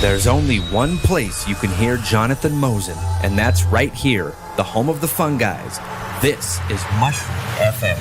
There's only one place you can hear Jonathan Mosen, and that's right here, the home of the fun guys. This is Mushroom FM.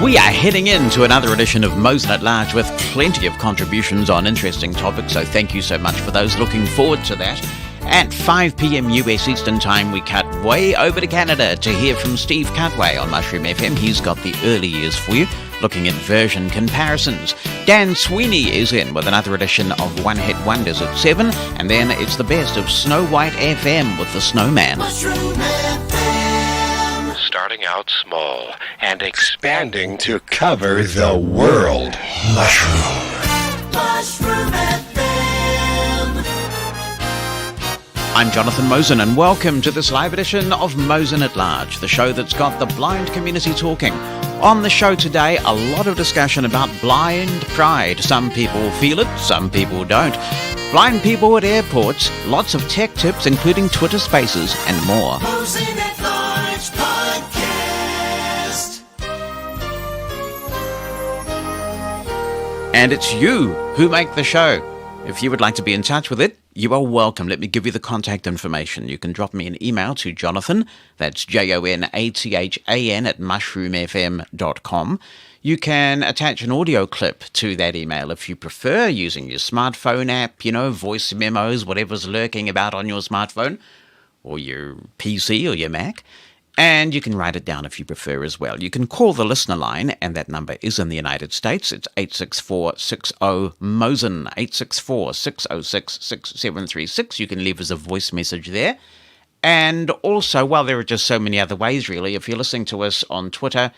We are heading into another edition of Mosen at Large with plenty of contributions on interesting topics, so thank you so much for those. Looking forward to that. At 5 p.m. US Eastern Time, we cut way over to Canada to hear from Steve Cartway on Mushroom FM. He's got the early years for you, looking at version comparisons. Dan Sweeney is in with another edition of One Hit Wonders at 7, and then it's the best of Snow White FM with the Snowman. Mushroom FM. Starting out small and expanding to cover the world. Mushroom FM. I'm Jonathan Mosen, and welcome to this live edition of Mosen at Large, the show that's got the blind community talking. On the show today, a lot of discussion about blind pride. Some people feel it, some people don't. Blind people at airports, lots of tech tips, including Twitter Spaces, and more. Mosen at Large Podcast. And it's you who make the show. If you would like to be in touch with it, you are welcome. Let me give you the contact information. You can drop me an email to Jonathan, that's Jonathan at mushroomfm.com. You can attach an audio clip to that email if you prefer, using your smartphone app, voice memos, whatever's lurking about on your smartphone, or your PC or your Mac. And you can write it down if you prefer as well. You can call the listener line, and that number is in the United States. It's 864-60-MOSEN, 864-606-6736. You can leave us a voice message there. And also, well, there are just so many other ways, really. If you're listening to us on Twitter,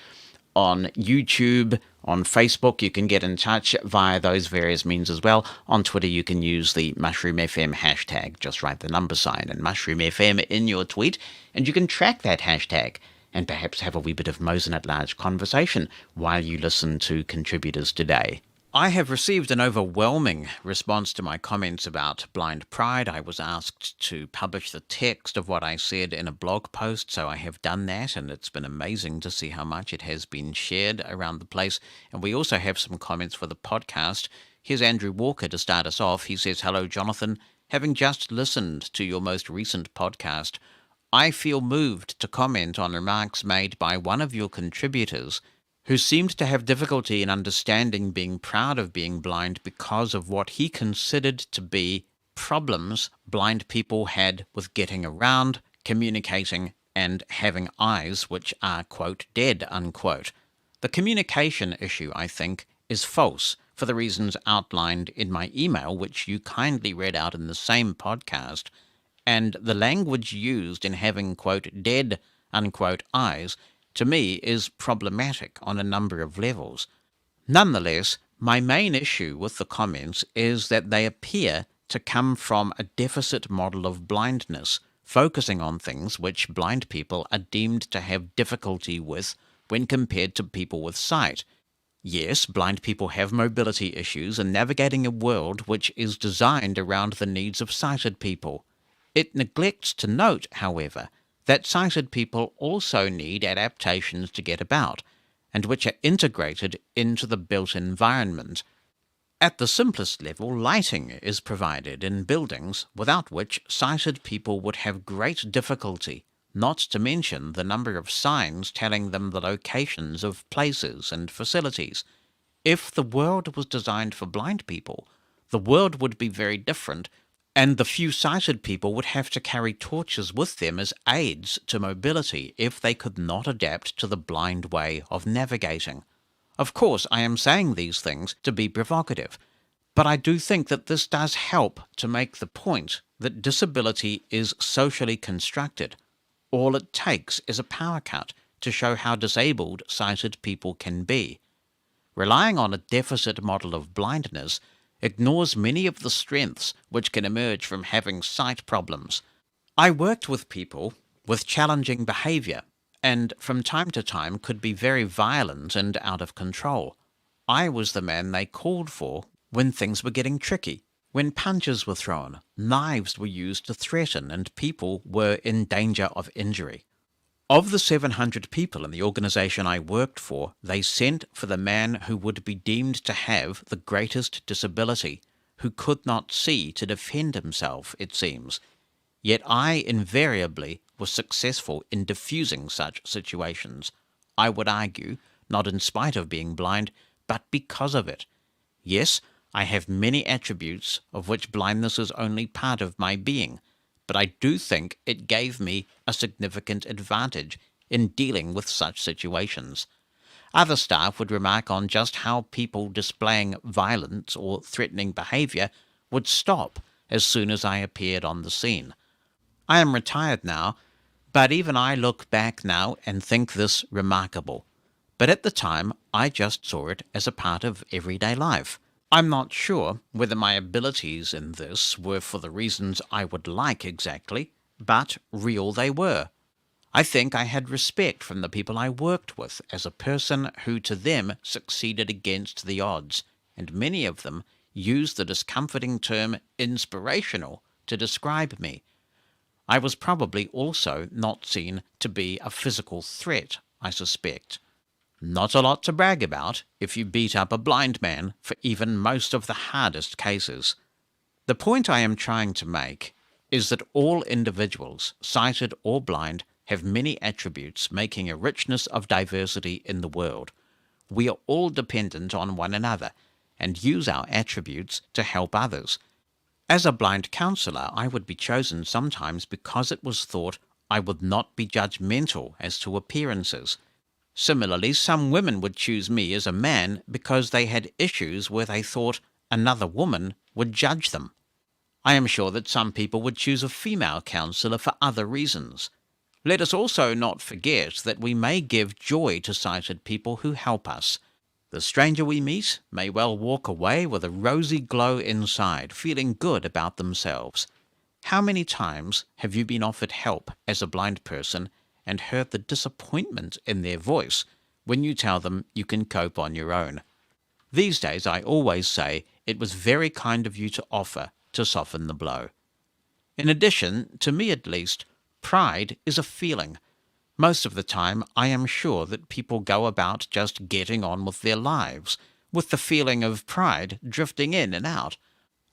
on YouTube, on Facebook, you can get in touch via those various means as well. On Twitter, you can use the Mushroom FM hashtag. Just write the number sign and Mushroom FM in your tweet, and you can track that hashtag and perhaps have a wee bit of Mosen at Large conversation while you listen to contributors today. I have received an overwhelming response to my comments about blind pride. I was asked to publish the text of what I said in a blog post, so I have done that, and it's been amazing to see how much it has been shared around the place. And we also have some comments for the podcast. Here's Andrew Walker to start us off. He says, "Hello, Jonathan. Having just listened to your most recent podcast, I feel moved to comment on remarks made by one of your contributors who seemed to have difficulty in understanding being proud of being blind because of what he considered to be problems blind people had with getting around, communicating, and having eyes which are, quote, dead, unquote. The communication issue, I think, is false for the reasons outlined in my email, which you kindly read out in the same podcast, and the language used in having, quote, dead, unquote, eyes to me is problematic on a number of levels. Nonetheless, my main issue with the comments is that they appear to come from a deficit model of blindness, focusing on things which blind people are deemed to have difficulty with when compared to people with sight. Yes, blind people have mobility issues in navigating a world which is designed around the needs of sighted people. It neglects to note, however, that sighted people also need adaptations to get about, and which are integrated into the built environment. At the simplest level, lighting is provided in buildings, without which sighted people would have great difficulty, not to mention the number of signs telling them the locations of places and facilities. If the world was designed for blind people, the world would be very different, and the few sighted people would have to carry torches with them as aids to mobility if they could not adapt to the blind way of navigating. Of course, I am saying these things to be provocative, but I do think that this does help to make the point that disability is socially constructed. All it takes is a power cut to show how disabled sighted people can be. Relying on a deficit model of blindness ignores many of the strengths which can emerge from having sight problems. I worked with people with challenging behaviour, and from time to time could be very violent and out of control. I was the man they called for when things were getting tricky, when punches were thrown, knives were used to threaten, and people were in danger of injury. Of the 700 people in the organisation I worked for, they sent for the man who would be deemed to have the greatest disability, who could not see to defend himself, it seems. Yet I invariably was successful in diffusing such situations. I would argue, not in spite of being blind, but because of it. Yes, I have many attributes of which blindness is only part of my being, but I do think it gave me a significant advantage in dealing with such situations. Other staff would remark on just how people displaying violent or threatening behavior would stop as soon as I appeared on the scene. I am retired now, but even I look back now and think this remarkable. But at the time, I just saw it as a part of everyday life. I'm not sure whether my abilities in this were for the reasons I would like exactly, but real they were. I think I had respect from the people I worked with as a person who to them succeeded against the odds, and many of them used the discomforting term inspirational to describe me. I was probably also not seen to be a physical threat, I suspect. Not a lot to brag about if you beat up a blind man for even most of the hardest cases. The point I am trying to make is that all individuals, sighted or blind, have many attributes making a richness of diversity in the world. We are all dependent on one another and use our attributes to help others. As a blind counsellor, I would be chosen sometimes because it was thought I would not be judgmental as to appearances. Similarly, some women would choose me as a man because they had issues where they thought another woman would judge them. I am sure that some people would choose a female counsellor for other reasons. Let us also not forget that we may give joy to sighted people who help us. The stranger we meet may well walk away with a rosy glow inside, feeling good about themselves. How many times have you been offered help as a blind person and heard the disappointment in their voice when you tell them you can cope on your own? These days I always say it was very kind of you to offer to soften the blow. In addition, to me at least, pride is a feeling. Most of the time, I am sure that people go about just getting on with their lives, with the feeling of pride drifting in and out.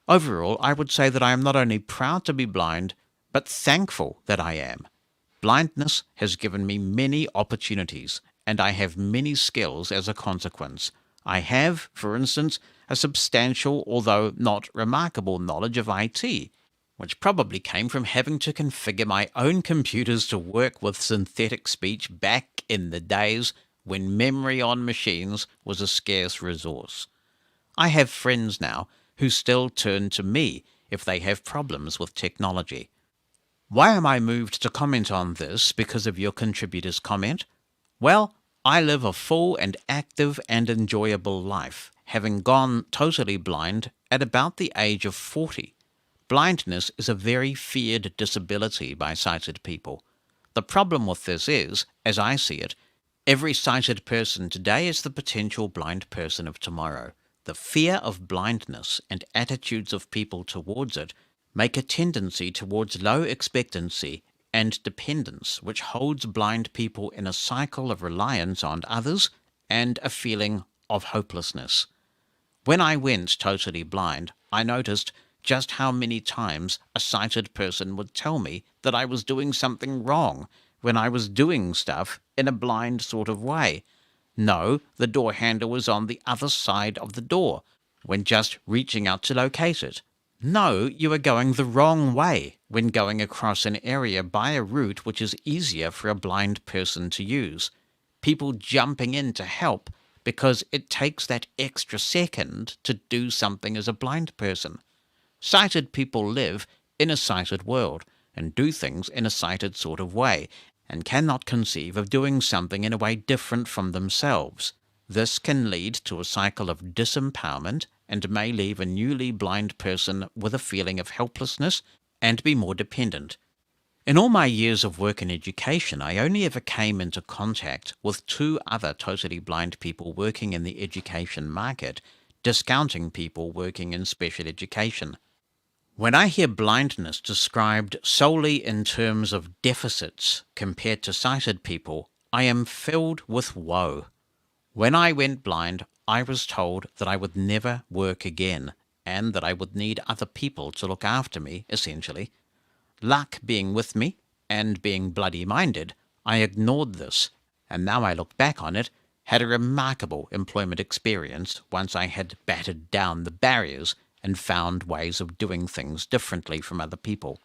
Overall, I would say that I am not only proud to be blind, but thankful that I am. Blindness has given me many opportunities, and I have many skills as a consequence. I have, for instance, a substantial, although not remarkable, knowledge of IT, which probably came from having to configure my own computers to work with synthetic speech back in the days when memory on machines was a scarce resource. I have friends now who still turn to me if they have problems with technology. Why am I moved to comment on this because of your contributor's comment? Well, I live a full and active and enjoyable life, having gone totally blind at about the age of 40. Blindness is a very feared disability by sighted people. The problem with this is, as I see it, every sighted person today is the potential blind person of tomorrow. The fear of blindness and attitudes of people towards it make a tendency towards low expectancy and dependence, which holds blind people in a cycle of reliance on others and a feeling of hopelessness. When I went totally blind, I noticed just how many times a sighted person would tell me that I was doing something wrong when I was doing stuff in a blind sort of way. No, the door handle was on the other side of the door when just reaching out to locate it. No, you are going the wrong way when going across an area by a route which is easier for a blind person to use. People jumping in to help because it takes that extra second to do something as a blind person. Sighted people live in a sighted world and do things in a sighted sort of way and cannot conceive of doing something in a way different from themselves. This can lead to a cycle of disempowerment and may leave a newly blind person with a feeling of helplessness and be more dependent. In all my years of work in education, I only ever came into contact with 2 other totally blind people working in the education market, discounting people working in special education. When I hear blindness described solely in terms of deficits compared to sighted people, I am filled with woe. When I went blind, I was told that I would never work again, and that I would need other people to look after me, essentially. Luck being with me, and being bloody-minded, I ignored this, and now I look back on it, had a remarkable employment experience once I had battered down the barriers and found ways of doing things differently from other people.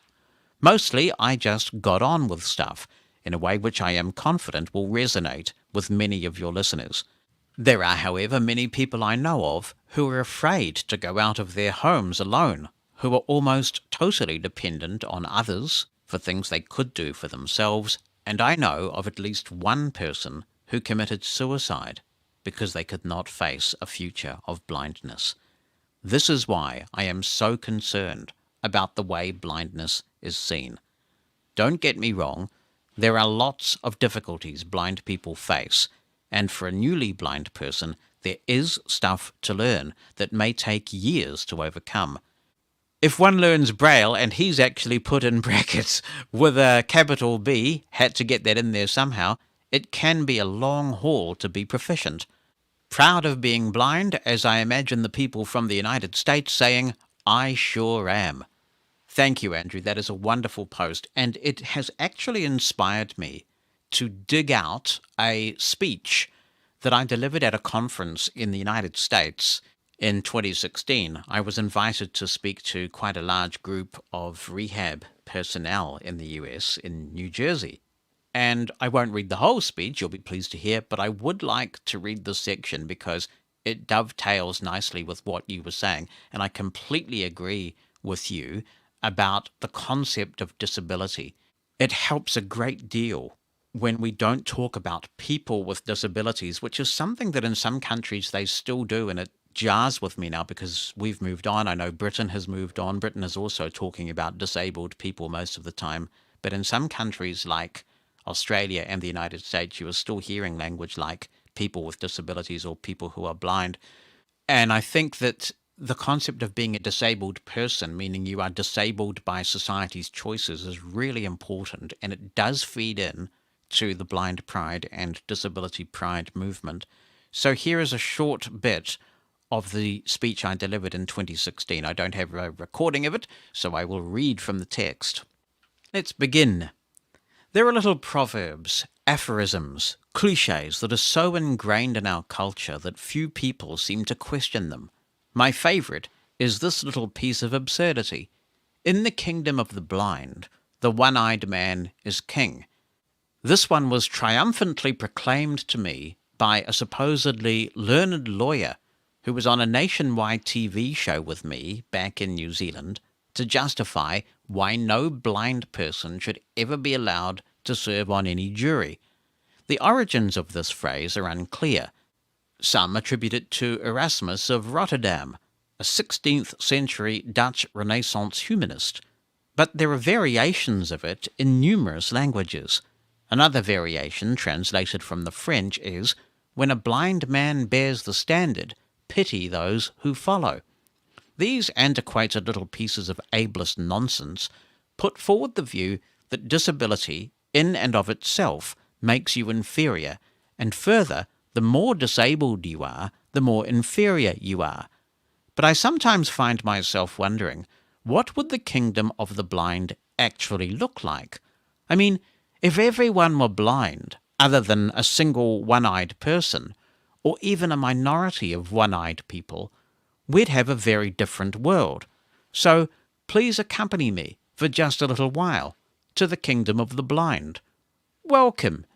Mostly, I just got on with stuff in a way which I am confident will resonate with many of your listeners. There are, however, many people I know of who are afraid to go out of their homes alone, who are almost totally dependent on others for things they could do for themselves, and I know of at least one person who committed suicide because they could not face a future of blindness. This is why I am so concerned about the way blindness is seen. Don't get me wrong, there are lots of difficulties blind people face, and for a newly blind person, there is stuff to learn that may take years to overcome. If one learns Braille, and he's actually put in brackets with a capital B, had to get that in there somehow, it can be a long haul to be proficient. Proud of being blind, as I imagine the people from the United States saying, "I sure am." Thank you, Andrew. That is a wonderful post, and it has actually inspired me to dig out a speech that I delivered at a conference in the United States in 2016. I was invited to speak to quite a large group of rehab personnel in the US, in New Jersey. And I won't read the whole speech, you'll be pleased to hear, but I would like to read this section because it dovetails nicely with what you were saying, and I completely agree with you about the concept of disability. It helps a great deal when we don't talk about people with disabilities, which is something that in some countries they still do, and it jars with me now because we've moved on. I know Britain has moved on. Britain is also talking about disabled people most of the time, but in some countries like Australia and the United States, you are still hearing language like people with disabilities or people who are blind. And I think that the concept of being a disabled person, meaning you are disabled by society's choices, is really important, and it does feed in to the blind pride and disability pride movement. So here is a short bit of the speech I delivered in 2016. I don't have a recording of it, so I will read from the text. Let's begin. There are little proverbs, aphorisms, cliches that are so ingrained in our culture that few people seem to question them. My favourite is this little piece of absurdity. In the kingdom of the blind, the one-eyed man is king. This one was triumphantly proclaimed to me by a supposedly learned lawyer who was on a nationwide TV show with me back in New Zealand to justify why no blind person should ever be allowed to serve on any jury. The origins of this phrase are unclear. Some attribute it to Erasmus of Rotterdam, a 16th century Dutch Renaissance humanist, but there are variations of it in numerous languages. Another variation, translated from the French, is, "When a blind man bears the standard, pity those who follow." These antiquated little pieces of ableist nonsense put forward the view that disability, in and of itself, makes you inferior, and further, the more disabled you are, the more inferior you are. But I sometimes find myself wondering, what would the kingdom of the blind actually look like? I mean, if everyone were blind, other than a single one-eyed person, or even a minority of one-eyed people, we'd have a very different world. So please accompany me for just a little while to the kingdom of the blind. Welcome.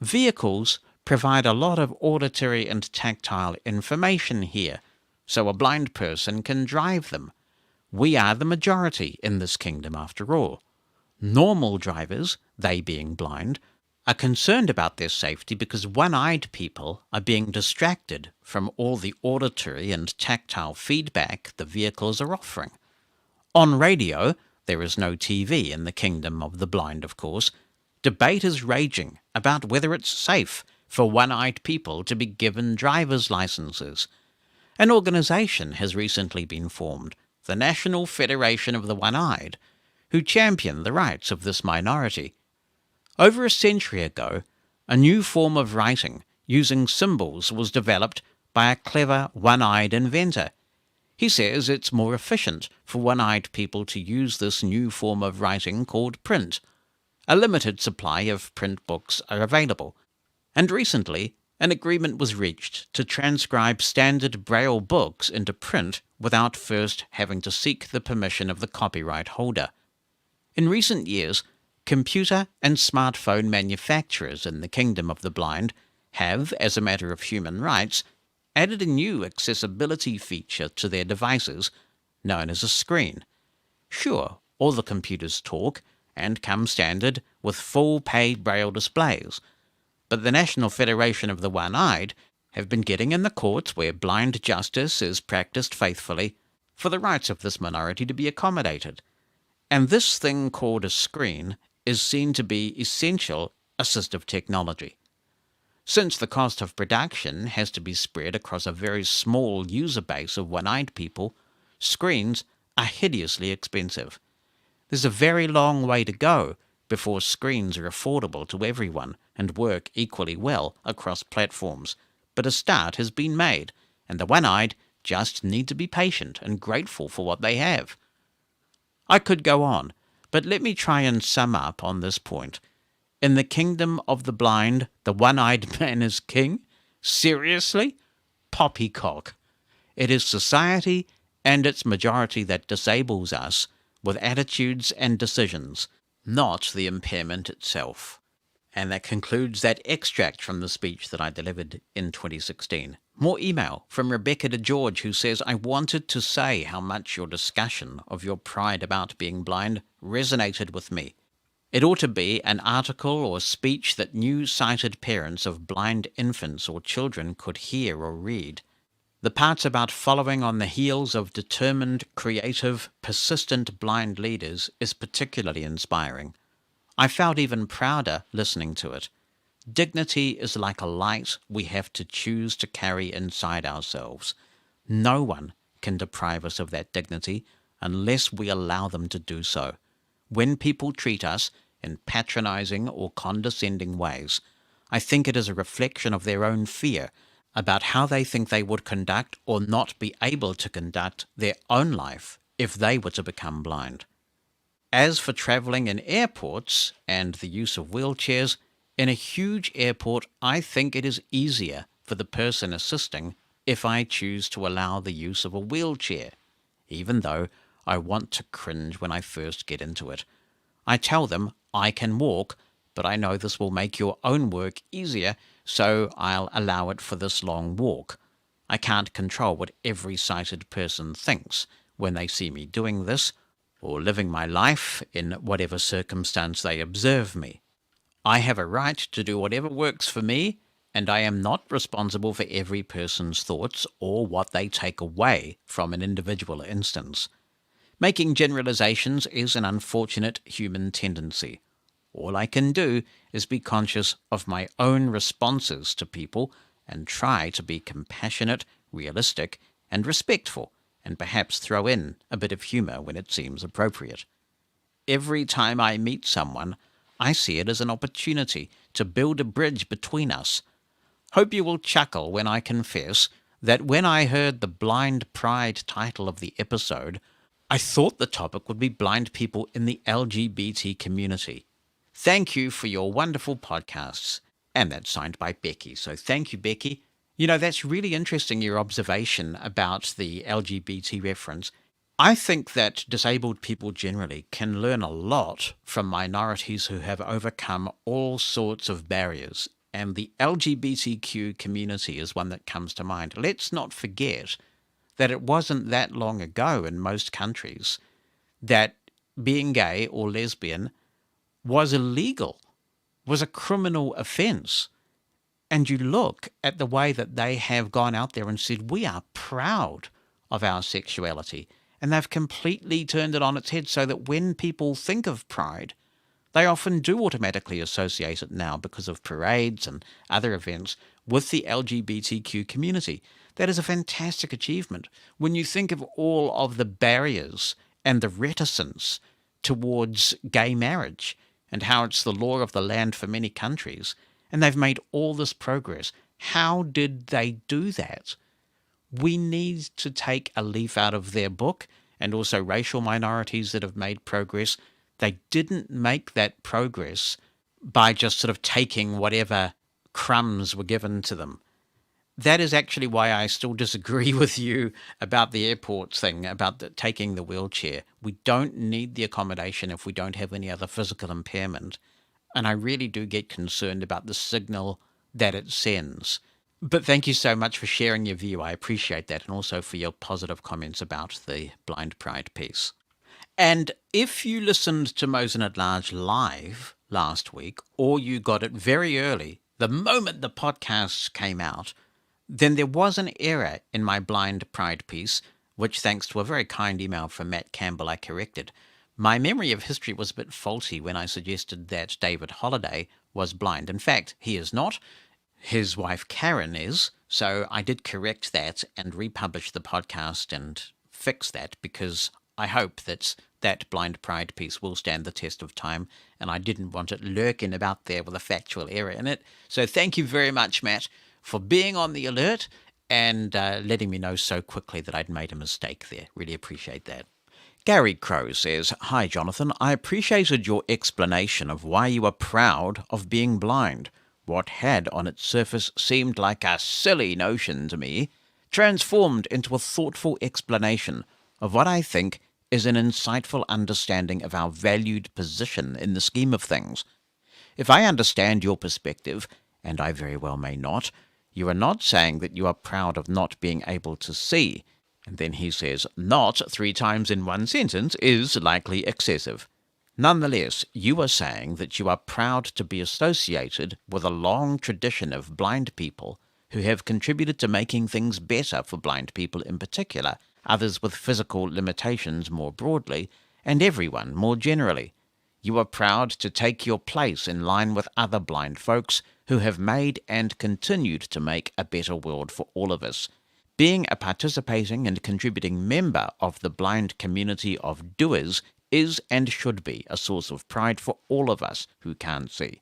Vehicles provide a lot of auditory and tactile information here, so a blind person can drive them. We are the majority in this kingdom after all. Normal drivers, they being blind, are concerned about their safety because one-eyed people are being distracted from all the auditory and tactile feedback the vehicles are offering. On radio, there is no TV in the kingdom of the blind, of course. Debate is raging about whether it's safe for one-eyed people to be given driver's licenses. An organization has recently been formed, the National Federation of the One-Eyed, who champion the rights of this minority. Over a century ago, a new form of writing using symbols was developed by a clever one-eyed inventor. He says it's more efficient for one-eyed people to use this new form of writing called print. A limited supply of print books are available, and recently an agreement was reached to transcribe standard Braille books into print without first having to seek the permission of the copyright holder. In recent years, computer and smartphone manufacturers in the Kingdom of the Blind have, as a matter of human rights, added a new accessibility feature to their devices known as a screen. Sure, all the computers talk and come standard with full-page Braille displays, but the National Federation of the One-Eyed have been getting in the courts where blind justice is practiced faithfully for the rights of this minority to be accommodated. And this thing called a screen is seen to be essential assistive technology. Since the cost of production has to be spread across a very small user base of one-eyed people, screens are hideously expensive. There's a very long way to go before screens are affordable to everyone and work equally well across platforms, but a start has been made, and the one-eyed just need to be patient and grateful for what they have. I could go on, but let me try and sum up on this point. In the Kingdom of the Blind, the one-eyed man is king? Seriously? Poppycock. It is society and its majority that disables us with attitudes and decisions, not the impairment itself. And that concludes that extract from the speech that I delivered in 2016. More email from Rebecca de George, who says, I wanted to say how much your discussion of your pride about being blind resonated with me. It ought to be an article or speech that new-sighted parents of blind infants or children could hear or read. The parts about following on the heels of determined, creative, persistent blind leaders is particularly inspiring. I felt even prouder listening to it. Dignity is like a light we have to choose to carry inside ourselves. No one can deprive us of that dignity unless we allow them to do so. When people treat us in patronizing or condescending ways, I think it is a reflection of their own fear about how they think they would conduct or not be able to conduct their own life if they were to become blind. As for traveling in airports and the use of wheelchairs, in a huge airport, I think it is easier for the person assisting if I choose to allow the use of a wheelchair, even though I want to cringe when I first get into it. I tell them I can walk, but I know this will make your own work easier, so I'll allow it for this long walk. I can't control what every sighted person thinks when they see me doing this, or living my life in whatever circumstance they observe me. I have a right to do whatever works for me, and I am not responsible for every person's thoughts or what they take away from an individual instance. Making generalizations is an unfortunate human tendency. All I can do is be conscious of my own responses to people and try to be compassionate, realistic, and respectful, and perhaps throw in a bit of humor when it seems appropriate. Every time I meet someone, I see it as an opportunity to build a bridge between us. Hope you will chuckle when I confess that when I heard the Blind Pride title of the episode, I thought the topic would be blind people in the LGBT community. Thank you for your wonderful podcasts. And that's signed by Becky. So thank you, Becky. You know, that's really interesting, your observation about the LGBT reference. I think that disabled people generally can learn a lot from minorities who have overcome all sorts of barriers. And the LGBTQ community is one that comes to mind. Let's not forget that it wasn't that long ago in most countries that being gay or lesbian was illegal, was a criminal offence. And you look at the way that they have gone out there and said, we are proud of our sexuality. And they've completely turned it on its head so that when people think of pride, they often do automatically associate it now because of parades and other events with the LGBTQ community. That is a fantastic achievement. When you think of all of the barriers and the reticence towards gay marriage and how it's the law of the land for many countries, and they've made all this progress. How did they do that? We need to take a leaf out of their book, and also racial minorities that have made progress. They didn't make that progress by just sort of taking whatever crumbs were given to them. That is actually why I still disagree with you about the airports thing, about taking the wheelchair. We don't need the accommodation if we don't have any other physical impairment. And I really do get concerned about the signal that it sends. But thank you so much for sharing your view. I appreciate that, and also for your positive comments about the Blind Pride piece. And if you listened to Mosen at Large live last week, or you got it very early, the moment the podcasts came out, then there was an error in my Blind Pride piece, which thanks to a very kind email from Matt Campbell, I corrected. My memory of history was a bit faulty when I suggested that David Holliday was blind. In fact, he is not. His wife Karen is. So I did correct that and republish the podcast and fix that, because I hope that that Blind Pride piece will stand the test of time, and I didn't want it lurking about there with a factual error in it. So thank you very much, Matt, for being on the alert and letting me know so quickly that I'd made a mistake there. Really appreciate that. Gary Crow says, "Hi, Jonathan. I appreciated your explanation of why you are proud of being blind. What had on its surface seemed like a silly notion to me, transformed into a thoughtful explanation of what I think is an insightful understanding of our valued position in the scheme of things. If I understand your perspective, and I very well may not, you are not saying that you are proud of not being able to see." And then he says, "Not 3 times in one sentence is likely excessive. Nonetheless, you are saying that you are proud to be associated with a long tradition of blind people who have contributed to making things better for blind people in particular, others with physical limitations more broadly, and everyone more generally. You are proud to take your place in line with other blind folks who have made and continued to make a better world for all of us. Being a participating and contributing member of the blind community of doers is and should be a source of pride for all of us who can't see.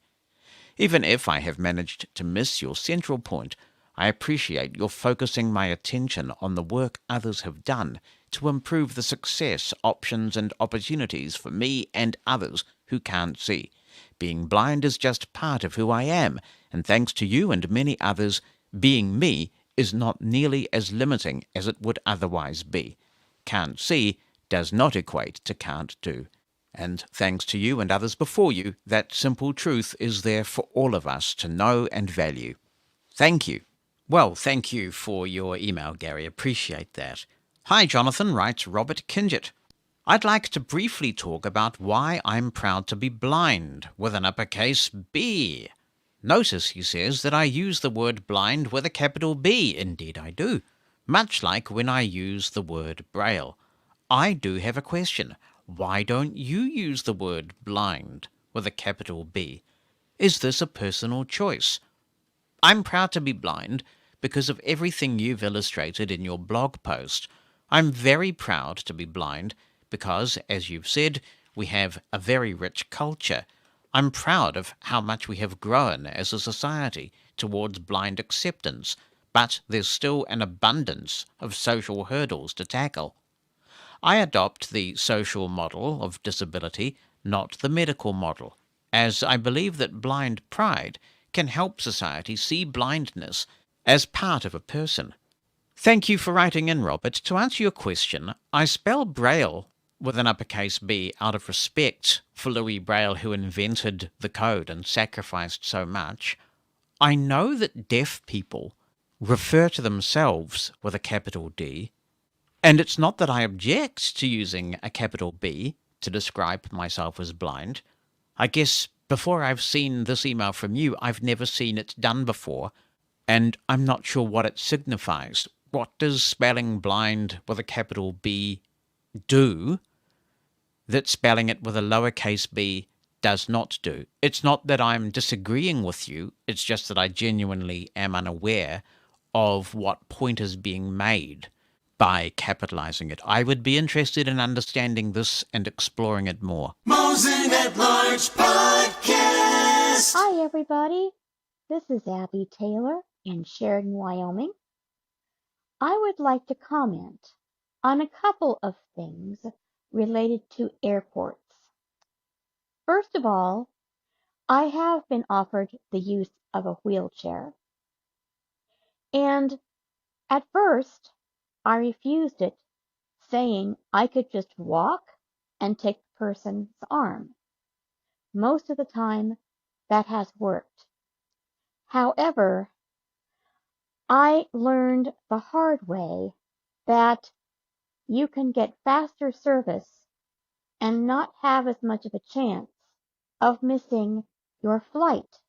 Even if I have managed to miss your central point, I appreciate your focusing my attention on the work others have done to improve the success, options, and opportunities for me and others who can't see. Being blind is just part of who I am, and thanks to you and many others, being me is not nearly as limiting as it would otherwise be. Can't see does not equate to can't do. And thanks to you and others before you, that simple truth is there for all of us to know and value. Thank you." Well, thank you for your email, Gary. Appreciate that. "Hi, Jonathan," writes Robert Kinget. "I'd like to briefly talk about why I'm proud to be blind, with an uppercase B. Notice," he says, "that I use the word blind with a capital B. Indeed I do. Much like when I use the word Braille. I do have a question. Why don't you use the word blind with a capital B? Is this a personal choice? I'm proud to be blind because of everything you've illustrated in your blog post. I'm very proud to be blind because, as you've said, we have a very rich culture. I'm proud of how much we have grown as a society towards blind acceptance, but there's still an abundance of social hurdles to tackle. I adopt the social model of disability, not the medical model, as I believe that blind pride can help society see blindness as part of a person. Thank you for writing in, Robert. To answer your question, I spell Braille with an uppercase B out of respect for Louis Braille, who invented the code and sacrificed so much. I know that deaf people refer to themselves with a capital D, and it's not that I object to using a capital B to describe myself as blind. I guess before I've seen this email from you, I've never seen it done before, and I'm not sure what it signifies. What does spelling blind with a capital B do that spelling it with a lowercase b does not do? It's not that I'm disagreeing with you, it's just that I genuinely am unaware of what point is being made by capitalizing it. I would be interested in understanding this and exploring it more. Mosen at Large Podcast. Hi, everybody. This is Abby Taylor in Sheridan, Wyoming. I would like to comment on a couple of things related to airports. First of all, I have been offered the use of a wheelchair, and at first I refused it, saying I could just walk and take the person's arm. Most of the time, that has worked. However, I learned the hard way that you can get faster service and not have as much of a chance of missing your flight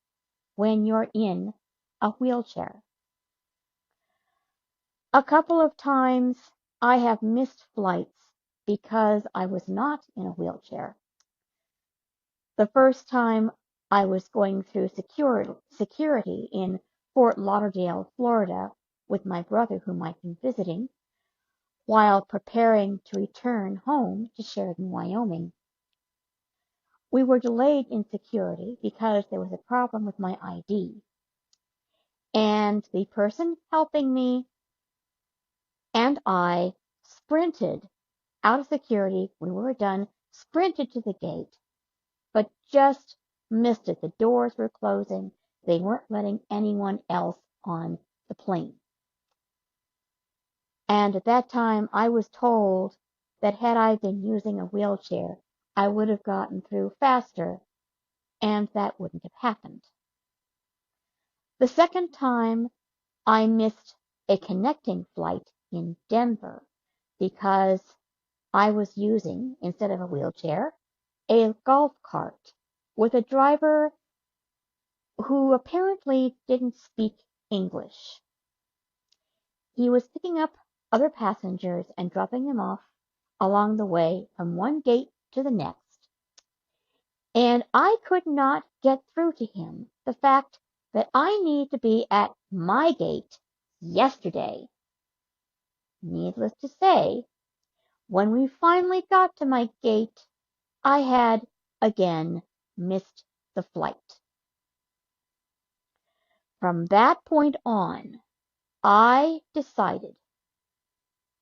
when you're in a wheelchair. A couple of times I have missed flights because I was not in a wheelchair. The first time I was going through security in Fort Lauderdale, Florida, with my brother whom I'd been visiting, while preparing to return home to Sheridan, Wyoming. We were delayed in security because there was a problem with my ID. And the person helping me and I sprinted out of security when we were done, sprinted to the gate, but just missed it. The doors were closing. They weren't letting anyone else on the plane. And at that time, I was told that had I been using a wheelchair, I would have gotten through faster, and that wouldn't have happened. The second time, I missed a connecting flight in Denver because I was using, instead of a wheelchair, a golf cart with a driver who apparently didn't speak English. He was picking up other passengers and dropping them off along the way from one gate to the next, and I could not get through to him the fact that I need to be at my gate yesterday. Needless to say, when we finally got to my gate, I had again missed the flight. From that point on, I decided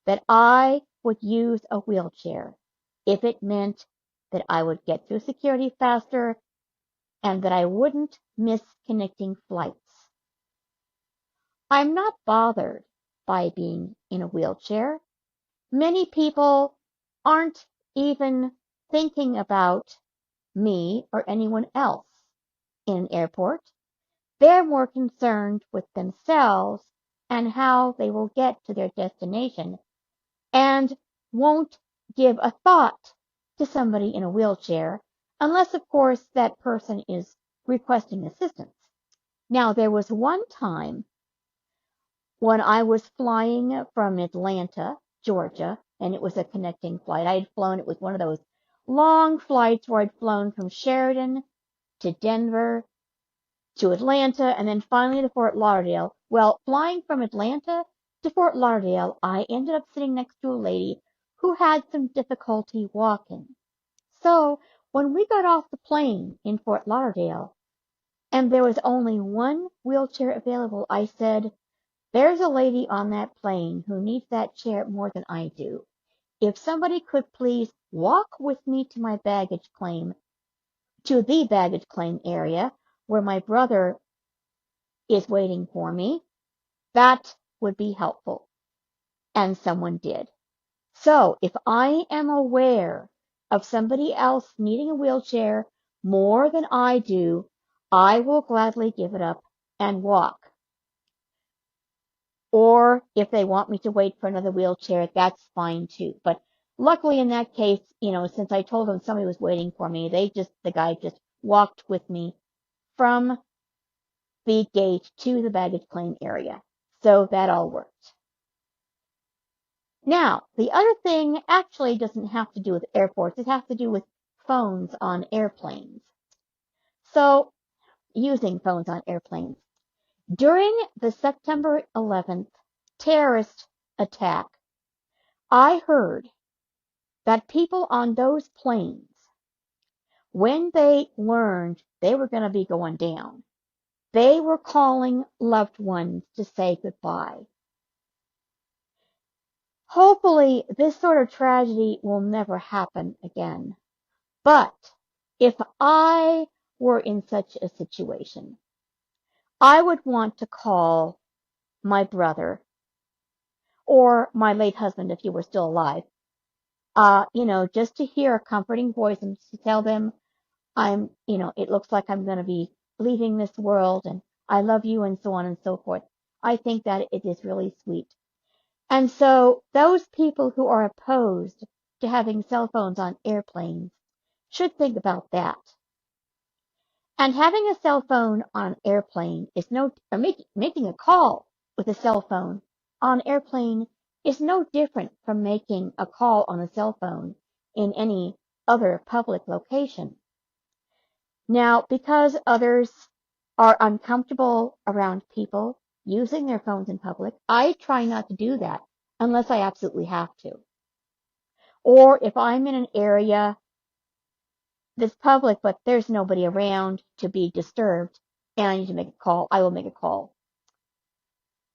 that I would use a wheelchair if it meant that I would get through security faster and that I wouldn't miss connecting flights. I'm not bothered by being in a wheelchair. Many people aren't even thinking about me or anyone else in an airport. They're more concerned with themselves and how they will get to their destination and won't give a thought to somebody in a wheelchair unless, of course, that person is requesting assistance. Now, there was one time when I was flying from Atlanta, Georgia, and it was a connecting flight. I had flown, it was one of those long flights where I'd flown from Sheridan to Denver to Atlanta and then finally to Fort Lauderdale. Well, flying from Atlanta to Fort Lauderdale, I ended up sitting next to a lady who had some difficulty walking. So when we got off the plane in Fort Lauderdale and there was only one wheelchair available, I said, "There's a lady on that plane who needs that chair more than I do. If somebody could please walk with me to the baggage claim area where my brother is waiting for me, that would be helpful." And someone did. So if I am aware of somebody else needing a wheelchair more than I do, I will gladly give it up and walk. Or if they want me to wait for another wheelchair, that's fine too. But luckily in that case, since I told them somebody was waiting for me, the guy just walked with me from the gate to the baggage claim area. So that all worked. Now, the other thing actually doesn't have to do with airports. It has to do with phones on airplanes. So, using phones on airplanes. During the September 11th terrorist attack, I heard that people on those planes, when they learned they were going to be going down, they were calling loved ones to say goodbye. Hopefully, this sort of tragedy will never happen again. But if I were in such a situation, I would want to call my brother or my late husband if he were still alive, just to hear a comforting voice and to tell them it looks like I'm going to be leaving this world and I love you and so on and so forth. I think that it is really sweet. And so those people who are opposed to having cell phones on airplanes should think about that. And having a cell phone on an airplane is making a call with a cell phone on an airplane is no different from making a call on a cell phone in any other public location. Now, because others are uncomfortable around people using their phones in public, I try not to do that unless I absolutely have to. Or if I'm in an area that's public, but there's nobody around to be disturbed, and I need to make a call, I will make a call.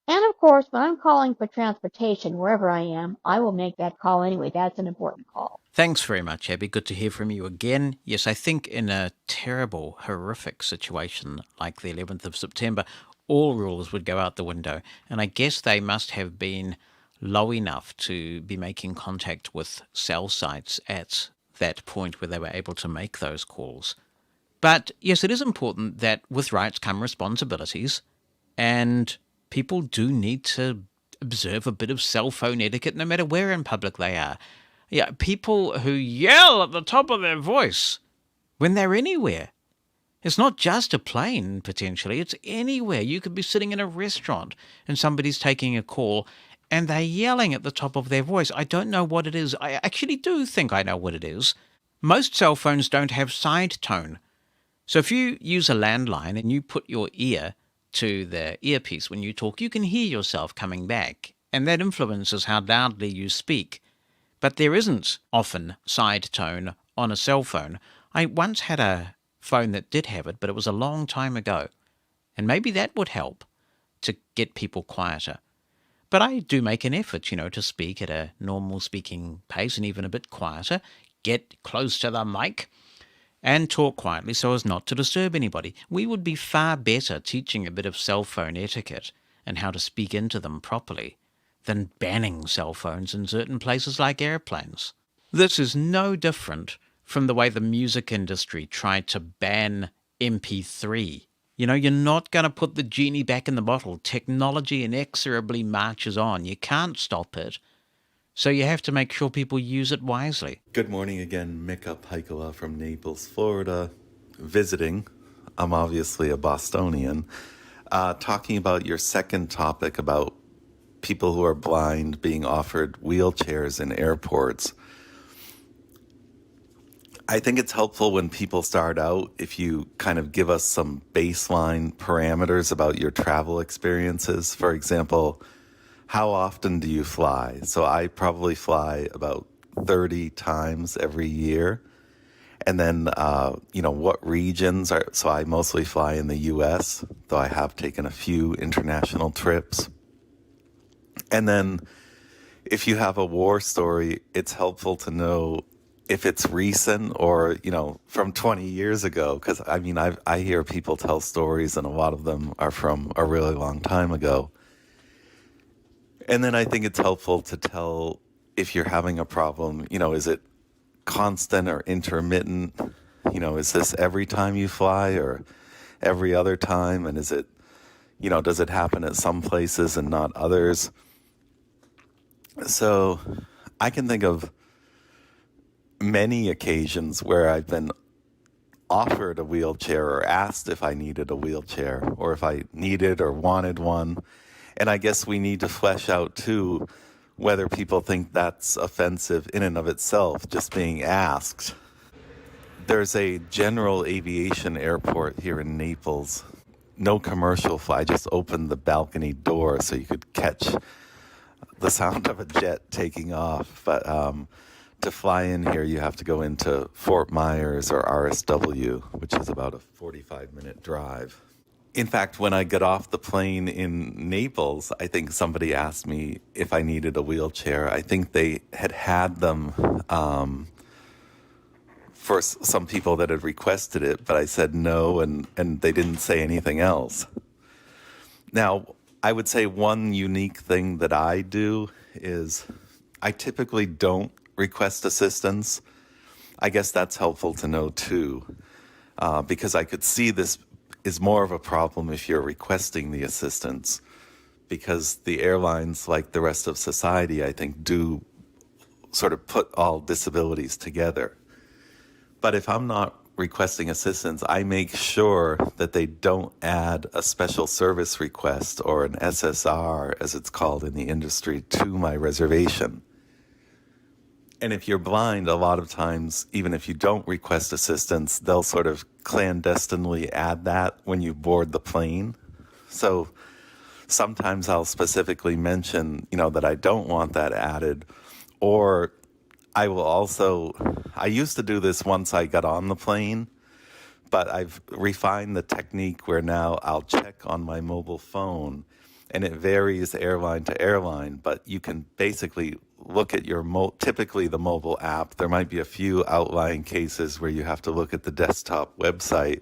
And of course, when I'm calling for transportation, wherever I am, I will make that call anyway. That's an important call. Thanks very much, Abby. Good to hear from you again. Yes, I think in a terrible, horrific situation like the 11th of September, all rules would go out the window. And I guess they must have been low enough to be making contact with cell sites at that point where they were able to make those calls. But yes, it is important that with rights come responsibilities, and people do need to observe a bit of cell phone etiquette no matter where in public they are. Yeah, people who yell at the top of their voice when they're anywhere. It's not just a plane, potentially. It's anywhere. You could be sitting in a restaurant and somebody's taking a call and they're yelling at the top of their voice. I don't know what it is. I actually do think I know what it is. Most cell phones don't have side tone. So if you use a landline and you put your ear to the earpiece when you talk, you can hear yourself coming back. And that influences how loudly you speak. But there isn't often side tone on a cell phone. I once had a phone that did have it, but it was a long time ago. And maybe that would help to get people quieter. But I do make an effort, to speak at a normal speaking pace and even a bit quieter, get close to the mic and talk quietly so as not to disturb anybody. We would be far better teaching a bit of cell phone etiquette and how to speak into them properly than banning cell phones in certain places like airplanes. This is no different from the way the music industry tried to ban MP3. You're not going to put the genie back in the bottle. Technology inexorably marches on. You can't stop it. So you have to make sure people use it wisely. Good morning again, Mika Paikala from Naples, Florida, visiting. I'm obviously a Bostonian. Talking about your second topic about people who are blind being offered wheelchairs in airports. I think it's helpful when people start out if you kind of give us some baseline parameters about your travel experiences. For example, how often do you fly? So I probably fly about 30 times every year. And then, what regions are, so I mostly fly in the US, though I have taken a few international trips. And then if you have a war story, it's helpful to know if it's recent or, from 20 years ago. Because, I hear people tell stories and a lot of them are from a really long time ago. And then I think it's helpful to tell if you're having a problem, is it constant or intermittent? Is this every time you fly or every other time? And is it, does it happen at some places and not others? So I can think of many occasions where I've been offered a wheelchair or asked if I needed a wheelchair or if I needed or wanted one. And I guess we need to flesh out, too, whether people think that's offensive in and of itself, just being asked. There's a general aviation airport here in Naples. No commercial flight. I just opened the balcony door so you could catch the sound of a jet taking off. But to fly in here, you have to go into Fort Myers or RSW, which is about a 45-minute drive. In fact, when I got off the plane in Naples, I think somebody asked me if I needed a wheelchair. I think they had them for some people that had requested it, but I said no, and they didn't say anything else. Now, I would say one unique thing that I do is I typically don't request assistance. I guess that's helpful to know too, because I could see this is more of a problem if you're requesting the assistance, because the airlines, like the rest of society, I think, do sort of put all disabilities together. But if I'm not requesting assistance, I make sure that they don't add a special service request, or an SSR, as it's called in the industry, to my reservation. And if you're blind, a lot of times, even if you don't request assistance, they'll sort of clandestinely add that when you board the plane. So sometimes I'll specifically mention, that I don't want that added. Or I used to do this once I got on the plane, but I've refined the technique where now I'll check on my mobile phone, and it varies airline to airline, but you can basically look at your typically the mobile app. There might be a few outlying cases where you have to look at the desktop website,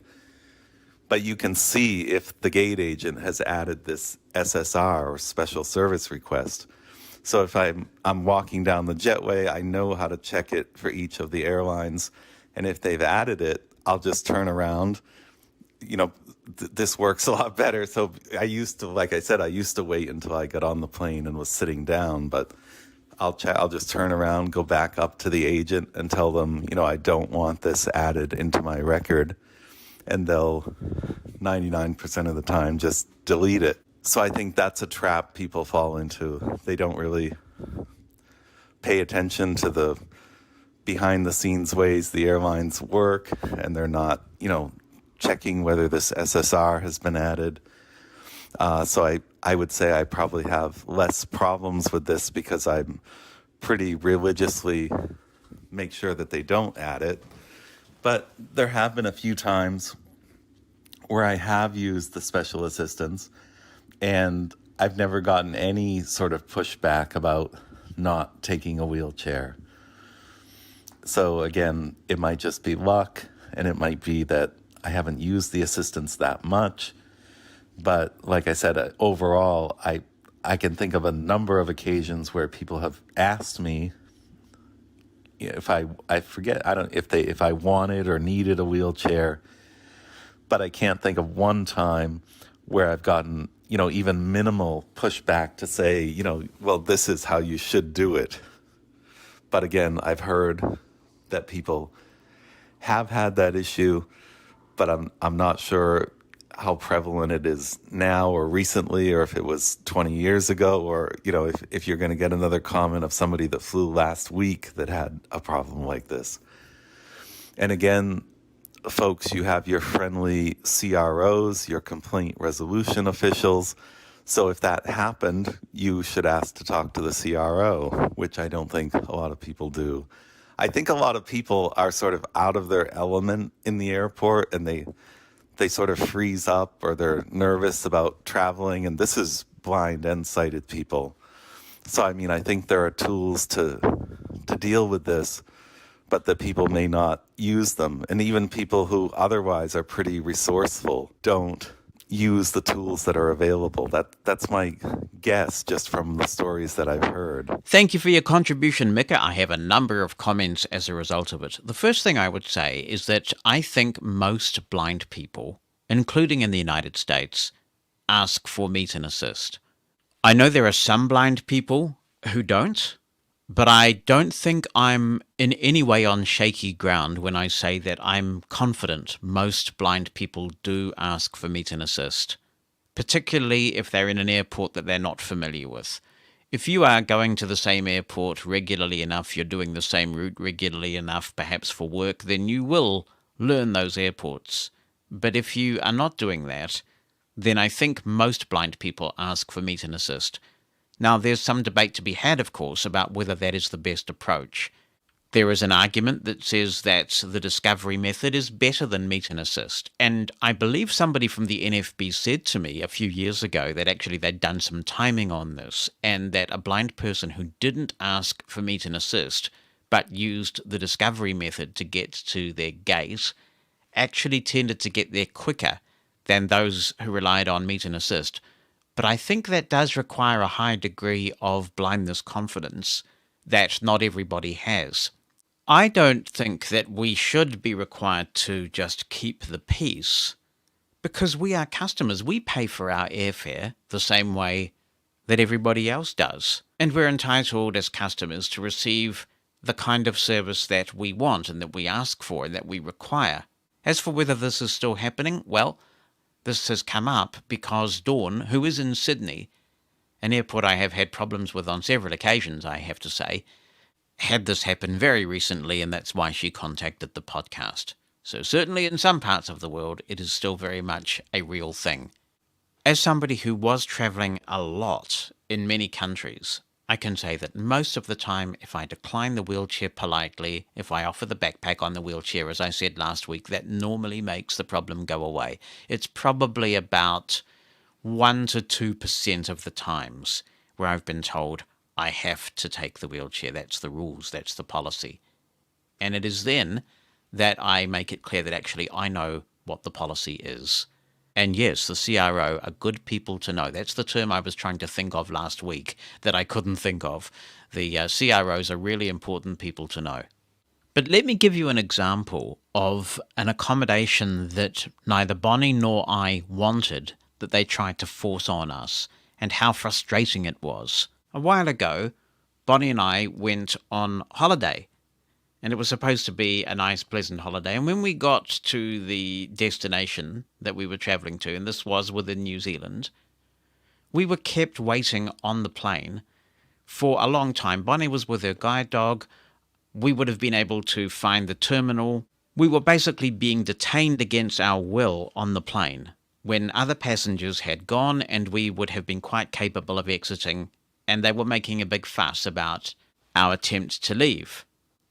but you can see if the gate agent has added this SSR, or special service request. So if I'm walking down the jetway, I know how to check it for each of the airlines, and if they've added it, I'll just turn around. This works a lot better. So I used to wait until I got on the plane and was sitting down, but I'll just turn around, go back up to the agent and tell them, I don't want this added into my record. And they'll 99% of the time just delete it. So I think that's a trap people fall into. They don't really pay attention to the behind the scenes ways the airlines work, and they're not, checking whether this SSR has been added. So I would say I probably have less problems with this because I'm pretty religiously make sure that they don't add it. But there have been a few times where I have used the special assistance, and I've never gotten any sort of pushback about not taking a wheelchair. So again, it might just be luck, and it might be that I haven't used the assistance that much. But like I said, overall, I can think of a number of occasions where people have asked me if I forget, if I wanted or needed a wheelchair, but I can't think of one time where I've gotten, even minimal pushback to say, well, this is how you should do it. But again, I've heard that people have had that issue, but I'm not sure how prevalent it is now or recently, or if it was 20 years ago, or, if you're going to get another comment of somebody that flew last week that had a problem like this. And again, folks, you have your friendly CROs, your complaint resolution officials. So if that happened, you should ask to talk to the CRO, which I don't think a lot of people do. I think a lot of people are sort of out of their element in the airport, and they sort of freeze up, or they're nervous about traveling. And this is blind and sighted people. So, I think there are tools to deal with this, but that people may not use them. And even people who otherwise are pretty resourceful don't use the tools that are available. That's my guess, just from the stories that I've heard. Thank you for your contribution, Mika. I have a number of comments as a result of it. The first thing I would say is that I think most blind people, including in the United States, ask for meet and assist. I know there are some blind people who don't, but I don't think I'm in any way on shaky ground when I say that I'm confident most blind people do ask for meet and assist, particularly if they're in an airport that they're not familiar with. If you are going to the same airport regularly enough, you're doing the same route regularly enough, perhaps for work, then you will learn those airports. But if you are not doing that, then I think most blind people ask for meet and assist. Now, there's some debate to be had, of course, about whether that is the best approach. There is an argument that says that the discovery method is better than meet and assist. And I believe somebody from the NFB said to me a few years ago that actually they'd done some timing on this, and that a blind person who didn't ask for meet and assist but used the discovery method to get to their gate actually tended to get there quicker than those who relied on meet and assist. But I think that does require a high degree of blindness confidence that not everybody has. I don't think that we should be required to just keep the peace, because we are customers. We pay for our airfare the same way that everybody else does. And we're entitled as customers to receive the kind of service that we want and that we ask for and that we require. As for whether this is still happening, well, this has come up because Dawn, who is in Sydney, an airport I have had problems with on several occasions, I have to say, had this happen very recently, and that's why she contacted the podcast. So certainly in some parts of the world, it is still very much a real thing. As somebody who was travelling a lot in many countries, I can say that most of the time, if I decline the wheelchair politely, if I offer the backpack on the wheelchair, as I said last week, that normally makes the problem go away. It's probably about 1 to 2% of the times where I've been told, I have to take the wheelchair. That's the rules. That's the policy. And it is then that I make it clear that actually I know what the policy is. And yes, the CRO are good people to know. That's the term I was trying to think of last week that I couldn't think of. The CROs are really important people to know. But let me give you an example of an accommodation that neither Bonnie nor I wanted, that they tried to force on us, and how frustrating it was. A while ago, Bonnie and I went on holiday, and it was supposed to be a nice, pleasant holiday. And when we got to the destination that we were travelling to, and this was within New Zealand, we were kept waiting on the plane for a long time. Bonnie was with her guide dog. We would have been able to find the terminal. We were basically being detained against our will on the plane when other passengers had gone, and we would have been quite capable of exiting, and they were making a big fuss about our attempt to leave.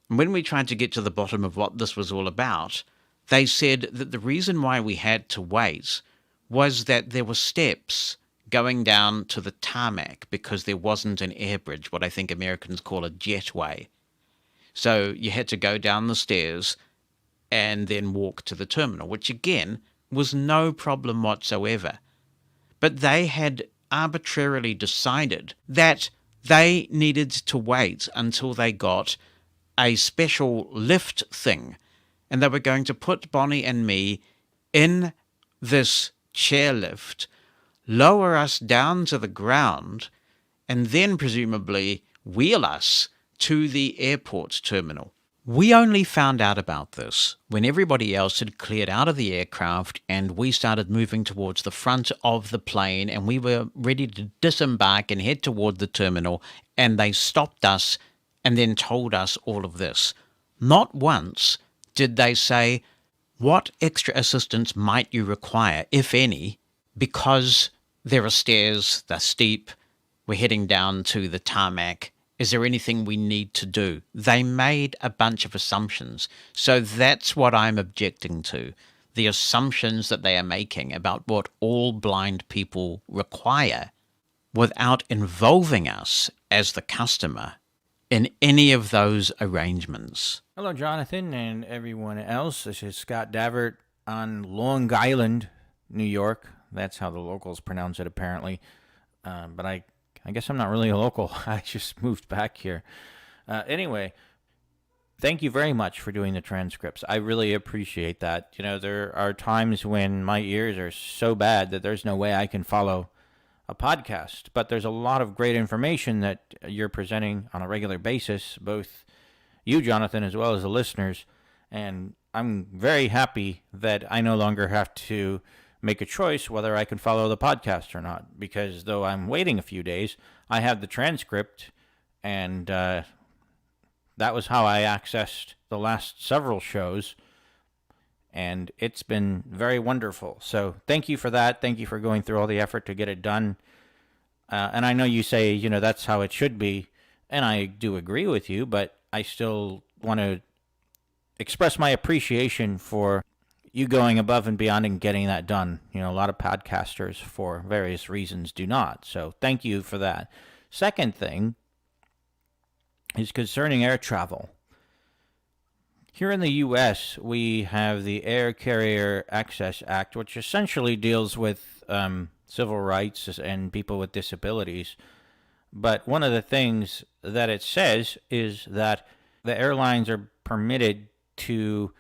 And when we tried to get to the bottom of what this was all about, they said that the reason why we had to wait was that there were steps going down to the tarmac because there wasn't an air bridge, what I think Americans call a jetway. So you had to go down the stairs and then walk to the terminal, which again was no problem whatsoever. But they had arbitrarily decided that they needed to wait until they got a special lift thing, and they were going to put Bonnie and me in this chairlift, lower us down to the ground, and then presumably wheel us to the airport terminal. We only found out about this when everybody else had cleared out of the aircraft and we started moving towards the front of the plane, and we were ready to disembark and head toward the terminal, and they stopped us and then told us all of this. Not once did they say, what extra assistance might you require, if any, because there are stairs, they're steep, we're heading down to the tarmac. Is there anything we need to do? They made a bunch of assumptions. So that's what I'm objecting to. The assumptions that they are making about what all blind people require without involving us as the customer in any of those arrangements. Hello, Jonathan and everyone else. This is Scott Davert on Long Island, New York. That's how the locals pronounce it, apparently. But I guess I'm not really a local. I just moved back here. Anyway, thank you very much for doing the transcripts. I really appreciate that. You know, there are times when my ears are so bad that there's no way I can follow a podcast. But there's a lot of great information that you're presenting on a regular basis, both you, Jonathan, as well as the listeners. And I'm very happy that I no longer have to make a choice whether I can follow the podcast or not, because though I'm waiting a few days, I have the transcript, and that was how I accessed the last several shows, and it's been very wonderful. So thank you for that. Thank you for going through all the effort to get it done. And I know you say, you know, that's how it should be, and I do agree with you, but I still want to express my appreciation for you going above and beyond and getting that done. You know, a lot of podcasters, for various reasons, do not. So thank you for that. Second thing is concerning air travel. Here in the U.S., we have the Air Carrier Access Act, which essentially deals with civil rights and people with disabilities. But one of the things that it says is that the airlines are permitted to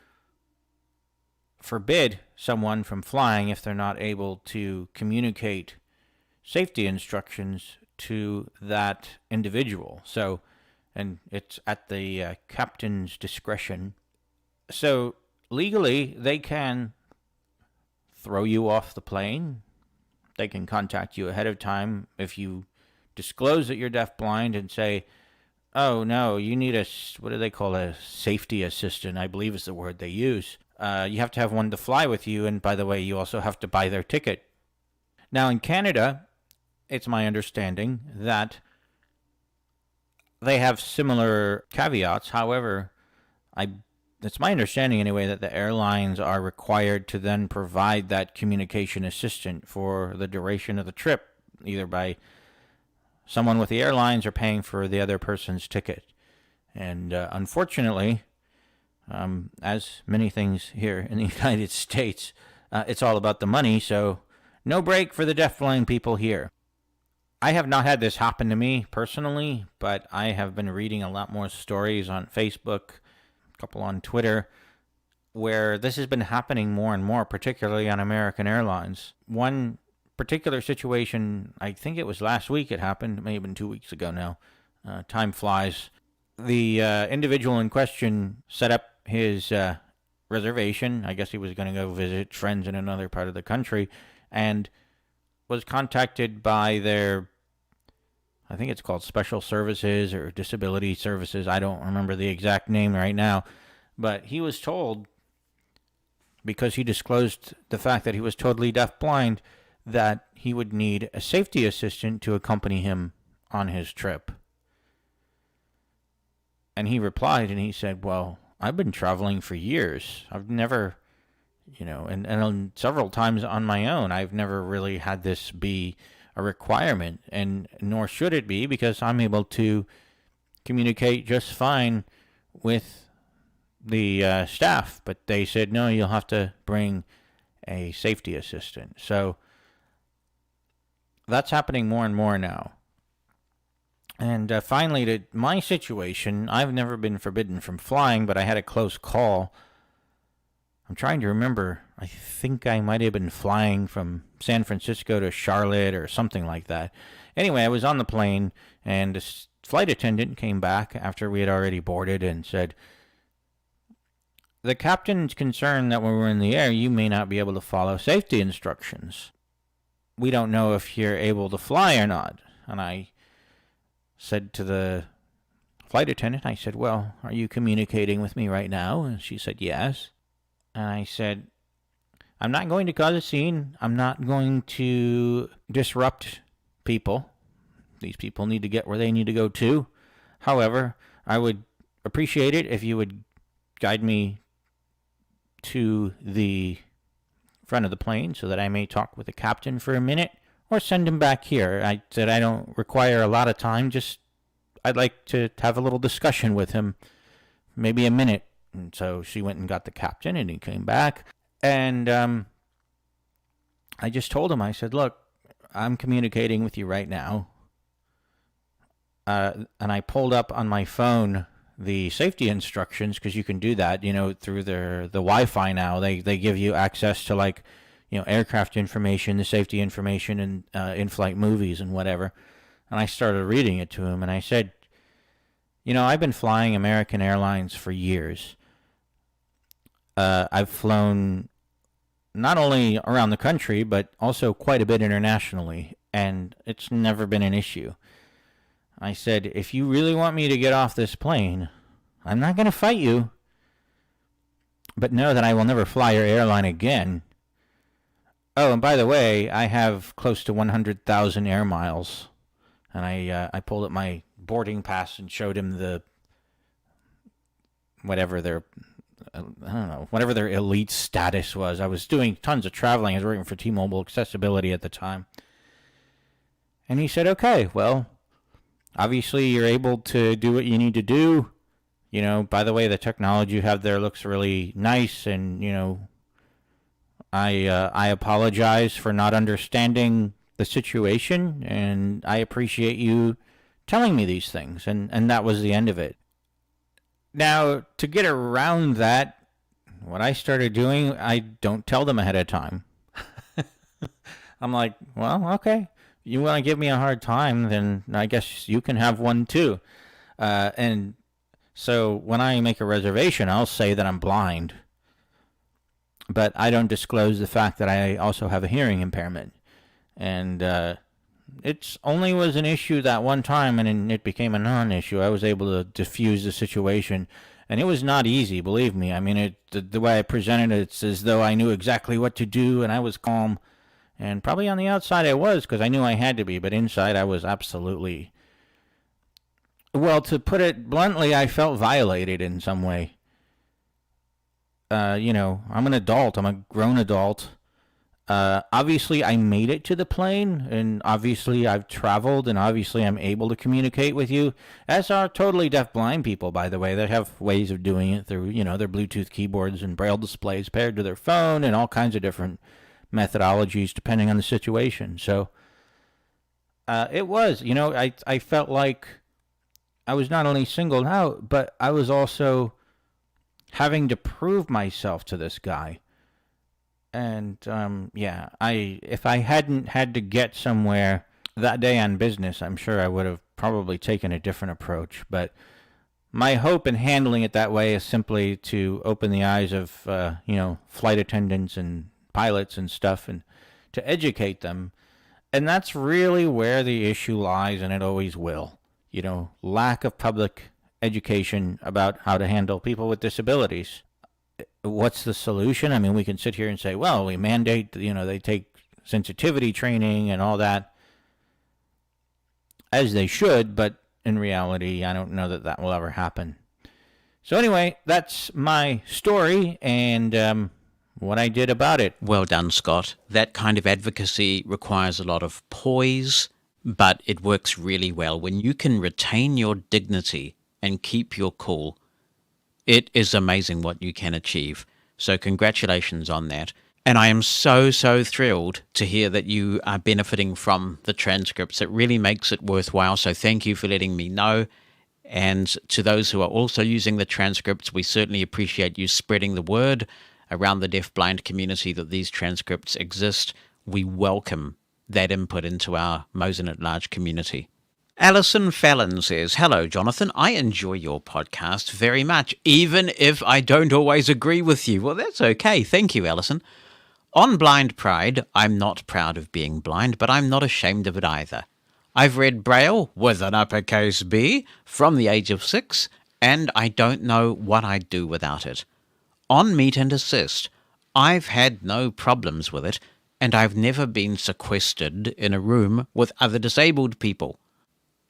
forbid someone from flying if they're not able to communicate safety instructions to that individual. So, and it's at the captain's discretion. So legally, they can throw you off the plane. They can contact you ahead of time if you disclose that you're deafblind and say, oh, no, you need what do they call a safety assistant, I believe is the word they use. You have to have one to fly with you, and by the way, you also have to buy their ticket. Now, in Canada, it's my understanding that they have similar caveats. However, it's my understanding anyway that the airlines are required to then provide that communication assistant for the duration of the trip, either by someone with the airlines or paying for the other person's ticket. And unfortunately, as many things here in the United States, it's all about the money, so no break for the deafblind people here. I have not had this happen to me personally, but I have been reading a lot more stories on Facebook, a couple on Twitter, where this has been happening more and more, particularly on American Airlines. One particular situation, I think it was last week it happened, it may have been 2 weeks ago now. Time flies. The individual in question set up his reservation. I guess he was going to go visit friends in another part of the country, and was contacted by their, I think it's called Special Services or Disability Services. I don't remember the exact name right now. But he was told, because he disclosed the fact that he was totally deafblind, that he would need a safety assistant to accompany him on his trip. And he replied and he said, well, I've been traveling for years. I've never, and several times on my own, I've never really had this be a requirement, and nor should it be, because I'm able to communicate just fine with the staff. But they said, no, you'll have to bring a safety assistant. So that's happening more and more now. And finally, to my situation, I've never been forbidden from flying, but I had a close call. I'm trying to remember. I think I might have been flying from San Francisco to Charlotte or something like that. Anyway, I was on the plane, and a flight attendant came back after we had already boarded and said, the captain's concerned that when we're in the air, you may not be able to follow safety instructions. We don't know if you're able to fly or not. And I said to the flight attendant, I said, well, are you communicating with me right now? And she said, yes. And I said, I'm not going to cause a scene. I'm not going to disrupt people. These people need to get where they need to go to. However, I would appreciate it if you would guide me to the front of the plane so that I may talk with the captain for a minute, or send him back here. I said I don't require a lot of time, just I'd like to have a little discussion with him, maybe a minute. And so she went and got the captain, and he came back, and I just told him, I said, look, I'm communicating with you right now, and I pulled up on my phone the safety instructions, because you can do that, through the Wi-Fi now. They give you access to aircraft information, the safety information, and in-flight movies and whatever. And I started reading it to him, and I said, I've been flying American Airlines for years. I've flown not only around the country, but also quite a bit internationally, and it's never been an issue. I said, if you really want me to get off this plane, I'm not going to fight you, but know that I will never fly your airline again. Oh, and by the way, I have close to 100,000 air miles, and I pulled up my boarding pass and showed him whatever their, I don't know, whatever their elite status was. I was doing tons of traveling. I was working for T-Mobile Accessibility at the time. And he said, okay, well, obviously you're able to do what you need to do. You know, by the way, the technology you have there looks really nice, and, you know, I apologize for not understanding the situation, and I appreciate you telling me these things, and that was the end of it. Now, to get around that, what I started doing, I don't tell them ahead of time. I'm like, well, okay, you want to give me a hard time, then I guess you can have one too. And so when I make a reservation, I'll say that I'm blind, but I don't disclose the fact that I also have a hearing impairment. And it only was an issue that one time, and it became a non-issue. I was able to diffuse the situation, and it was not easy, believe me. I mean, the way I presented it, it's as though I knew exactly what to do, and I was calm. And probably on the outside I was, because I knew I had to be, but inside I was absolutely... Well, to put it bluntly, I felt violated in some way. You know, I'm an adult. I'm a grown adult. Obviously, I made it to the plane, and obviously I've traveled, and obviously I'm able to communicate with you, as are totally deaf-blind people, by the way. They have ways of doing it through, you know, their Bluetooth keyboards and Braille displays paired to their phone, and all kinds of different methodologies depending on the situation. So, it was, you know, I felt like I was not only singled out, but I was also having to prove myself to this guy. And, yeah, if I hadn't had to get somewhere that day on business, I'm sure I would have probably taken a different approach. But my hope in handling it that way is simply to open the eyes of, you know, flight attendants and pilots and stuff, and to educate them. And that's really where the issue lies, and it always will. You know, lack of public education about how to handle people with disabilities. What's the solution? I mean, we can sit here and say, well, we mandate, you know, they take sensitivity training and all that, as they should, but in reality, I don't know that that will ever happen. So anyway, that's my story, and what I did about it. Well done, Scott. That kind of advocacy requires a lot of poise, but it works really well when you can retain your dignity and keep your cool. It is amazing what you can achieve. So congratulations on that. And I am so thrilled to hear that you are benefiting from the transcripts. It really makes it worthwhile. So thank you for letting me know. And to those who are also using the transcripts, we certainly appreciate you spreading the word around the deaf-blind community that these transcripts exist. We welcome that input into our Mosen at Large community. Alison Fallon says, hello, Jonathan. I enjoy your podcast very much, even if I don't always agree with you. Well, that's okay. Thank you, Alison. On Blind Pride, I'm not proud of being blind, but I'm not ashamed of it either. I've read Braille with an uppercase B from the age of 6, and I don't know what I'd do without it. On Meet and Assist, I've had no problems with it, and I've never been sequestered in a room with other disabled people.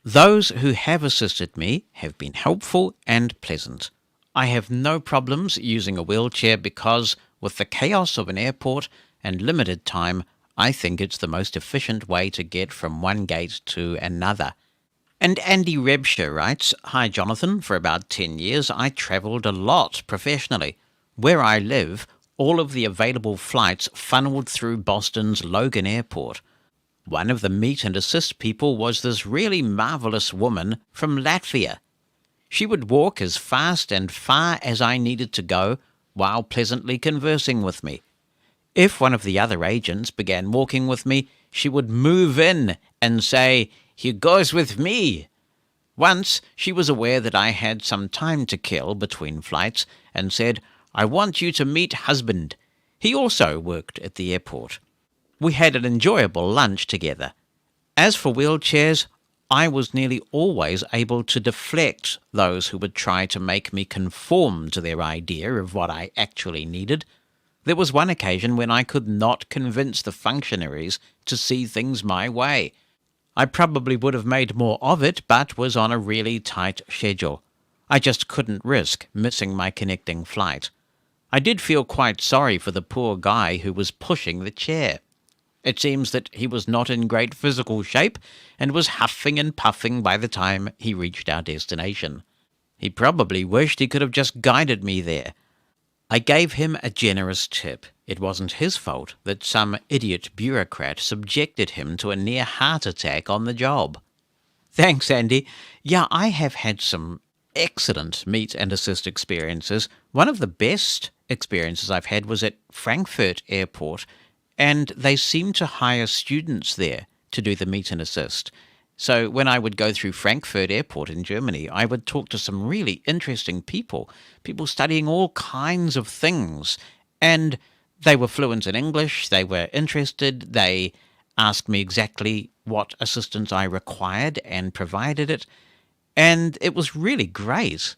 Those who have assisted me have been helpful and pleasant. I have no problems using a wheelchair because, with the chaos of an airport and limited time, I think it's the most efficient way to get from one gate to another. And Andy Rebsher writes, hi Jonathan, for about 10 years I travelled a lot professionally. Where I live, all of the available flights funneled through Boston's Logan Airport. One of the Meet and Assist people was this really marvellous woman from Latvia. She would walk as fast and far as I needed to go while pleasantly conversing with me. If one of the other agents began walking with me, she would move in and say, "He goes with me." Once she was aware that I had some time to kill between flights and said, "I want you to meet husband." He also worked at the airport. We had an enjoyable lunch together. As for wheelchairs, I was nearly always able to deflect those who would try to make me conform to their idea of what I actually needed. There was one occasion when I could not convince the functionaries to see things my way. I probably would have made more of it, but was on a really tight schedule. I just couldn't risk missing my connecting flight. I did feel quite sorry for the poor guy who was pushing the chair. It seems that he was not in great physical shape and was huffing and puffing by the time he reached our destination. He probably wished he could have just guided me there. I gave him a generous tip. It wasn't his fault that some idiot bureaucrat subjected him to a near heart attack on the job. Thanks, Andy. Yeah, I have had some excellent meet and assist experiences. One of the best experiences I've had was at Frankfurt Airport, and they seem to hire students there to do the meet and assist. So when I would go through Frankfurt Airport in Germany, I would talk to some really interesting people studying all kinds of things, and they were fluent in English, they were interested, they asked me exactly what assistance I required and provided it, and it was really great.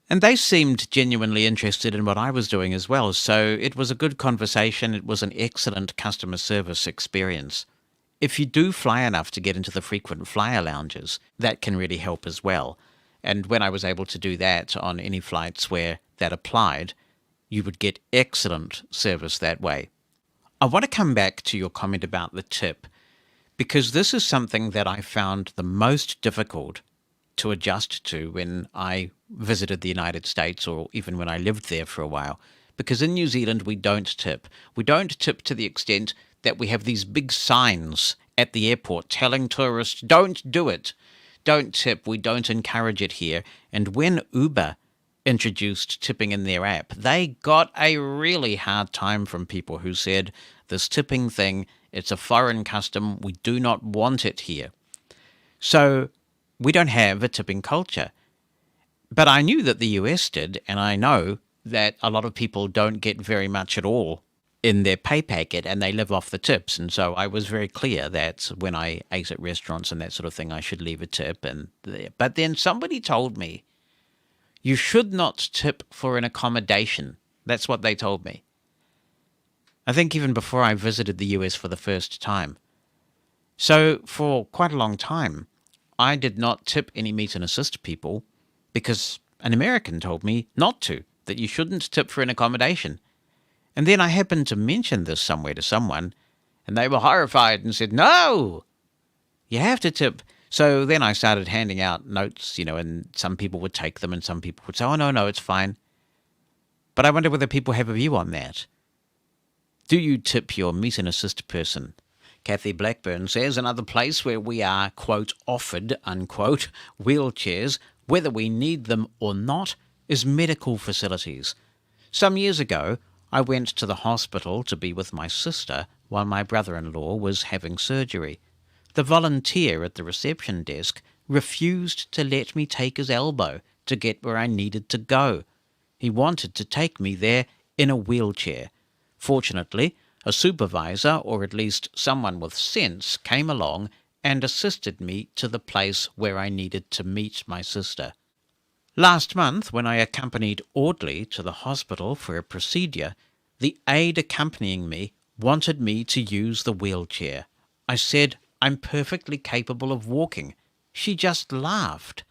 And they seemed genuinely interested in what I was doing as well, so it was a good conversation. It was an excellent customer service experience. If you do fly enough to get into the frequent flyer lounges, that can really help as well. And when I was able to do that on any flights where that applied, you would get excellent service that way. I want to come back to your comment about the tip, because this is something that I found the most difficult to adjust to when I visited the United States, or even when I lived there for a while. Because in New Zealand, we don't tip. We don't tip to the extent that we have these big signs at the airport telling tourists, don't do it. Don't tip. We don't encourage it here. And when Uber introduced tipping in their app, they got a really hard time from people who said, this tipping thing, it's a foreign custom. We do not want it here. So we don't have a tipping culture. But I knew that the US did, and I know that a lot of people don't get very much at all in their pay packet, and they live off the tips. And so I was very clear that when I ate at restaurants and that sort of thing, I should leave a tip. But then somebody told me, you should not tip for an accommodation. That's what they told me. I think even before I visited the US for the first time. So for quite a long time, I did not tip any meet and assist people because an American told me not to, that you shouldn't tip for an accommodation. And then I happened to mention this somewhere to someone, and they were horrified and said, no, you have to tip. So then I started handing out notes, and some people would take them and some people would say, oh, no, it's fine. But I wonder whether people have a view on that. Do you tip your meet and assist person? Kathy Blackburn says another place where we are, quote, offered, unquote, wheelchairs, whether we need them or not, is medical facilities. Some years ago, I went to the hospital to be with my sister while my brother-in-law was having surgery. The volunteer at the reception desk refused to let me take his elbow to get where I needed to go. He wanted to take me there in a wheelchair. Fortunately, a supervisor, or at least someone with sense, came along and assisted me to the place where I needed to meet my sister. Last month, when I accompanied Audley to the hospital for a procedure, the aide accompanying me wanted me to use the wheelchair. I said, I'm perfectly capable of walking. She just laughed.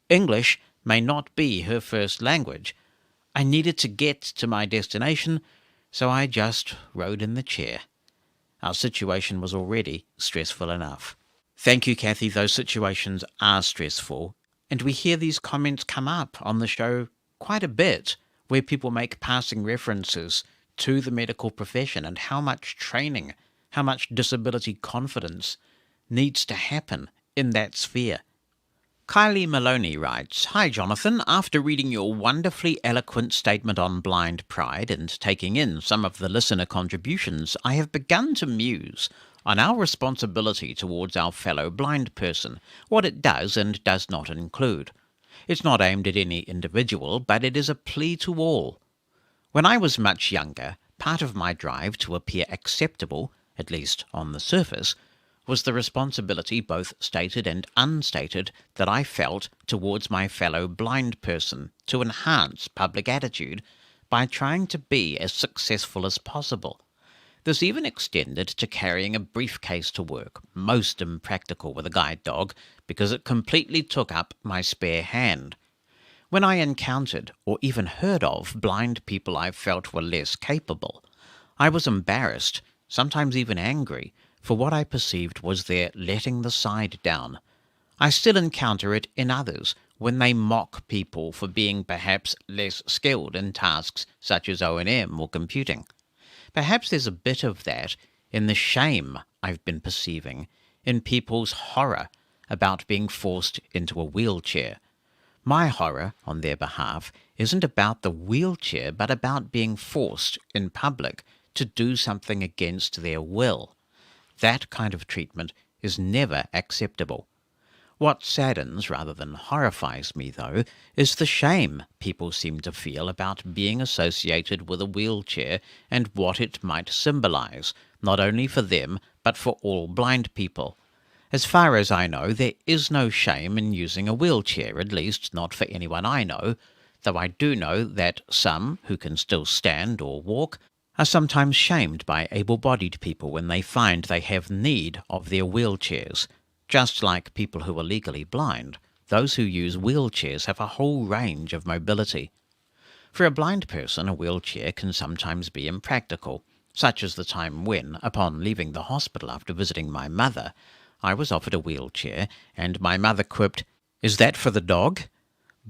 English may not be her first language. I needed to get to my destination, so I just rode in the chair. Our situation was already stressful enough. Thank you, Kathy. Those situations are stressful. And we hear these comments come up on the show quite a bit, where people make passing references to the medical profession and how much training, how much disability confidence needs to happen in that sphere. Kylie Maloney writes, Hi Jonathan, after reading your wonderfully eloquent statement on blind pride and taking in some of the listener contributions, I have begun to muse on our responsibility towards our fellow blind person, what it does and does not include. It's not aimed at any individual, but it is a plea to all. When I was much younger, part of my drive to appear acceptable, at least on the surface, was the responsibility, both stated and unstated, that I felt towards my fellow blind person to enhance public attitude by trying to be as successful as possible. This even extended to carrying a briefcase to work, most impractical with a guide dog, because it completely took up my spare hand. When I encountered or even heard of blind people I felt were less capable, I was embarrassed, sometimes even angry, for what I perceived was their letting the side down. I still encounter it in others when they mock people for being perhaps less skilled in tasks such as O&M or computing. Perhaps there's a bit of that in the shame I've been perceiving, in people's horror about being forced into a wheelchair. My horror, on their behalf, isn't about the wheelchair, but about being forced in public to do something against their will. That kind of treatment is never acceptable. What saddens rather than horrifies me, though, is the shame people seem to feel about being associated with a wheelchair and what it might symbolize, not only for them, but for all blind people. As far as I know, there is no shame in using a wheelchair, at least not for anyone I know, though I do know that some, who can still stand or walk, are sometimes shamed by able-bodied people when they find they have need of their wheelchairs. Just like people who are legally blind, those who use wheelchairs have a whole range of mobility. For a blind person, a wheelchair can sometimes be impractical, such as the time when, upon leaving the hospital after visiting my mother, I was offered a wheelchair, and my mother quipped, "Is that for the dog?"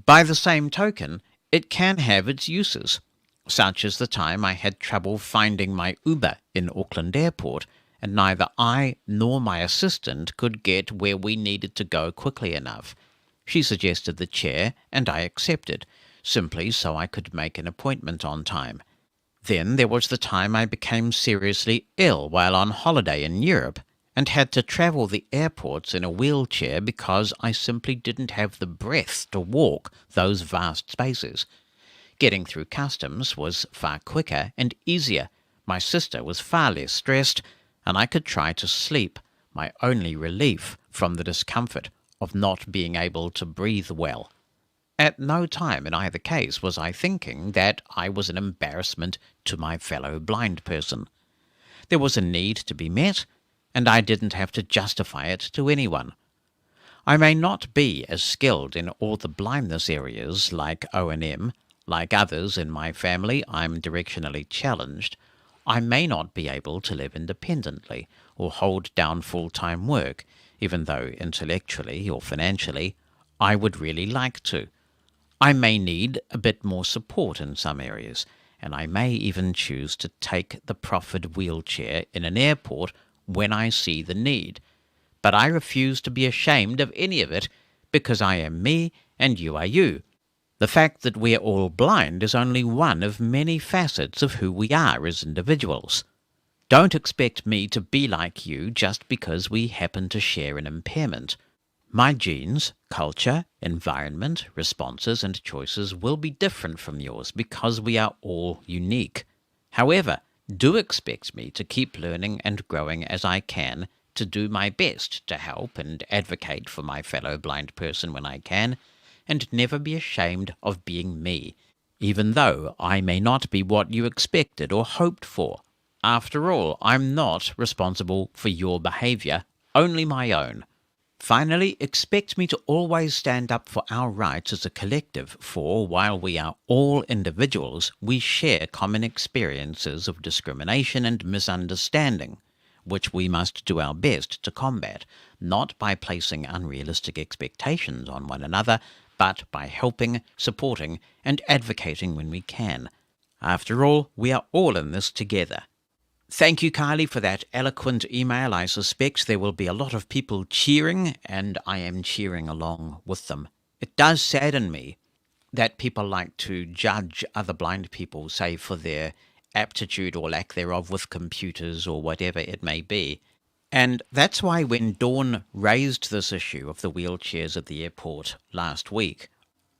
By the same token, it can have its uses, such as the time I had trouble finding my Uber in Auckland Airport, and neither I nor my assistant could get where we needed to go quickly enough. She suggested the chair, and I accepted, simply so I could make an appointment on time. Then there was the time I became seriously ill while on holiday in Europe, and had to travel the airports in a wheelchair because I simply didn't have the breath to walk those vast spaces. Getting through customs was far quicker and easier. My sister was far less stressed, and I could try to sleep, my only relief from the discomfort of not being able to breathe well. At no time in either case was I thinking that I was an embarrassment to my fellow blind person. There was a need to be met, and I didn't have to justify it to anyone. I may not be as skilled in all the blindness areas like O&M. Like others in my family, I'm directionally challenged. I may not be able to live independently or hold down full-time work, even though intellectually or financially I would really like to. I may need a bit more support in some areas, and I may even choose to take the proffered wheelchair in an airport when I see the need. But I refuse to be ashamed of any of it, because I am me and you are you. The fact that we're all blind is only one of many facets of who we are as individuals. Don't expect me to be like you just because we happen to share an impairment. My genes, culture, environment, responses and choices will be different from yours because we are all unique. However, do expect me to keep learning and growing as I can, to do my best to help and advocate for my fellow blind person when I can, and never be ashamed of being me, even though I may not be what you expected or hoped for. After all, I'm not responsible for your behavior, only my own. Finally, expect me to always stand up for our rights as a collective, for while we are all individuals, we share common experiences of discrimination and misunderstanding, which we must do our best to combat, not by placing unrealistic expectations on one another, but by helping, supporting, and advocating when we can. After all, we are all in this together. Thank you, Kylie, for that eloquent email. I suspect there will be a lot of people cheering, and I am cheering along with them. It does sadden me that people like to judge other blind people, say, for their aptitude or lack thereof with computers or whatever it may be. And that's why when Dawn raised this issue of the wheelchairs at the airport last week,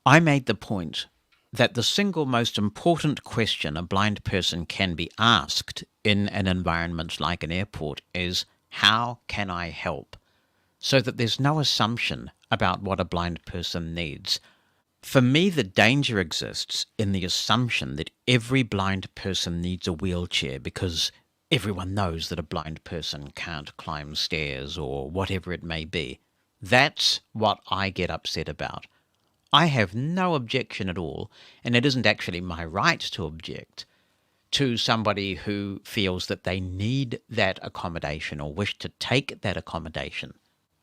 I made the point that the single most important question a blind person can be asked in an environment like an airport is, how can I help? So that there's no assumption about what a blind person needs. For me, the danger exists in the assumption that every blind person needs a wheelchair because everyone knows that a blind person can't climb stairs or whatever it may be. That's what I get upset about. I have no objection at all, and it isn't actually my right to object to somebody who feels that they need that accommodation or wish to take that accommodation.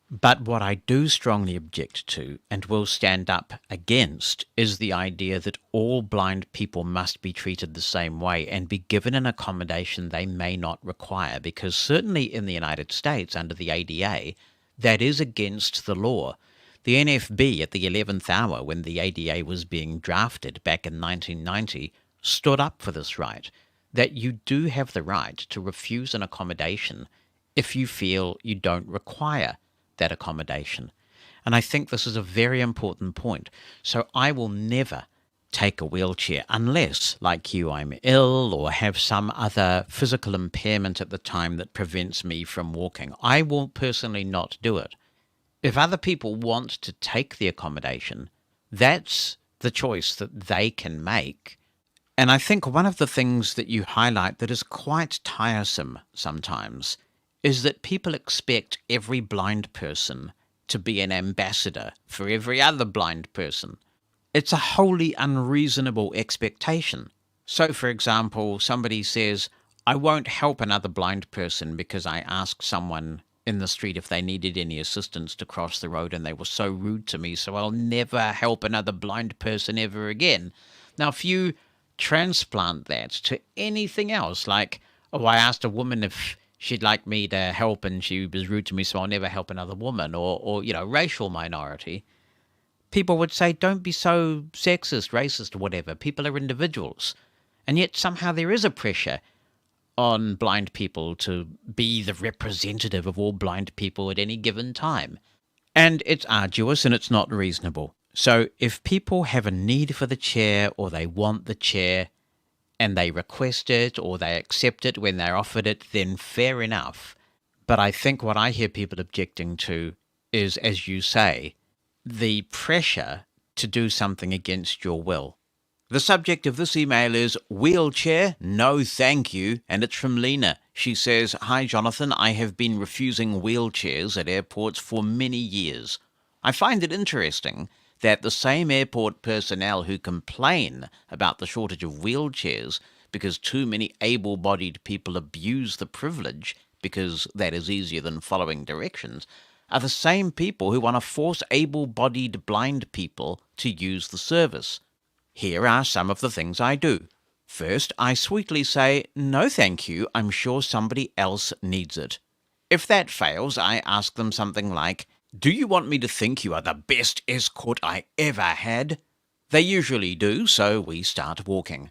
But what I do strongly object to and will stand up against is the idea that all blind people must be treated the same way and be given an accommodation they may not require, because certainly in the United States under the ADA, that is against the law. The NFB at the 11th hour, when the ADA was being drafted back in 1990, stood up for this right, that you do have the right to refuse an accommodation if you feel you don't require that accommodation. And I think this is a very important point. So I will never take a wheelchair unless, like you, I'm ill or have some other physical impairment at the time that prevents me from walking. I will personally not do it. If other people want to take the accommodation, that's the choice that they can make. And I think one of the things that you highlight that is quite tiresome sometimes is that people expect every blind person to be an ambassador for every other blind person. It's a wholly unreasonable expectation. So, for example, somebody says, I won't help another blind person because I asked someone in the street if they needed any assistance to cross the road and they were so rude to me, so I'll never help another blind person ever again. Now, if you transplant that to anything else, like, oh, I asked a woman if she'd like me to help and she was rude to me, so I'll never help another woman, or racial minority, people would say, don't be so sexist, racist, or whatever. People are individuals. And yet somehow there is a pressure on blind people to be the representative of all blind people at any given time. And it's arduous and it's not reasonable. So if people have a need for the chair or they want the chair and they request it or they accept it when they're offered it, then fair enough. But I think what I hear people objecting to is, as you say, the pressure to do something against your will. The subject of this email is wheelchair, no thank you, and it's from Lena. She says, Hi Jonathan, I have been refusing wheelchairs at airports for many years. I find it interesting that the same airport personnel who complain about the shortage of wheelchairs because too many able-bodied people abuse the privilege because that is easier than following directions, are the same people who want to force able-bodied blind people to use the service. Here are some of the things I do. First, I sweetly say, no thank you, I'm sure somebody else needs it. If that fails, I ask them something like, do you want me to think you are the best escort I ever had? They usually do, so we start walking.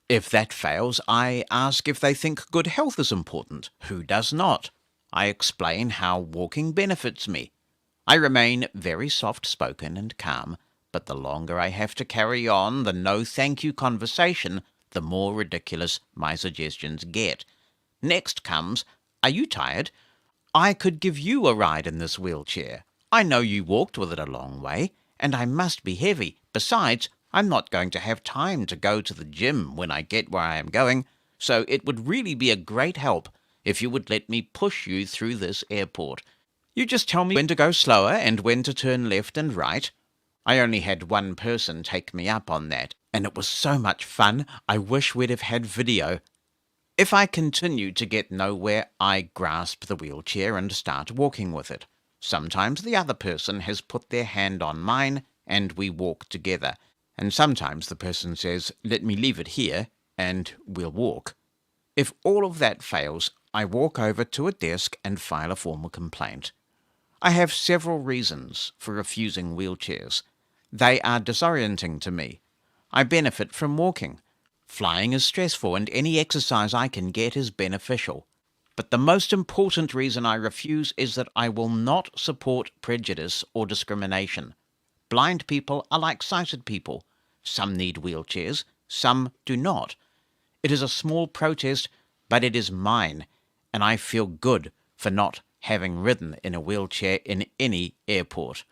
If that fails, I ask if they think good health is important. Who does not? I explain how walking benefits me. I remain very soft-spoken and calm, but the longer I have to carry on the no thank you conversation, the more ridiculous my suggestions get. Next comes, are you tired? I could give you a ride in this wheelchair. I know you walked with it a long way, and I must be heavy. Besides, I'm not going to have time to go to the gym when I get where I am going, so it would really be a great help if you would let me push you through this airport. You just tell me when to go slower and when to turn left and right. I only had one person take me up on that, and it was so much fun, I wish we'd have had video. If I continue to get nowhere, I grasp the wheelchair and start walking with it. Sometimes the other person has put their hand on mine, and we walk together. And sometimes the person says, let me leave it here, and we'll walk. If all of that fails, I walk over to a desk and file a formal complaint. I have several reasons for refusing wheelchairs. They are disorienting to me. I benefit from walking. Flying is stressful, and any exercise I can get is beneficial. But the most important reason I refuse is that I will not support prejudice or discrimination. Blind people are like sighted people. Some need wheelchairs, some do not. It is a small protest, but it is mine, and I feel good for not having ridden in a wheelchair in any airport.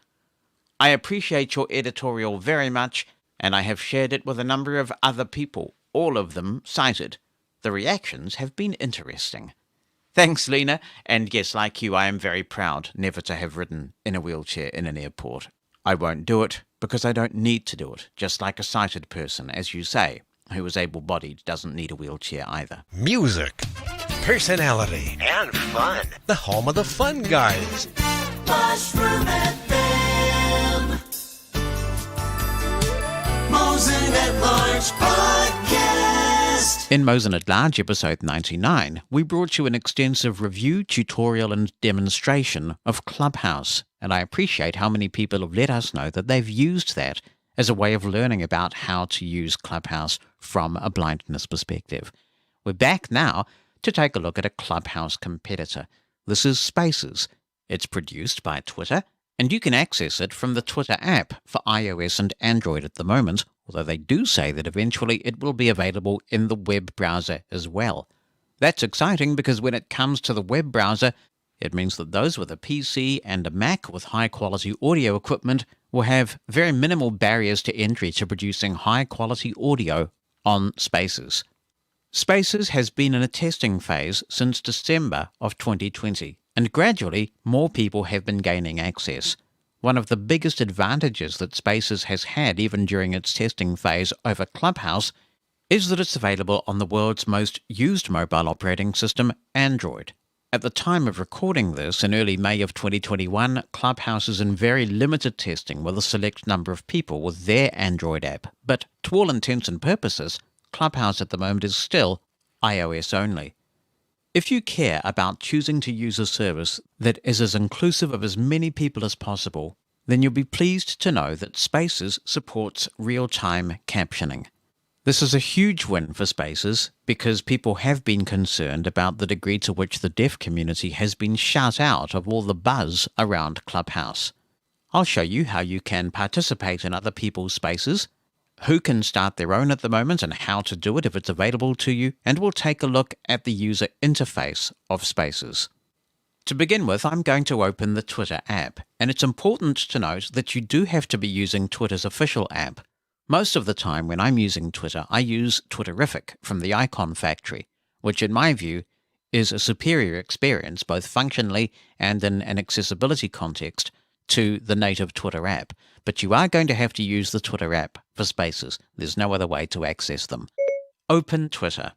I appreciate your editorial very much, and I have shared it with a number of other people, all of them sighted. The reactions have been interesting. Thanks, Lena, and yes, like you, I am very proud never to have ridden in a wheelchair in an airport. I won't do it because I don't need to do it, just like a sighted person, as you say, who is able-bodied doesn't need a wheelchair either. Music, personality, and fun. The home of the Fun Guys. Mushroom FM. Mosen at Large Podcast. In Mosen at Large, episode 99, we brought you an extensive review, tutorial, and demonstration of Clubhouse, and I appreciate how many people have let us know that they've used that as a way of learning about how to use Clubhouse from a blindness perspective. We're back now to take a look at a Clubhouse competitor. This is Spaces. It's produced by Twitter, and you can access it from the Twitter app for iOS and Android at the moment, although they do say that eventually it will be available in the web browser as well. That's exciting because when it comes to the web browser, it means that those with a PC and a Mac with high-quality audio equipment will have very minimal barriers to entry to producing high-quality audio on Spaces. Spaces has been in a testing phase since December of 2020, and gradually more people have been gaining access. One of the biggest advantages that Spaces has had even during its testing phase over Clubhouse is that it's available on the world's most used mobile operating system, Android. At the time of recording this, in early May of 2021, Clubhouse is in very limited testing with a select number of people with their Android app, but to all intents and purposes, Clubhouse at the moment is still iOS only. If you care about choosing to use a service that is as inclusive of as many people as possible, then you'll be pleased to know that Spaces supports real-time captioning. This is a huge win for Spaces because people have been concerned about the degree to which the deaf community has been shut out of all the buzz around Clubhouse. I'll show you how you can participate in other people's Spaces, who can start their own at the moment and how to do it if it's available to you, and we'll take a look at the user interface of Spaces. To begin with, I'm going to open the Twitter app, and it's important to note that you do have to be using Twitter's official app. Most of the time when I'm using Twitter, I use Twitterific from the Icon Factory, which in my view is a superior experience both functionally and in an accessibility context to the native Twitter app. But you are going to have to use the Twitter app for Spaces. There's no other way to access them. Open Twitter.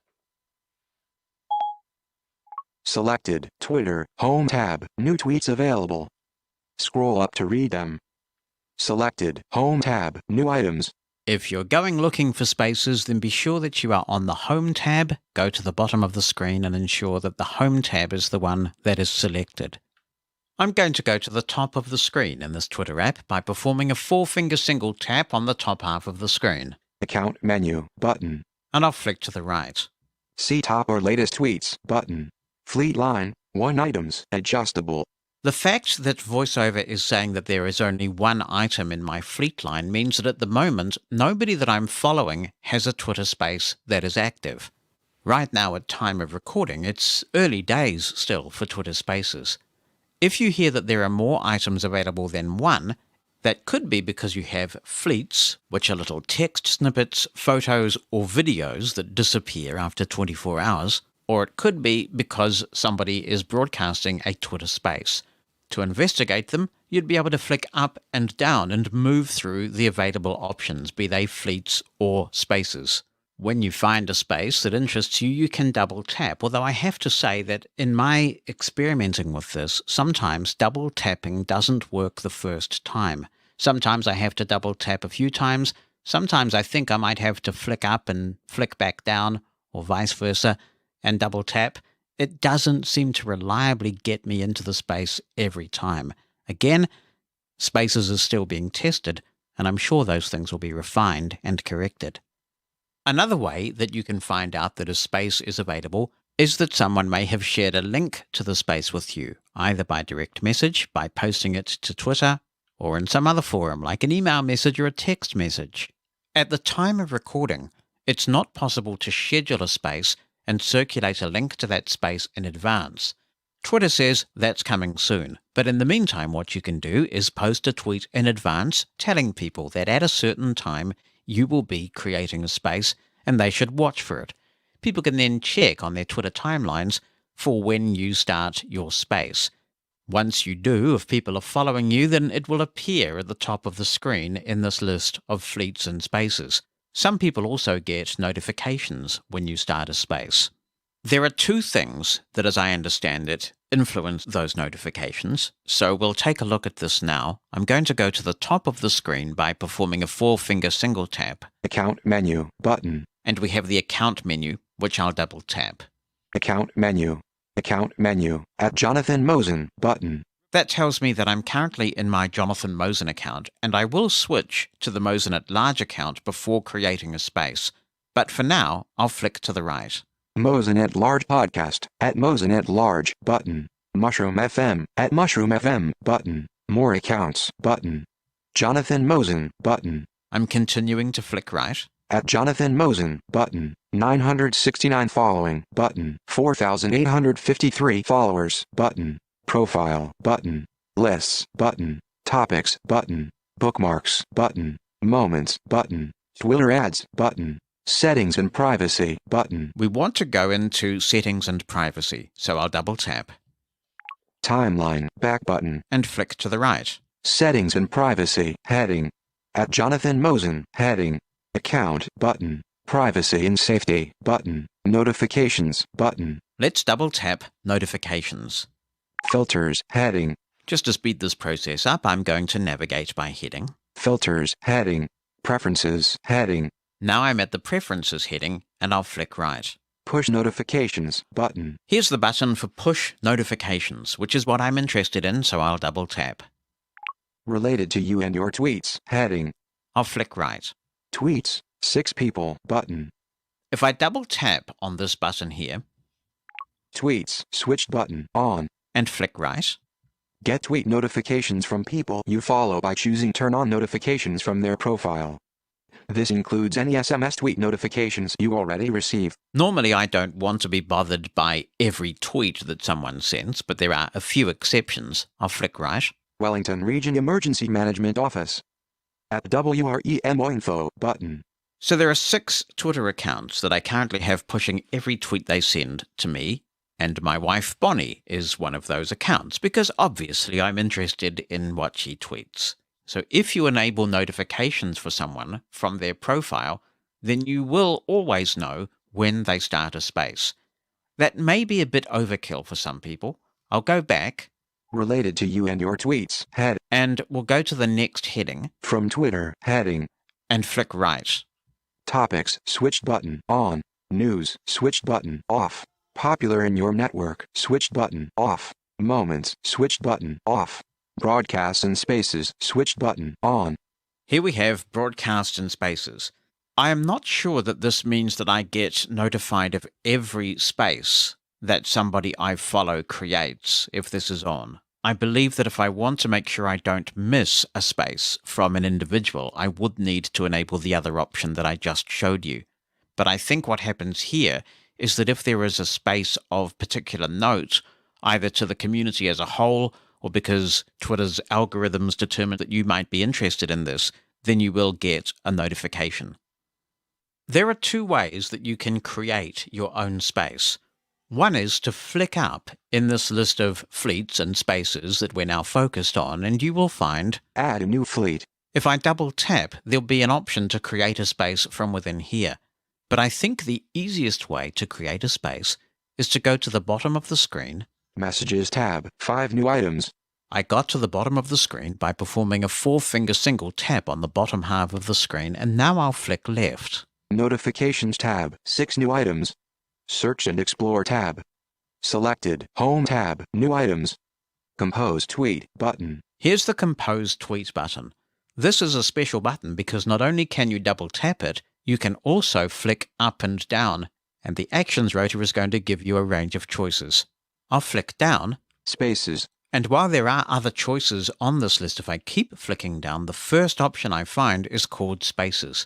Selected, Twitter, Home tab, new tweets available. Scroll up to read them. Selected, Home tab, new items. If you're going looking for Spaces, then be sure that you are on the Home tab, go to the bottom of the screen and ensure that the Home tab is the one that is selected. I'm going to go to the top of the screen in this Twitter app by performing a 4-finger single tap on the top half of the screen. Account menu, button. And I'll flick to the right. See top or latest tweets, button. Fleet line, 1 items, adjustable. The fact that VoiceOver is saying that there is only 1 item in my fleet line means that at the moment, nobody that I'm following has a Twitter space that is active. Right now, at time of recording, it's early days still for Twitter Spaces. If you hear that there are more items available than 1, that could be because you have fleets, which are little text snippets, photos, or videos that disappear after 24 hours, or it could be because somebody is broadcasting a Twitter space. To investigate them, you'd be able to flick up and down and move through the available options, be they fleets or spaces. When you find a space that interests you, you can double tap, although I have to say that in my experimenting with this, sometimes double tapping doesn't work the first time. Sometimes I have to double tap a few times, sometimes I think I might have to flick up and flick back down, or vice versa, and double tap. It doesn't seem to reliably get me into the space every time. Again, Spaces is still being tested, and I'm sure those things will be refined and corrected. Another way that you can find out that a space is available is that someone may have shared a link to the space with you, either by direct message, by posting it to Twitter, or in some other forum like an email message or a text message. At the time of recording, it's not possible to schedule a space and circulate a link to that space in advance. Twitter says that's coming soon, but in the meantime what you can do is post a tweet in advance telling people that at a certain time you will be creating a space and they should watch for it. People can then check on their Twitter timelines for when you start your space. Once you do, if people are following you, then it will appear at the top of the screen in this list of fleets and spaces. Some people also get notifications when you start a space. There are two things that, as I understand it, influence those notifications. So we'll take a look at this now. I'm going to go to the top of the screen by performing a 4-finger single tap. Account menu button. And we have the account menu, which I'll double tap. Account menu. Account menu. At Jonathan Mosen button. That tells me that I'm currently in my Jonathan Mosen account, and I will switch to the Mosen at Large account before creating a space. But for now, I'll flick to the right. Mosen at Large podcast. At Mosen at Large button. Mushroom FM. At Mushroom FM button. More accounts button. Jonathan Mosen button. I'm continuing to flick right. At Jonathan Mosen button. 969 following button. 4,853 followers button. Profile button. Lists button. Topics button. Bookmarks button. Moments button. Twitter ads button. Settings and privacy button. We want to go into settings and privacy, so I'll double tap. Timeline back button. And flick to the right. Settings and privacy heading. At Jonathan Mosen heading. Account button. Privacy and safety button. Notifications button. Let's double tap notifications. Filters heading. Just to speed this process up, I'm going to navigate by heading. Filters heading. Preferences heading. Now I'm at the Preferences heading, and I'll flick right. Push notifications button. Here's the button for push notifications, which is what I'm interested in, so I'll double tap. Related to you and your tweets heading. I'll flick right. Tweets, 6 people button. If I double tap on this button here, Tweets, switched button on. And flick right, Get tweet notifications from people you follow by choosing turn on notifications from their profile. This includes any SMS tweet notifications you already receive. Normally I don't want to be bothered by every tweet that someone sends, but there are a few exceptions. I'll flick right. Wellington Region Emergency Management Office. At WREMO Info button. So there are 6 Twitter accounts that I currently have pushing every tweet they send to me, and my wife Bonnie is one of those accounts, because obviously I'm interested in what she tweets. So if you enable notifications for someone from their profile, then you will always know when they start a space. That may be a bit overkill for some people. I'll go back. Related to you and your tweets head. And we'll go to the next heading. From Twitter heading. And flick right. Topics switched button on. News switched button off. Popular in your network switched button off. Moments switched button off. Broadcasts and spaces switched button on. Here we have broadcast and spaces. I am not sure that this means that I get notified of every space that somebody I follow creates if this is on. I believe that if I want to make sure I don't miss a space from an individual, I would need to enable the other option that I just showed you. But I think what happens here is that if there is a space of particular note, either to the community as a whole or because Twitter's algorithms determine that you might be interested in this, then you will get a notification. There are 2 ways that you can create your own space. One is to flick up in this list of fleets and spaces that we're now focused on, and you will find Add a new fleet. If I double tap, there'll be an option to create a space from within here. But I think the easiest way to create a space is to go to the bottom of the screen. Messages tab, 5 new items. I got to the bottom of the screen by performing a 4-finger single tap on the bottom half of the screen, and now I'll flick left. Notifications tab, 6 new items. Search and explore tab. Selected, home tab, new items. Compose tweet button. Here's the compose tweet button. This is a special button because not only can you double tap it, you can also flick up and down, and the actions rotor is going to give you a range of choices. I'll flick down. Spaces. And while there are other choices on this list, if I keep flicking down, the first option I find is called spaces.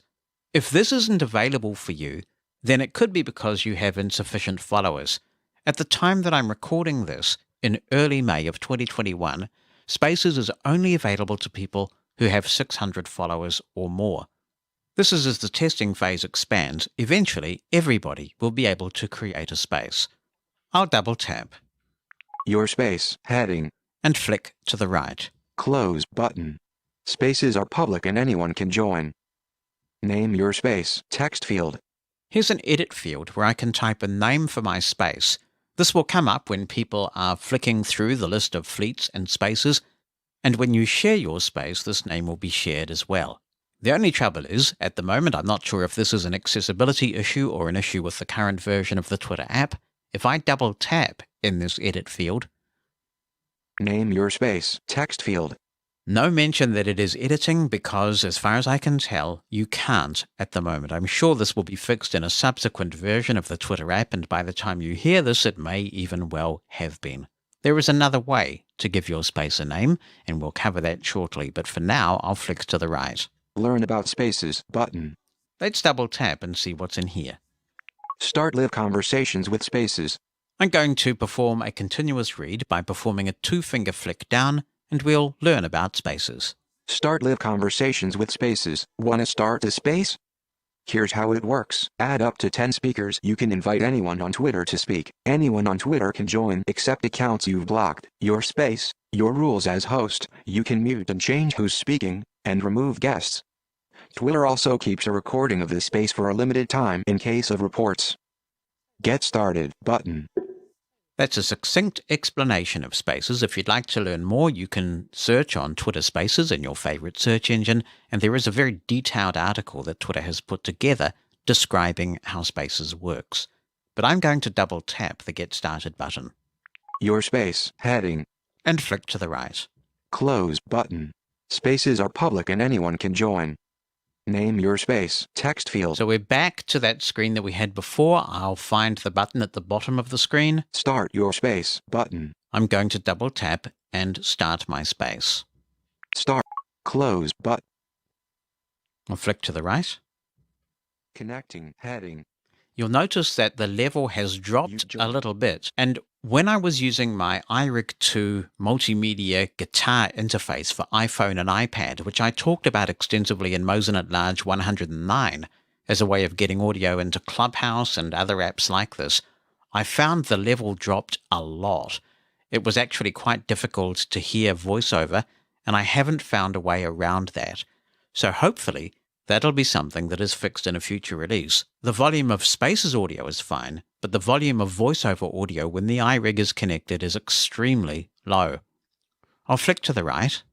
If this isn't available for you, then it could be because you have insufficient followers. At the time that I'm recording this, in early May of 2021, Spaces is only available to people who have 600 followers or more. This is as the testing phase expands. Eventually, everybody will be able to create a space. I'll double tap. Your space heading. and flick to the right. Close button. Spaces are public and anyone can join. Name your space text field. Here's an edit field where I can type a name for my space. This will come up when people are flicking through the list of fleets and spaces, and when you share your space, this name will be shared as well. The only trouble is, at the moment, I'm not sure if this is an accessibility issue or an issue with the current version of the Twitter app. If I double tap in this edit field, Name your space text field. no mention that it is editing because, as far as I can tell, you can't at the moment. I'm sure this will be fixed in a subsequent version of the Twitter app, and by the time you hear this, it may even well have been. There is another way to give your space a name, and we'll cover that shortly, but for now, I'll flick to the right. Learn about spaces button. Let's double tap and see what's in here. Start live conversations with spaces. I'm going to perform a continuous read by performing a 2-finger flick down, and we'll learn about spaces. Start live conversations with spaces. Want to start a space? Here's how it works. Add up to 10 speakers. You can invite anyone on Twitter to speak. Anyone on Twitter can join except accounts you've blocked. Your space, your rules as host. You can mute and change who's speaking, and remove guests. Twitter also keeps a recording of this space for a limited time in case of reports. Get started button. That's a succinct explanation of spaces. If you'd like to learn more, you can search on Twitter Spaces in your favorite search engine, and there is a very detailed article that Twitter has put together describing how Spaces works. But I'm going to double tap the Get Started button. Your space heading. And flick to the right. Close button. Spaces are public and anyone can join. Name your space text field. So we're back to that screen that we had before. I'll find the button at the bottom of the screen. Start your space button. I'm going to double tap and start my space. Start. Close button. I'll flick to the right. Connecting heading. You'll notice that the level has dropped a little bit. And when I was using my iRig 2 multimedia guitar interface for iPhone and iPad, which I talked about extensively in Mosen at Large 109 as a way of getting audio into Clubhouse and other apps like this, I found the level dropped a lot. It was actually quite difficult to hear voiceover, and I haven't found a way around that. So hopefully, that'll be something that is fixed in a future release. The volume of Spaces audio is fine, but the volume of voiceover audio when the iRig is connected is extremely low. I'll flick to the right.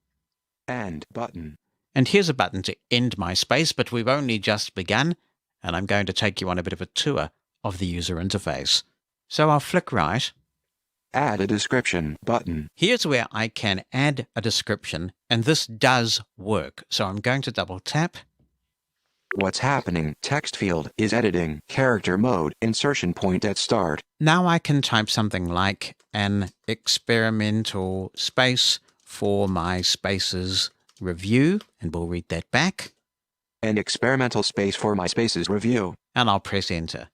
End button. And here's a button to end my space, but we've only just begun, and I'm going to take you on a bit of a tour of the user interface. So I'll flick right. Add a description button. Here's where I can add a description, and this does work. So I'm going to double tap. What's happening? Text field is editing. Character mode. Insertion point at start. Now I can type something like an experimental space for my spaces review, and we'll read that back. An experimental space for my spaces review. And I'll press enter.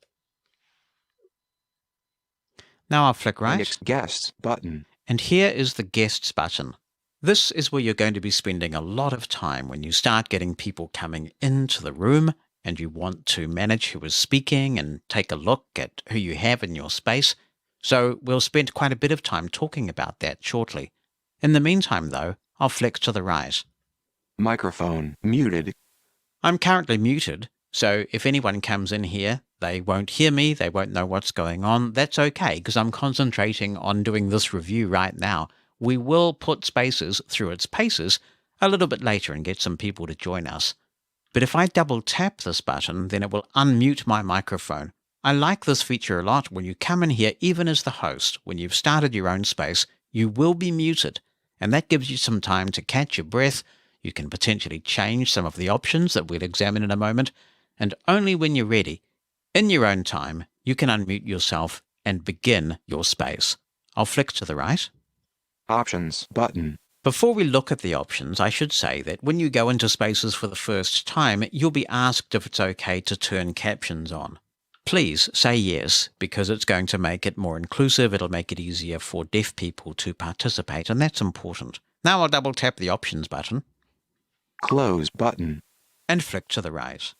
Now I'll flick right. Next guests button. And here is the guests button. This is where you're going to be spending a lot of time when you start getting people coming into the room and you want to manage who is speaking and take a look at who you have in your space. So we'll spend quite a bit of time talking about that shortly. In the meantime, though, I'll flick to the right. Microphone muted. I'm currently muted, so if anyone comes in here, they won't hear me, they won't know what's going on. That's okay, because I'm concentrating on doing this review right now. We will put Spaces through its paces a little bit later and get some people to join us. But if I double tap this button, then it will unmute my microphone. I like this feature a lot. When you come in here, even as the host, when you've started your own space, you will be muted, and that gives you some time to catch your breath. You can potentially change some of the options that we'll examine in a moment, and only when you're ready, in your own time, you can unmute yourself and begin your space. I'll flick to the right. Options button. Before we look at the options, I should say that when you go into Spaces for the first time, you'll be asked if it's okay to turn captions on. Please say yes, because it's going to make it more inclusive, it'll make it easier for deaf people to participate, and that's important. Now I'll double tap the options button. Close button. And flick to the right.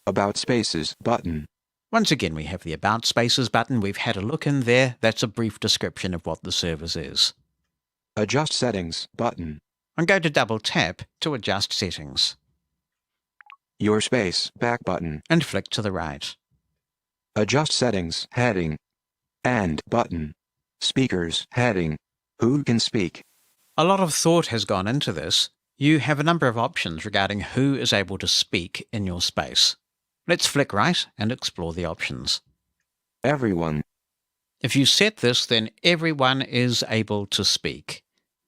About Spaces button. Once again, we have the About Spaces button. We've had a look in there. That's a brief description of what the service is. Adjust settings button. I'm going to double tap to adjust settings Your space back button. and flick to the right. Adjust settings heading. And button. Speakers heading. Who can speak? A lot of thought has gone into this. You have a number of options regarding who is able to speak in your space. Let's flick right and explore the options. Everyone. If you set this, then everyone is able to speak.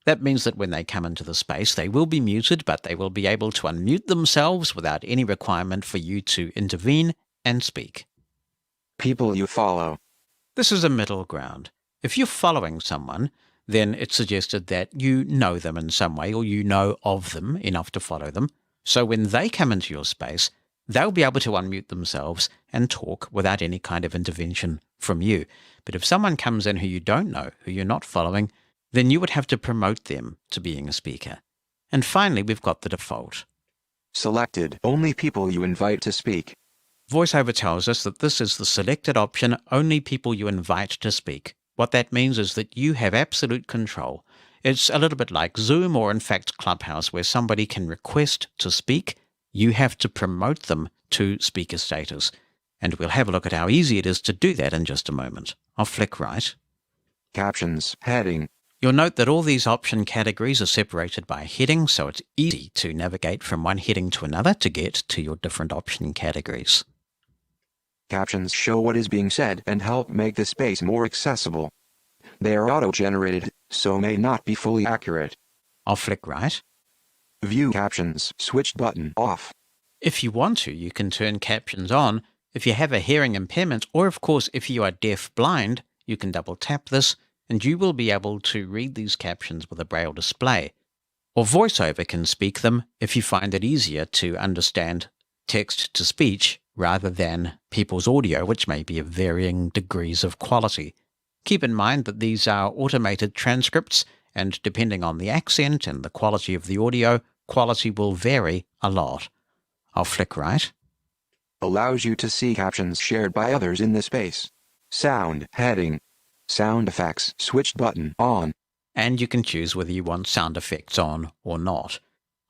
That means that when they come into the space, they will be muted, but they will be able to unmute themselves without any requirement for you to intervene and speak. People you follow. This is a middle ground. If you're following someone, then it's suggested that you know them in some way or you know of them enough to follow them. So when they come into your space, they'll be able to unmute themselves and talk without any kind of intervention from you. But if someone comes in who you don't know, who you're not following, then you would have to promote them to being a speaker. And finally, we've got the default. Selected. Only people you invite to speak. VoiceOver tells us that this is the selected option, only people you invite to speak. What that means is that you have absolute control. It's a little bit like Zoom or in fact Clubhouse, where somebody can request to speak. You have to promote them to speaker status. And we'll have a look at how easy it is to do that in just a moment. I'll flick right. Captions heading. You'll note that all these option categories are separated by heading, so it's easy to navigate from one heading to another to get to your different option categories. Captions show what is being said and help make the space more accessible. They are auto-generated, so may not be fully accurate. I'll flick right. View captions switched button off. If you want to, you can turn captions on. If you have a hearing impairment, or of course if you are deaf-blind, you can double tap this and you will be able to read these captions with a braille display. Or VoiceOver can speak them if you find it easier to understand text-to-speech rather than people's audio, which may be of varying degrees of quality. Keep in mind that these are automated transcripts, and depending on the accent and the quality of the audio, quality will vary a lot. I'll flick right. Allows you to see captions shared by others in the space. Sound heading. Sound effects switched button on. And you can choose whether you want sound effects on or not.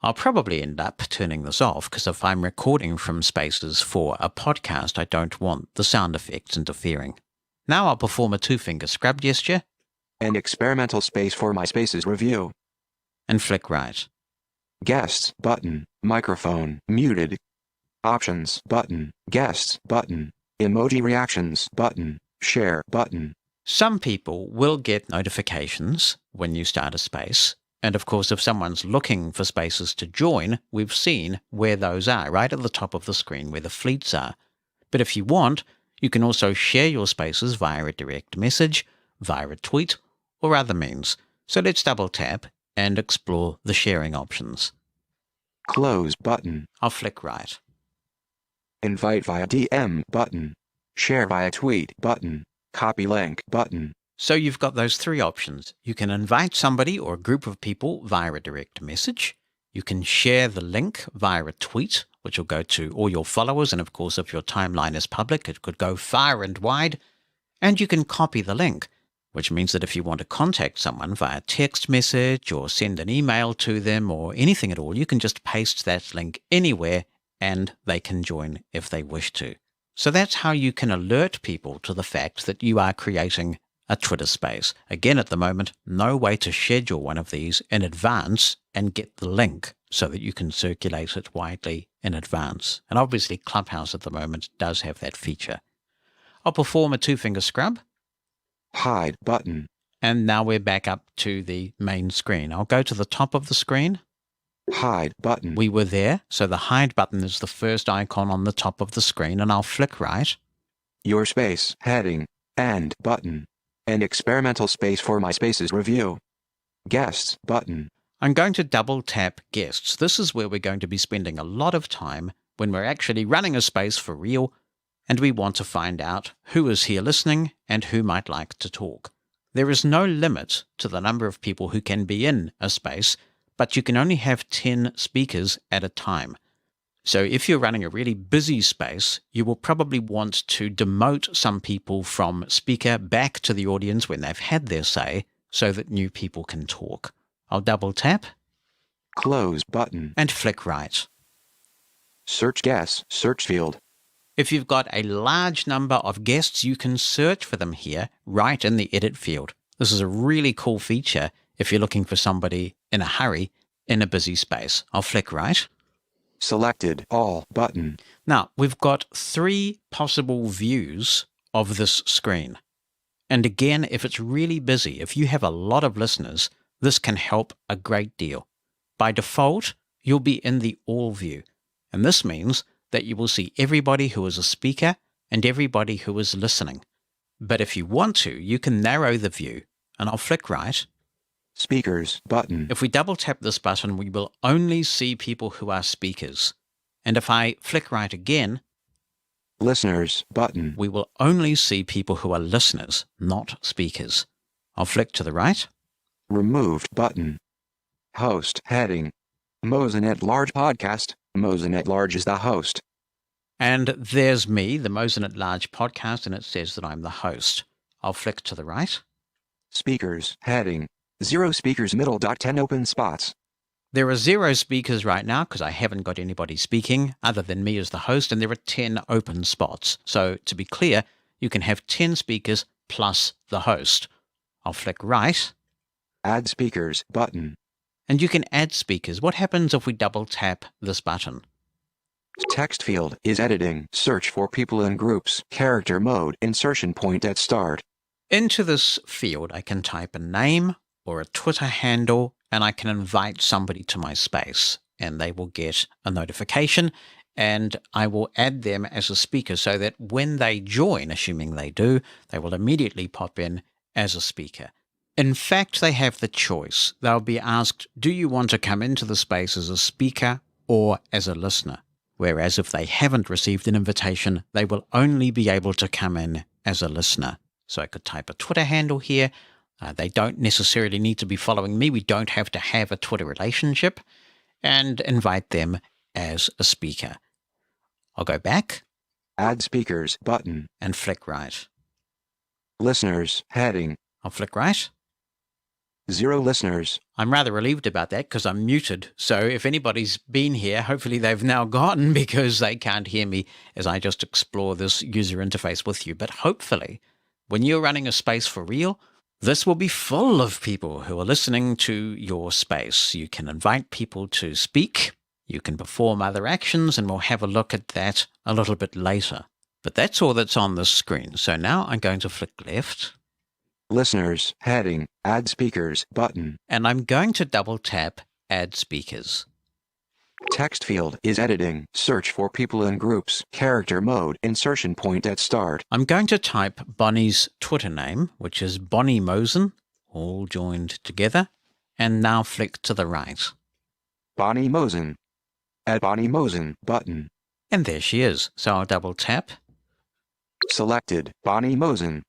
I'll probably end up turning this off because if I'm recording from spaces for a podcast, I don't want the sound effects interfering. Now I'll perform a two-finger scrub gesture. An experimental space for my spaces review. And flick right. Guests button. Microphone muted. Options button. Guests button. Emoji reactions button. Share button. Some people will get notifications when you start a space. And of course, if someone's looking for spaces to join, we've seen where those are, right at the top of the screen where the fleets are. But if you want, you can also share your spaces via a direct message, via a tweet, or other means. So let's double tap and explore the sharing options. Close button. I'll flick right. Invite via DM button. Share via tweet button. Copy link button. So you've got those three options. You can invite somebody or a group of people via a direct message. You can share the link via a tweet, which will go to all your followers. And of course, if your timeline is public, it could go far and wide. And you can copy the link, which means that if you want to contact someone via text message or send an email to them or anything at all, you can just paste that link anywhere and they can join if they wish to. So that's how you can alert people to the fact that you are creating a Twitter space. Again, at the moment, no way to schedule one of these in advance and get the link so that you can circulate it widely in advance. And obviously Clubhouse at the moment does have that feature. I'll perform a two-finger scrub. Hide button. And now we're back up to the main screen. I'll go to the top of the screen. Hide button. We were there, so the hide button is the first icon on the top of the screen, and I'll flick right. Your space heading. And button. An experimental space for my spaces review. Guests button. I'm going to double tap guests. This is where we're going to be spending a lot of time when we're actually running a space for real, and we want to find out who is here listening and who might like to talk. There is no limit to the number of people who can be in a space, but you can only have 10 speakers at a time. So if you're running a really busy space, you will probably want to demote some people from speaker back to the audience when they've had their say, so that new people can talk. I'll double tap Close button. and flick right. Search guess, search field. If you've got a large number of guests, you can search for them here right in the edit field. This is a really cool feature if you're looking for somebody in a hurry in a busy space. I'll flick right. Selected all button. Now, we've got 3 possible views of this screen. And again, if it's really busy, if you have a lot of listeners, this can help a great deal. By default, you'll be in the all view. And this means that you will see everybody who is a speaker and everybody who is listening. But if you want to, you can narrow the view. And I'll flick right. Speakers button. If we double tap this button, we will only see people who are speakers. And if I flick right again, Listeners button. we will only see people who are listeners, not speakers. I'll flick to the right. Removed button. Host heading. Mosen at Large podcast. Mosen at Large is the host. And there's me, the Mosen at Large podcast, and it says that I'm the host. I'll flick to the right. Speakers heading. 0 speakers middle. 10 open spots. There are 0 speakers right now because I haven't got anybody speaking other than me as the host, and there are 10 open spots. So to be clear, you can have 10 speakers plus the host. I'll flick right. Add speakers button. And you can add speakers. What happens if we double tap this button? Text field is editing. Search for people and groups. Character mode. Insertion point at start. Into this field, I can type a name or a Twitter handle, and I can invite somebody to my space, and they will get a notification, and I will add them as a speaker so that when they join, assuming they do, they will immediately pop in as a speaker. In fact, they have the choice. They'll be asked, do you want to come into the space as a speaker or as a listener? Whereas if they haven't received an invitation, they will only be able to come in as a listener. So I could type a Twitter handle here. They don't necessarily need to be following me. We don't have to have a Twitter relationship, and invite them as a speaker. I'll go back. Add speakers button. And flick right. Listeners heading. I'll flick right. 0 listeners. I'm rather relieved about that because I'm muted. So if anybody's been here, hopefully they've now gone because they can't hear me as I just explore this user interface with you. But hopefully, when you're running a space for real, this will be full of people who are listening to your space. You can invite people to speak. You can perform other actions, and we'll have a look at that a little bit later. But that's all that's on this screen. So now I'm going to flick left. Listeners heading. Add speakers button. And I'm going to double tap Add Speakers. Text field is editing. Search for people and groups. Character mode. Insertion point at start. I'm going to type Bonnie's Twitter name, which is Bonnie Mosen, all joined together, and now flick to the right. Bonnie Mosen. Add Bonnie Mosen button. And there she is. So I'll double tap. Selected. Bonnie Mosen.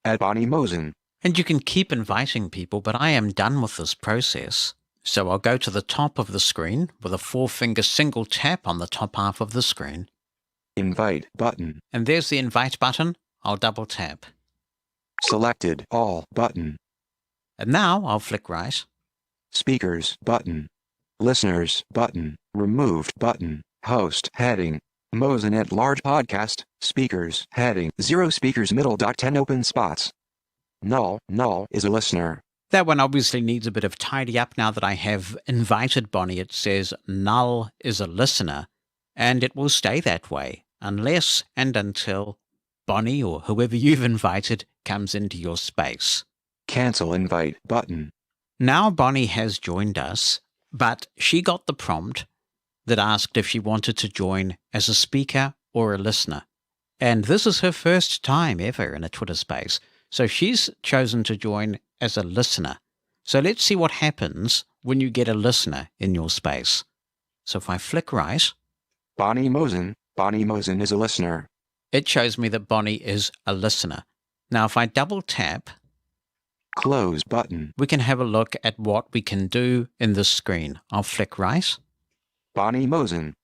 Add Bonnie Mosen. And you can keep inviting people, but I am done with this process. So I'll go to the top of the screen with a 4-finger single tap on the top half of the screen. Invite button. And there's the invite button. I'll double tap. Selected all button. And now I'll flick right. Speakers button. Listeners button. Removed button. Host heading. Mosen at Large podcast. Speakers heading. 0 speakers middle. 10 open spots. Null is a listener. That one obviously needs a bit of tidy up now that I have invited Bonnie. It says null is a listener, and it will stay that way unless and until Bonnie or whoever you've invited comes into your space. Cancel invite button. Now Bonnie has joined us, but she got the prompt that asked if she wanted to join as a speaker or a listener. And this is her first time ever in a Twitter space. So she's chosen to join as a listener. So let's see what happens when you get a listener in your space. So if I flick right, Bonnie Mosen is a listener. it shows me that Bonnie is a listener. Now if I double tap, Close button. we can have a look at what we can do in this screen. I'll flick right. Bonnie Mosen.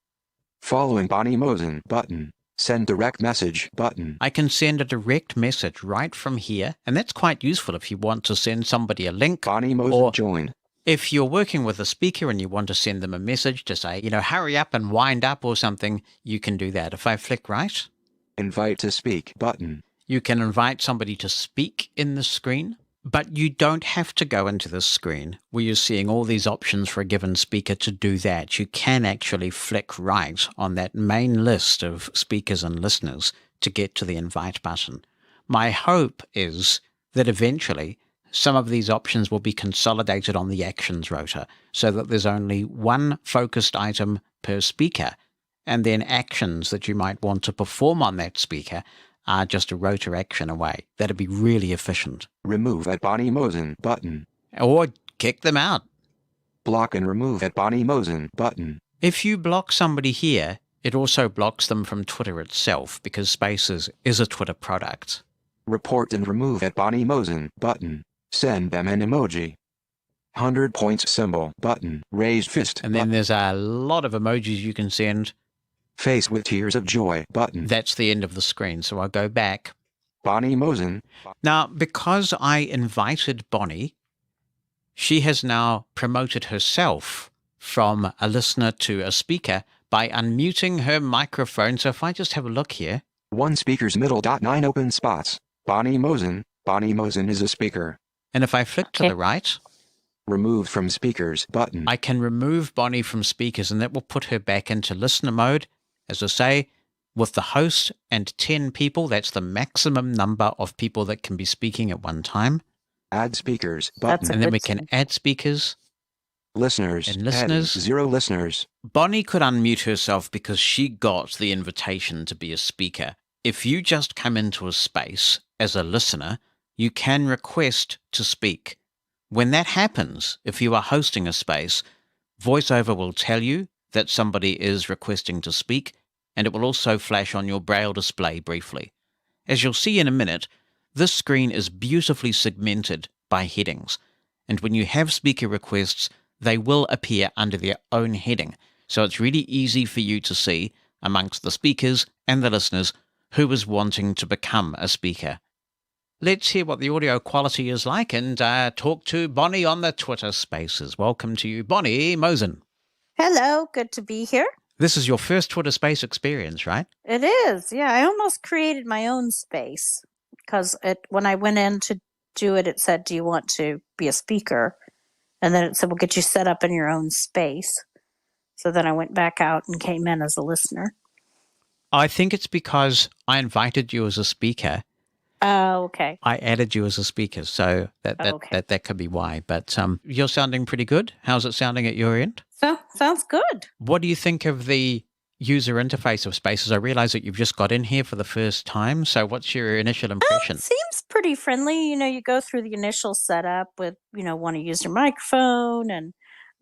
Following Bonnie Mosen button. Send direct message button. I can send a direct message right from here, and that's quite useful if you want to send somebody a link. Bonnie Mosen or joined. if you're working with a speaker and you want to send them a message to say, hurry up and wind up or something, you can do that. If I flick right, Invite to speak button. you can invite somebody to speak in the screen, but you don't have to go into the screen where you're seeing all these options for a given speaker to do that. You can actually flick right on that main list of speakers and listeners to get to the invite button. My hope is that eventually some of these options will be consolidated on the actions rotor so that there's only one focused item per speaker, and then actions that you might want to perform on that speaker are just a rotor action away. That'd be really efficient. Remove at Bonnie Mosen button. Or kick them out. Block and remove at Bonnie Mosen button. If you block somebody here, it also blocks them from Twitter itself because Spaces is a Twitter product. Report and remove at Bonnie Mosen button. Send them an emoji. 100 points symbol button. Raised fist. And then button. there's a lot of emojis you can send. Face with tears of joy button. That's the end of the screen. So I'll go back. Bonnie Mosen. Now, because I invited Bonnie, she has now promoted herself from a listener to a speaker by unmuting her microphone. So if I just have a look here. 1 speaker's middle. 9 open spots. Bonnie Mosen. Bonnie Mosen is a speaker. And if I flick to the right, Removed from speakers button. I can remove Bonnie from speakers, and that will put her back into listener mode. As I say, with the host and 10 people, that's the maximum number of people that can be speaking at one time. Add speakers button. And then we can add speakers. Listeners. And listeners. Add 0 listeners. Bonnie could unmute herself because she got the invitation to be a speaker. If you just come into a space as a listener, you can request to speak. When that happens, if you are hosting a space, VoiceOver will tell you that somebody is requesting to speak, and it will also flash on your Braille display briefly. As you'll see in a minute, this screen is beautifully segmented by headings, and when you have speaker requests, they will appear under their own heading, so it's really easy for you to see amongst the speakers and the listeners who is wanting to become a speaker. Let's hear what the audio quality is like and talk to Bonnie on the Twitter Spaces. Welcome to you, Bonnie Mosen. Hello, good to be here. This is your first Twitter Space experience, right? It is, yeah. I almost created my own space because when I went in to do it, it said, "Do you want to be a speaker?" And then it said, "We'll get you set up in your own space." So then I went back out and came in as a listener. I think it's because I invited you as a speaker. Oh, okay. I added you as a speaker, so that could be why. But you're sounding pretty good. How's it sounding at your end? So sounds good. What do you think of the user interface of Spaces? I realize that you've just got in here for the first time. So what's your initial impression? It seems pretty friendly. You go through the initial setup with, want to use your microphone and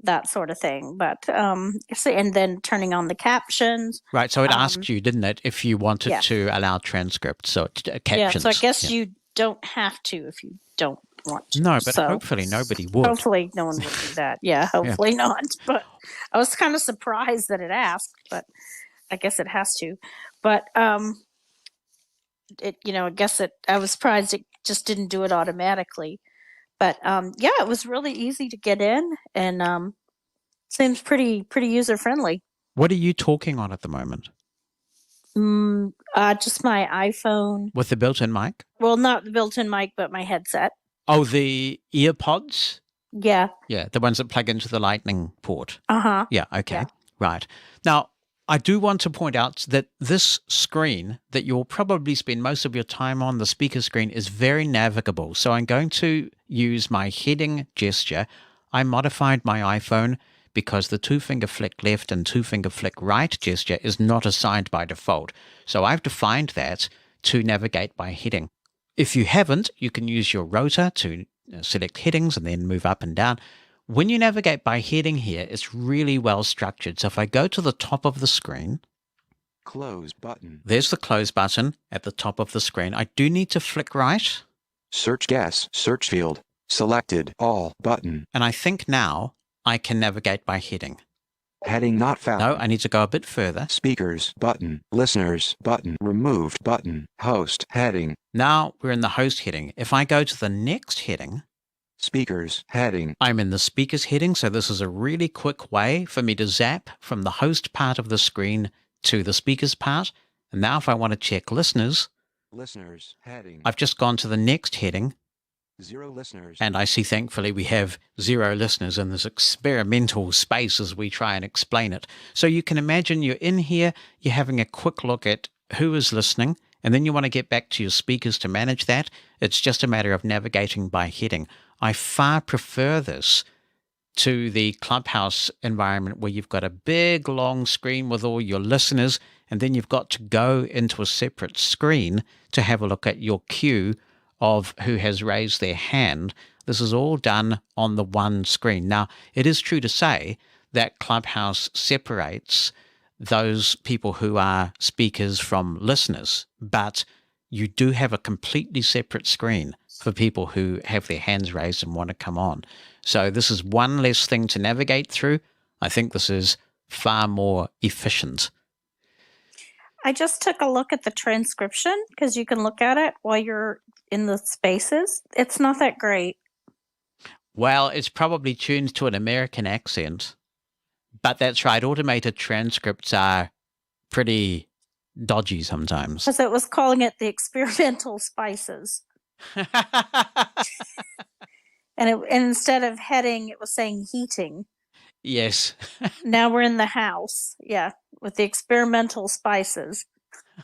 that sort of thing. But and then turning on the captions. Right. So it asked you, didn't it, if you wanted to allow transcripts, so captions. Yeah. So I guess you don't have to if you don't want to. No, but hopefully nobody would. Hopefully no one would do that. Yeah, hopefully not. But I was kind of surprised that it asked, but I guess it has to. But I was surprised it just didn't do it automatically. But it was really easy to get in, and seems pretty user friendly. What are you talking on at the moment? Just my iPhone. With the built-in mic? Well, not the built-in mic, but my headset. Oh, the earpods? Yeah. Yeah, the ones that plug into the lightning port. Uh-huh. Yeah, okay. Yeah. Right. Now, I do want to point out that this screen that you'll probably spend most of your time on, the speaker screen, is very navigable. So I'm going to use my heading gesture. I modified my iPhone because the 2-finger flick left and 2-finger flick right gesture is not assigned by default. So I've defined that to navigate by heading. If you haven't, you can use your rotor to select headings and then move up and down. When you navigate by heading here, it's really well structured. So if I go to the top of the screen, Close button. There's the close button at the top of the screen. I do need to flick right. Search gas, search field. Selected all button. And I think now I can navigate by heading. Heading not found. No, I need to go a bit further. Speakers button. Listeners button. Removed button. Host heading. Now we're in the host heading. If I go to the next heading, Speakers heading. I'm in the speakers heading, so this is a really quick way for me to zap from the host part of the screen to the speakers part. And now if I want to check listeners, Listeners heading. I've just gone to the next heading, 0 listeners. and I see thankfully we have 0 listeners in this experimental space as we try and explain it. So you can imagine you're in here, you're having a quick look at who is listening, and then you want to get back to your speakers to manage that. It's just a matter of navigating by heading. I far prefer this to the Clubhouse environment where you've got a big long screen with all your listeners, and then you've got to go into a separate screen to have a look at your queue of who has raised their hand. This is all done on the one screen. Now, it is true to say that Clubhouse separates those people who are speakers from listeners, but you do have a completely separate screen for people who have their hands raised and want to come on. So this is one less thing to navigate through. I think this is far more efficient. I just took a look at the transcription because you can look at it while you're in the spaces. It's not that great. Well, it's probably tuned to an American accent, but that's right. Automated transcripts are pretty dodgy sometimes. Because it was calling it the experimental spices. And instead of heading, it was saying heating. Yes. Now we're in the house. Yeah, with the experimental spices.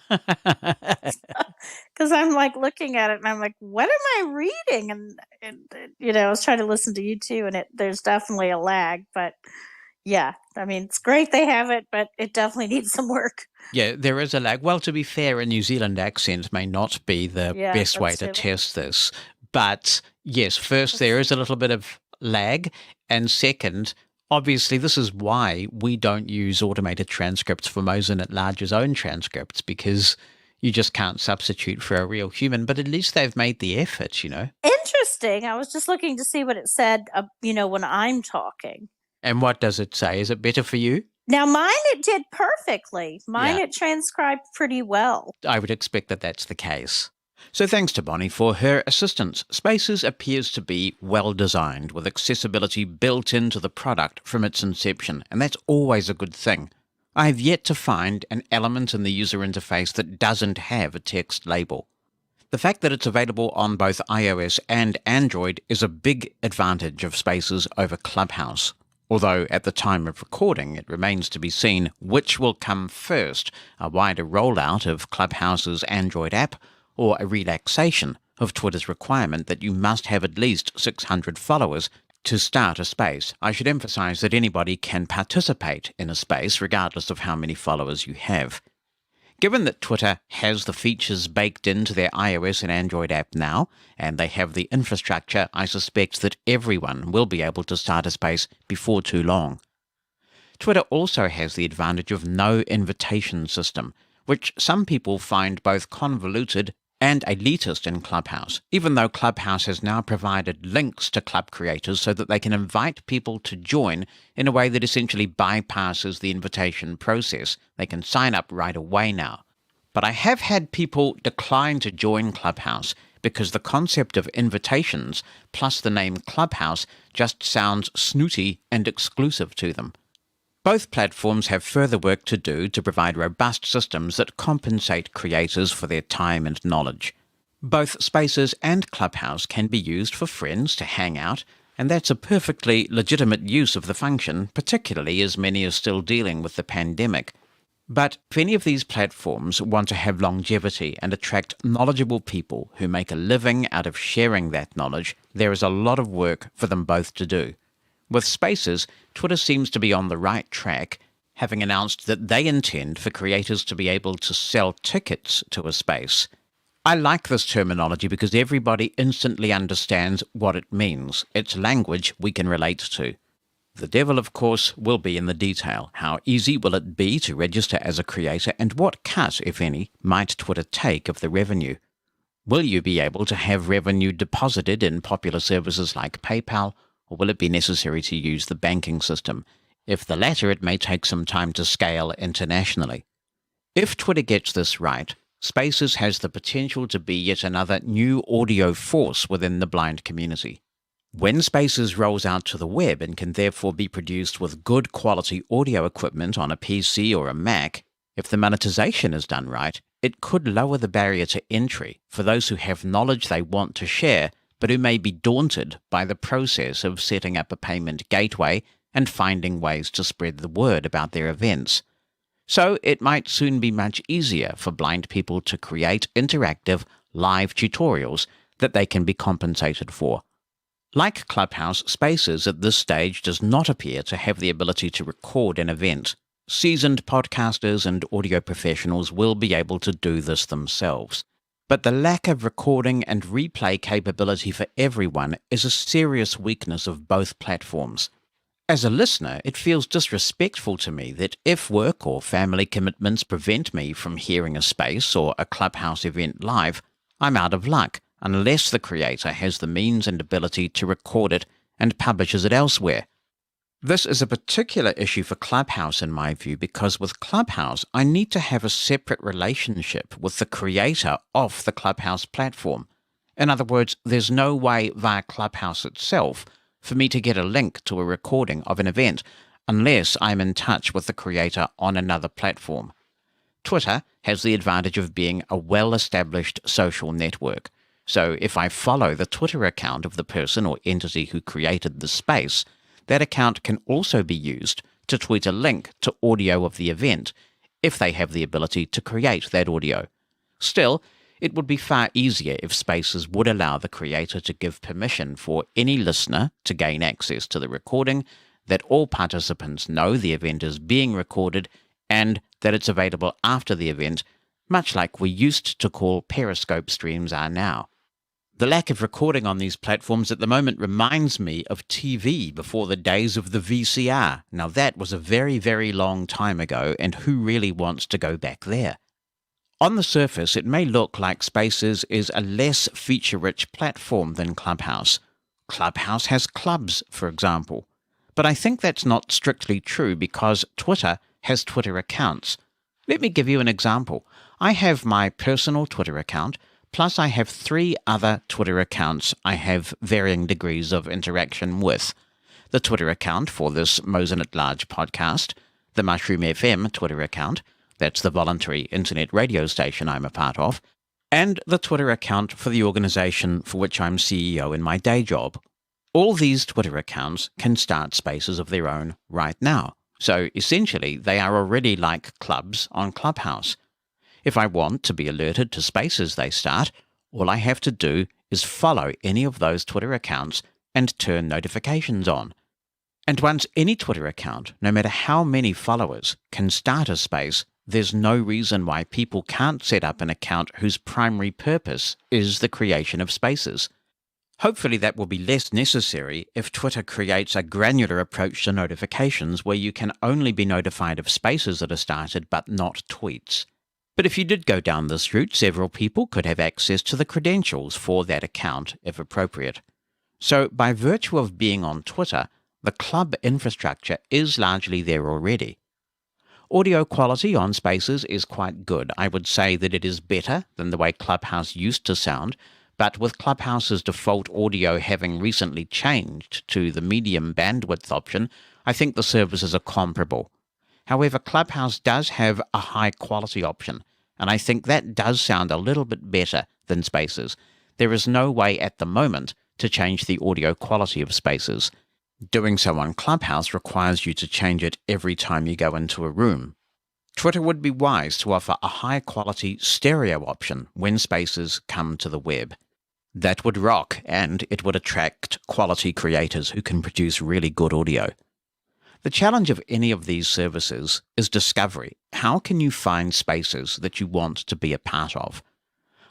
Because I'm like looking at it and I'm like, what am I reading? And I was trying to listen to you too, and there's definitely a lag. But yeah, I mean, it's great they have it, but it definitely needs some work. Yeah, there is a lag. Well, to be fair, a New Zealand accent may not be the best way to test this. But yes, first, there is a little bit of lag. And second, obviously, this is why we don't use automated transcripts for Mosen at Large's own transcripts, because you just can't substitute for a real human. But at least they've made the effort, Interesting. I was just looking to see what it said, when I'm talking. And what does it say? Is it better for you? Now, mine, it did perfectly. Mine, it transcribed pretty well. I would expect that that's the case. So thanks to Bonnie for her assistance. Spaces appears to be well designed, with accessibility built into the product from its inception, and that's always a good thing. I have yet to find an element in the user interface that doesn't have a text label. The fact that it's available on both iOS and Android is a big advantage of Spaces over Clubhouse. Although at the time of recording, it remains to be seen which will come first, a wider rollout of Clubhouse's Android app, or a relaxation of Twitter's requirement that you must have at least 600 followers to start a space. I should emphasize that anybody can participate in a space regardless of how many followers you have. Given that Twitter has the features baked into their iOS and Android app now, and they have the infrastructure, I suspect that everyone will be able to start a space before too long. Twitter also has the advantage of no invitation system, which some people find both convoluted and elitist in Clubhouse, even though Clubhouse has now provided links to club creators so that they can invite people to join in a way that essentially bypasses the invitation process. They can sign up right away now. But I have had people decline to join Clubhouse because the concept of invitations plus the name Clubhouse just sounds snooty and exclusive to them. Both platforms have further work to do to provide robust systems that compensate creators for their time and knowledge. Both Spaces and Clubhouse can be used for friends to hang out, and that's a perfectly legitimate use of the function, particularly as many are still dealing with the pandemic. But if any of these platforms want to have longevity and attract knowledgeable people who make a living out of sharing that knowledge, there is a lot of work for them both to do. With Spaces, Twitter seems to be on the right track, having announced that they intend for creators to be able to sell tickets to a space. I like this terminology because everybody instantly understands what it means. It's language we can relate to. The devil, of course, will be in the detail. How easy will it be to register as a creator, and what cut, if any, might Twitter take of the revenue? Will you be able to have revenue deposited in popular services like PayPal, or will it be necessary to use the banking system? If the latter, it may take some time to scale internationally. If Twitter gets this right, Spaces has the potential to be yet another new audio force within the blind community. When Spaces rolls out to the web and can therefore be produced with good quality audio equipment on a PC or a Mac, if the monetization is done right, it could lower the barrier to entry for those who have knowledge they want to share, but who may be daunted by the process of setting up a payment gateway and finding ways to spread the word about their events. So it might soon be much easier for blind people to create interactive, live tutorials that they can be compensated for. Like Clubhouse, Spaces at this stage does not appear to have the ability to record an event. Seasoned podcasters and audio professionals will be able to do this themselves. But the lack of recording and replay capability for everyone is a serious weakness of both platforms. As a listener, it feels disrespectful to me that if work or family commitments prevent me from hearing a Space or a Clubhouse event live, I'm out of luck unless the creator has the means and ability to record it and publishes it elsewhere. This is a particular issue for Clubhouse in my view, because with Clubhouse I need to have a separate relationship with the creator of the Clubhouse platform. In other words, there's no way via Clubhouse itself for me to get a link to a recording of an event unless I'm in touch with the creator on another platform. Twitter has the advantage of being a well-established social network, so if I follow the Twitter account of the person or entity who created the space, that account can also be used to tweet a link to audio of the event if they have the ability to create that audio. Still, it would be far easier if Spaces would allow the creator to give permission for any listener to gain access to the recording, that all participants know the event is being recorded, and that it's available after the event, much like we used to call Periscope streams are now. The lack of recording on these platforms at the moment reminds me of TV before the days of the VCR. Now that was a very, very long time ago, and who really wants to go back there? On the surface, it may look like Spaces is a less feature-rich platform than Clubhouse. Clubhouse has clubs, for example. But I think that's not strictly true because Twitter has Twitter accounts. Let me give you an example. I have my personal Twitter account, plus I have 3 other Twitter accounts I have varying degrees of interaction with. The Twitter account for this Mosen at Large podcast, the Mushroom FM Twitter account, that's the voluntary internet radio station I'm a part of, and the Twitter account for the organization for which I'm CEO in my day job. All these Twitter accounts can start Spaces of their own right now, so essentially they are already like clubs on Clubhouse. If I want to be alerted to Spaces they start, all I have to do is follow any of those Twitter accounts and turn notifications on. And once any Twitter account, no matter how many followers, can start a space, there's no reason why people can't set up an account whose primary purpose is the creation of spaces. Hopefully that will be less necessary if Twitter creates a granular approach to notifications where you can only be notified of spaces that are started but not tweets. But if you did go down this route, several people could have access to the credentials for that account if appropriate. So by virtue of being on Twitter, the club infrastructure is largely there already. Audio quality on Spaces is quite good. I would say that it is better than the way Clubhouse used to sound, but with Clubhouse's default audio having recently changed to the medium bandwidth option, I think the services are comparable. However, Clubhouse does have a high quality option, and I think that does sound a little bit better than Spaces. There is no way at the moment to change the audio quality of Spaces. Doing so on Clubhouse requires you to change it every time you go into a room. Twitter would be wise to offer a high-quality stereo option when Spaces come to the web. That would rock, and it would attract quality creators who can produce really good audio. The challenge of any of these services is discovery. How can you find spaces that you want to be a part of?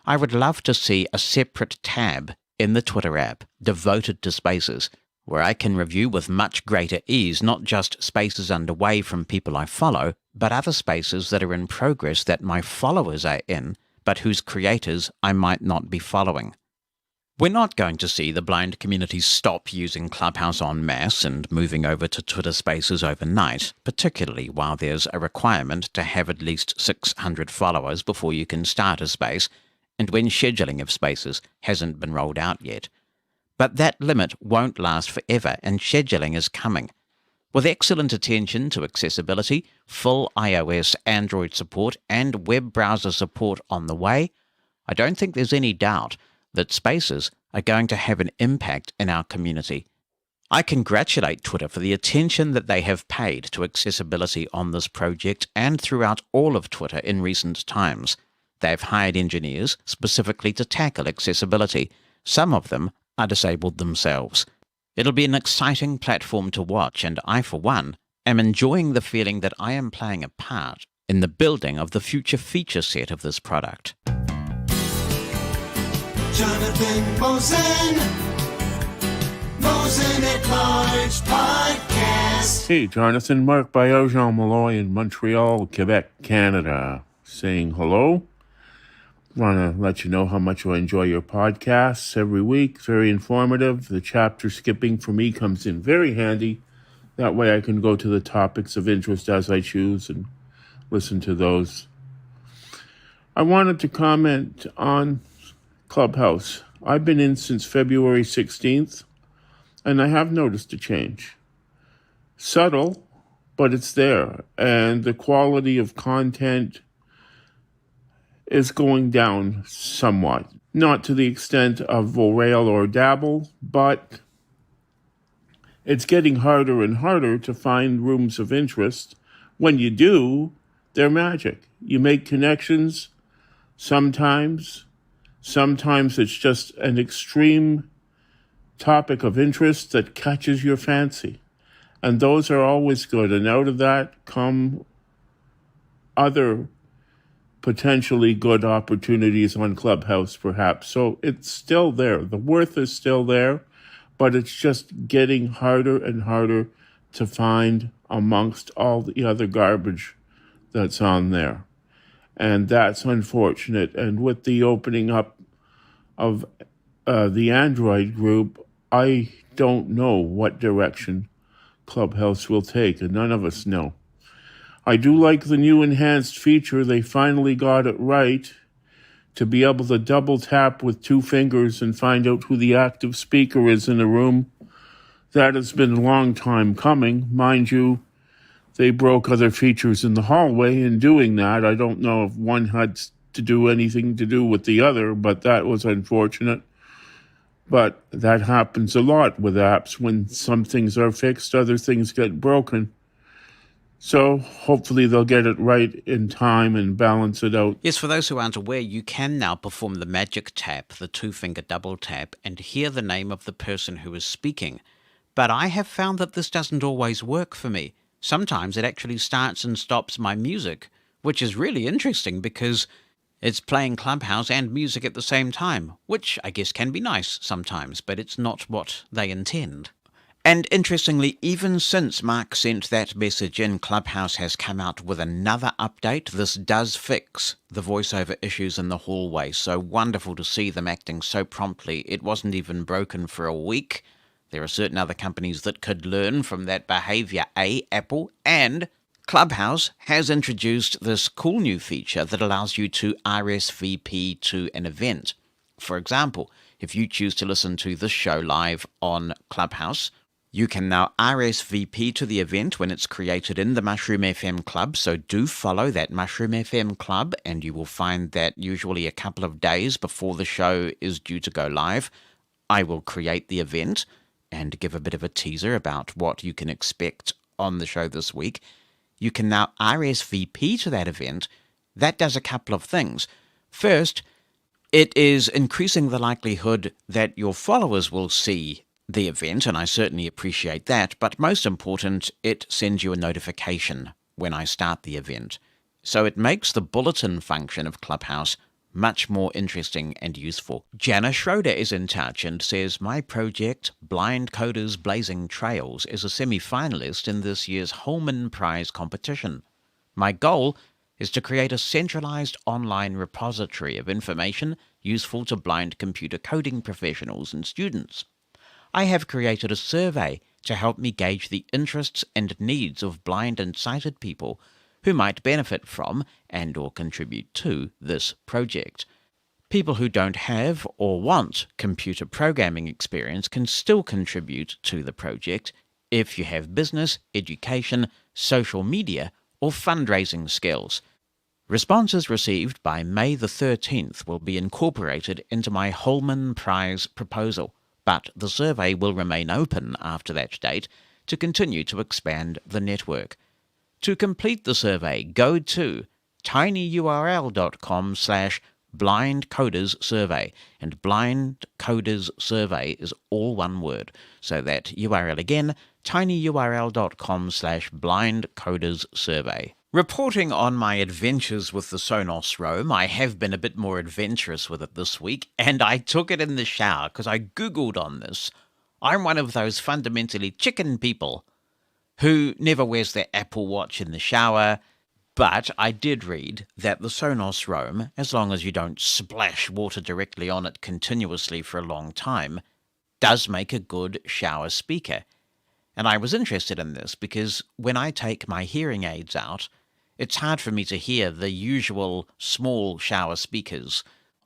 I would love to see a separate tab in the Twitter app devoted to spaces, where I can review with much greater ease not just spaces underway from people I follow, but other spaces that are in progress that my followers are in, but whose creators I might not be following. We're not going to see the blind community stop using Clubhouse en masse and moving over to Twitter Spaces overnight, particularly while there's a requirement to have at least 600 followers before you can start a space, and when scheduling of spaces hasn't been rolled out yet. But that limit won't last forever, and scheduling is coming. With excellent attention to accessibility, full iOS, Android support, and web browser support on the way, I don't think there's any doubt that spaces are going to have an impact in our community. I congratulate Twitter for the attention that they have paid to accessibility on this project and throughout all of Twitter in recent times. They've hired engineers specifically to tackle accessibility. Some of them are disabled themselves. It'll be an exciting platform to watch, and I, for one, am enjoying the feeling that I am playing a part in the building of the future feature set of this product. Jonathan Mosen, Mosen at Large Podcast. Hey, Jonathan, Mark Bayard, Jean Malloy in Montreal, Quebec, Canada, saying hello. Want to let you know how much I enjoy your podcasts every week. Very informative. The chapter skipping for me comes in very handy. That way I can go to the topics of interest as I choose and listen to those. I wanted to comment on Clubhouse. I've been in since February 16th, and I have noticed a change. Subtle, but it's there, and the quality of content is going down somewhat. Not to the extent of Vorail or Dabble, but it's getting harder and harder to find rooms of interest. When you do, they're magic. You make connections sometimes. Sometimes it's just an extreme topic of interest that catches your fancy. And those are always good. And out of that come other potentially good opportunities on Clubhouse, perhaps. So it's still there. The worth is still there, but it's just getting harder and harder to find amongst all the other garbage that's on there. And that's unfortunate. And with the opening up of the Android group, I don't know what direction Clubhouse will take, and none of us know. I do like the new enhanced feature. They finally got it right to be able to double tap with 2 fingers and find out who the active speaker is in a room. That has been a long time coming. Mind you, they broke other features in the hallway in doing that. I don't know if one had to do anything to do with the other, but that was unfortunate. But that happens a lot with apps. When some things are fixed, other things get broken. So hopefully they'll get it right in time and balance it out. Yes, for those who aren't aware, you can now perform the magic tap, the 2-finger double tap, and hear the name of the person who is speaking. But I have found that this doesn't always work for me. Sometimes it actually starts and stops my music, which is really interesting because it's playing Clubhouse and music at the same time, which I guess can be nice sometimes, but it's not what they intend. And interestingly, even since Mark sent that message in, Clubhouse has come out with another update. This does fix the voiceover issues in the hallway, so wonderful to see them acting so promptly. It wasn't even broken for a week. There are certain other companies that could learn from that behavior, Apple, and Clubhouse has introduced this cool new feature that allows you to RSVP to an event. For example, if you choose to listen to this show live on Clubhouse, you can now RSVP to the event when it's created in the Mushroom FM Club, so do follow that Mushroom FM Club, and you will find that usually a couple of days before the show is due to go live, I will create the event and give a bit of a teaser about what you can expect on the show this week. You can now RSVP to that event. That does a couple of things. First, it is increasing the likelihood that your followers will see the event, and I certainly appreciate that, but most important, it sends you a notification when I start the event. So it makes the bulletin function of Clubhouse much more interesting and useful. Jana Schroeder is in touch and says, my project, Blind Coders Blazing Trails, is a semi-finalist in this year's Holman Prize competition. My goal is to create a centralized online repository of information useful to blind computer coding professionals and students. I have created a survey to help me gauge the interests and needs of blind and sighted people who might benefit from and/or contribute to this project. People who don't have or want computer programming experience can still contribute to the project if you have business, education, social media, or fundraising skills. Responses received by May the 13th will be incorporated into my Holman Prize proposal, but the survey will remain open after that date to continue to expand the network. To complete the survey, go to tinyurl.com/blindcoderssurvey, and blind coders survey is all one word. So that URL again, tinyurl.com/blindcoderssurvey. Reporting on my adventures with the Sonos Roam, I have been a bit more adventurous with it this week, and I took it in the shower because I Googled on this. I'm one of those fundamentally chicken people who never wears their Apple Watch in the shower, but I did read that the Sonos Roam, as long as you don't splash water directly on it continuously for a long time, does make a good shower speaker. And I was interested in this because when I take my hearing aids out, it's hard for me to hear the usual small shower speakers.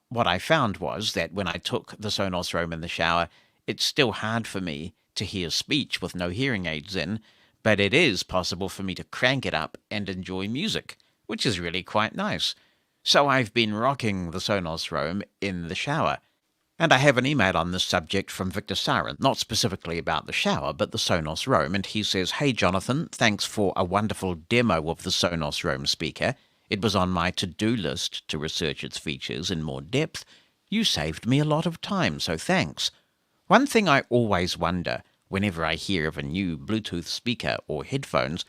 What I found was that when I took the Sonos Roam in the shower, it's still hard for me to hear speech with no hearing aids in, but it is possible for me to crank it up and enjoy music, which is really quite nice. So I've been rocking the Sonos Roam in the shower. And I have an email on this subject from Victor Sarin, not specifically about the shower, but the Sonos Roam, and he says, "Hey Jonathan, thanks for a wonderful demo of the Sonos Roam speaker. It was on my to-do list to research its features in more depth. You saved me a lot of time, so thanks. One thing I always wonder whenever I hear of a new Bluetooth speaker or headphones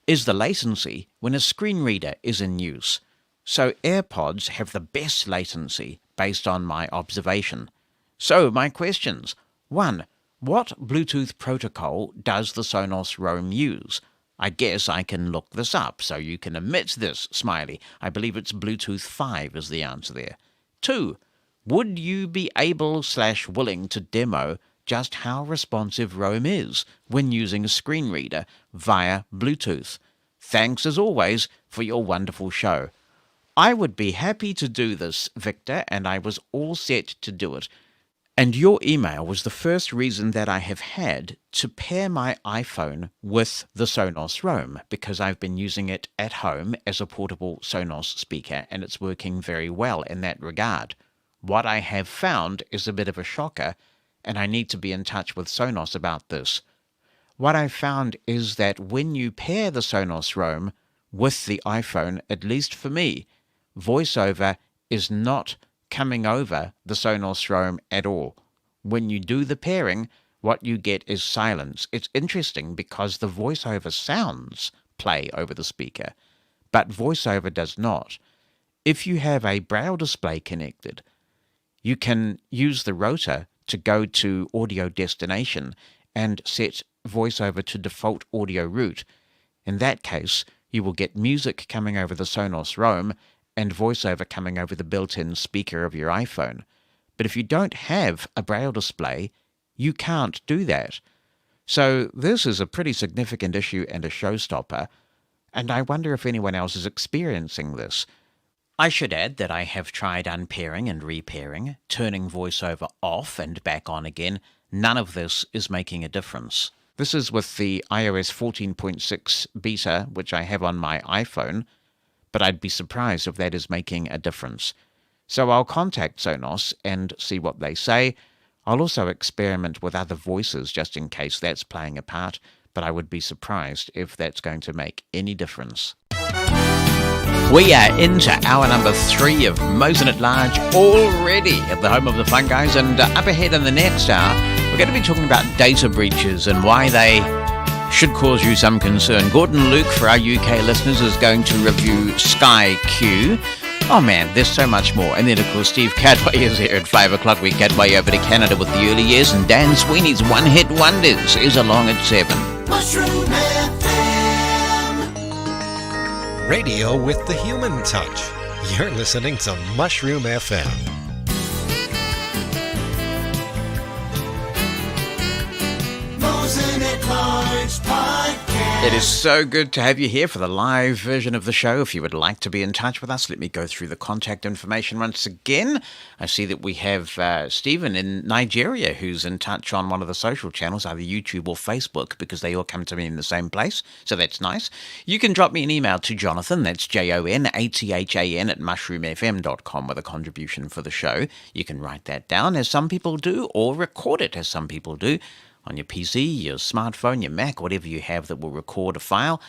is the latency when a screen reader is in use. So AirPods have the best latency based on my observation. So my questions. 1. What Bluetooth protocol does the Sonos Roam use? I guess I can look this up, so you can omit this, smiley. I believe it's Bluetooth 5 is the answer there. 2. Would you be able/willing to demo just how responsive Roam is when using a screen reader via Bluetooth? Thanks as always for your wonderful show." I would be happy to do this, Victor, and I was all set to do it. And your email was the first reason that I have had to pair my iPhone with the Sonos Roam, because I've been using it at home as a portable Sonos speaker, and it's working very well in that regard. What I have found is a bit of a shocker, and I need to be in touch with Sonos about this. What I found is that when you pair the Sonos Roam with the iPhone, at least for me, VoiceOver is not coming over the Sonos Roam at all. When you do the pairing, what you get is silence. It's interesting because the VoiceOver sounds play over the speaker, but VoiceOver does not. If you have a Braille display connected, you can use the rotor to go to audio destination and set VoiceOver to default audio route. In that case, you will get music coming over the Sonos Roam and VoiceOver coming over the built-in speaker of your iPhone. But if you don't have a Braille display, you can't do that. So this is a pretty significant issue and a showstopper, and I wonder if anyone else is experiencing this. I should add that I have tried unpairing and repairing, turning VoiceOver off and back on again. None of this is making a difference. This is with the iOS 14.6 beta, which I have on my iPhone, but I'd be surprised if that is making a difference. So I'll contact Sonos and see what they say. I'll also experiment with other voices just in case that's playing a part, but I would be surprised if that's going to make any difference. We are into hour number 3 of Mosen at Large already at the home of the Fun Guys, and up ahead in the next hour, we're going to be talking about data breaches and why they should cause you some concern. Gordon Luke, for our UK listeners, is going to review Sky Q. Oh man, there's so much more. And then, of course, Steve Cadway is here at 5 o'clock. We Cadway over to Canada with the early years, and Dan Sweeney's One Hit Wonders is along at 7. Mushroom FM. Radio with the human touch. You're listening to Mushroom FM. Mosen at Large Podcast. It is so good to have you here for the live version of the show. If you would like to be in touch with us, let me go through the contact information once again. I see that we have Stephen in Nigeria who's in touch on one of the social channels, either YouTube or Facebook, because they all come to me in the same place, so that's nice. You can drop me an email to Jonathan, that's JONATHAN at mushroomfm.com with a contribution for the show. You can write that down, as some people do, or record it, as some people do, on your PC, your smartphone, your Mac, whatever you have that will record a file.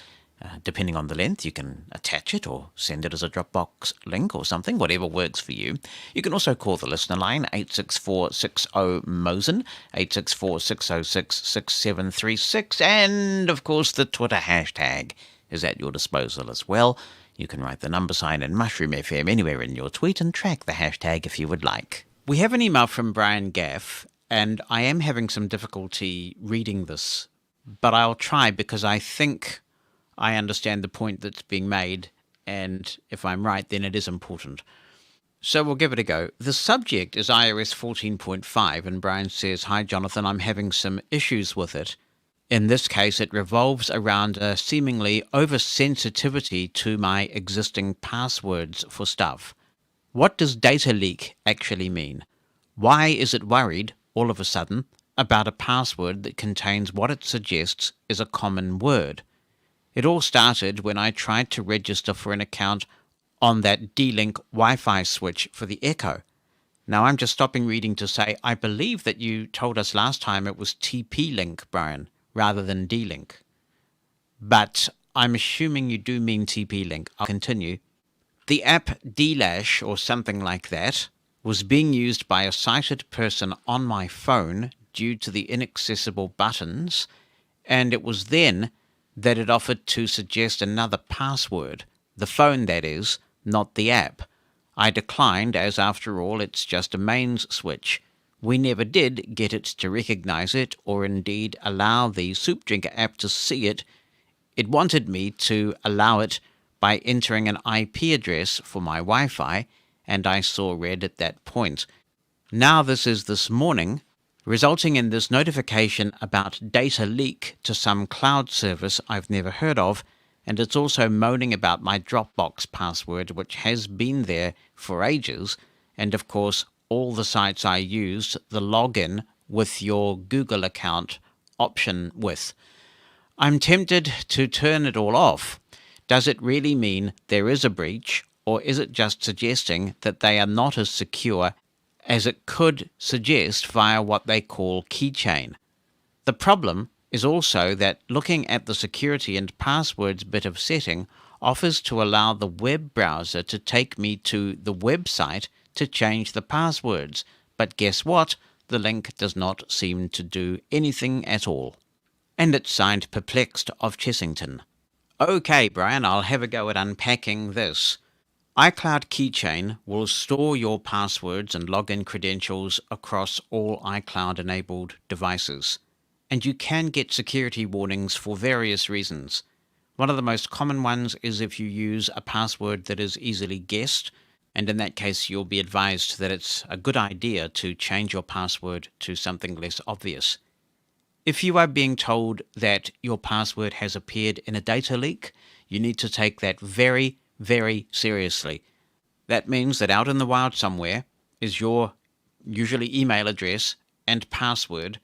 Depending on the length, you can attach it or send it as a Dropbox link or something, whatever works for you. You can also call the listener line, 864-60-MOSEN, 864-606-6736, and, of course, the Twitter hashtag is at your disposal as well. You can write the number sign in Mushroom FM anywhere in your tweet and track the hashtag if you would like. We have an email from Brian Gaff, and I am having some difficulty reading this, but I'll try because I think I understand the point that's being made, and if I'm right, then it is important. So we'll give it a go. The subject is iOS 14.5, and Brian says, "Hi, Jonathan, I'm having some issues with it. In this case, it revolves around a seemingly oversensitivity to my existing passwords for stuff. What does data leak actually mean? Why is it worried all of a sudden about a password that contains what it suggests is a common word? It all started when I tried to register for an account on that D-Link Wi-Fi switch for the Echo. Now I'm just stopping reading to say, I believe that you told us last time it was TP-Link, Brian, rather than D-Link. But I'm assuming you do mean TP-Link. I'll continue. The app D-Lash, or something like that, was being used by a sighted person on my phone due to the inaccessible buttons, and it was then that it offered to suggest another password, the phone that is, not the app. I declined, as after all it's just a mains switch. We never did get it to recognize it, or indeed allow the Soup Drinker app to see it. It wanted me to allow it by entering an IP address for my Wi-Fi, and I saw red at that point. Now this morning, resulting in this notification about data leak to some cloud service I've never heard of, and it's also moaning about my Dropbox password, which has been there for ages, and of course all the sites I used the login with your Google account option with. I'm tempted to turn it all off. Does it really mean there is a breach, or is it just suggesting that they are not as secure as it could suggest via what they call keychain? The problem is also that looking at the security and passwords bit of setting offers to allow the web browser to take me to the website to change the passwords. But guess what? The link does not seem to do anything at all. And it's signed Perplexed of Chessington. Okay, Brian, I'll have a go at unpacking this. iCloud Keychain will store your passwords and login credentials across all iCloud-enabled devices, and you can get security warnings for various reasons. One of the most common ones is if you use a password that is easily guessed, and in that case you'll be advised that it's a good idea to change your password to something less obvious. If you are being told that your password has appeared in a data leak, you need to take that very, very seriously. That means that out in the wild somewhere is your usually email address and password,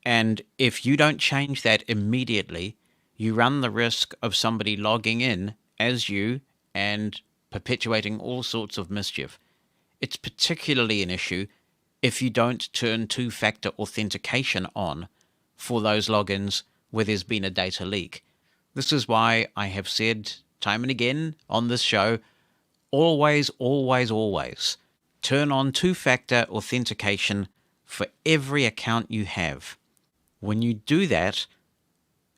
and if you don't change that immediately, you run the risk of somebody logging in as you and perpetuating all sorts of mischief. It's particularly an issue if you don't turn two-factor authentication on for those logins where there's been a data leak. This is why I have said time and again on this show, always, always, always turn on two-factor authentication for every account you have. When you do that,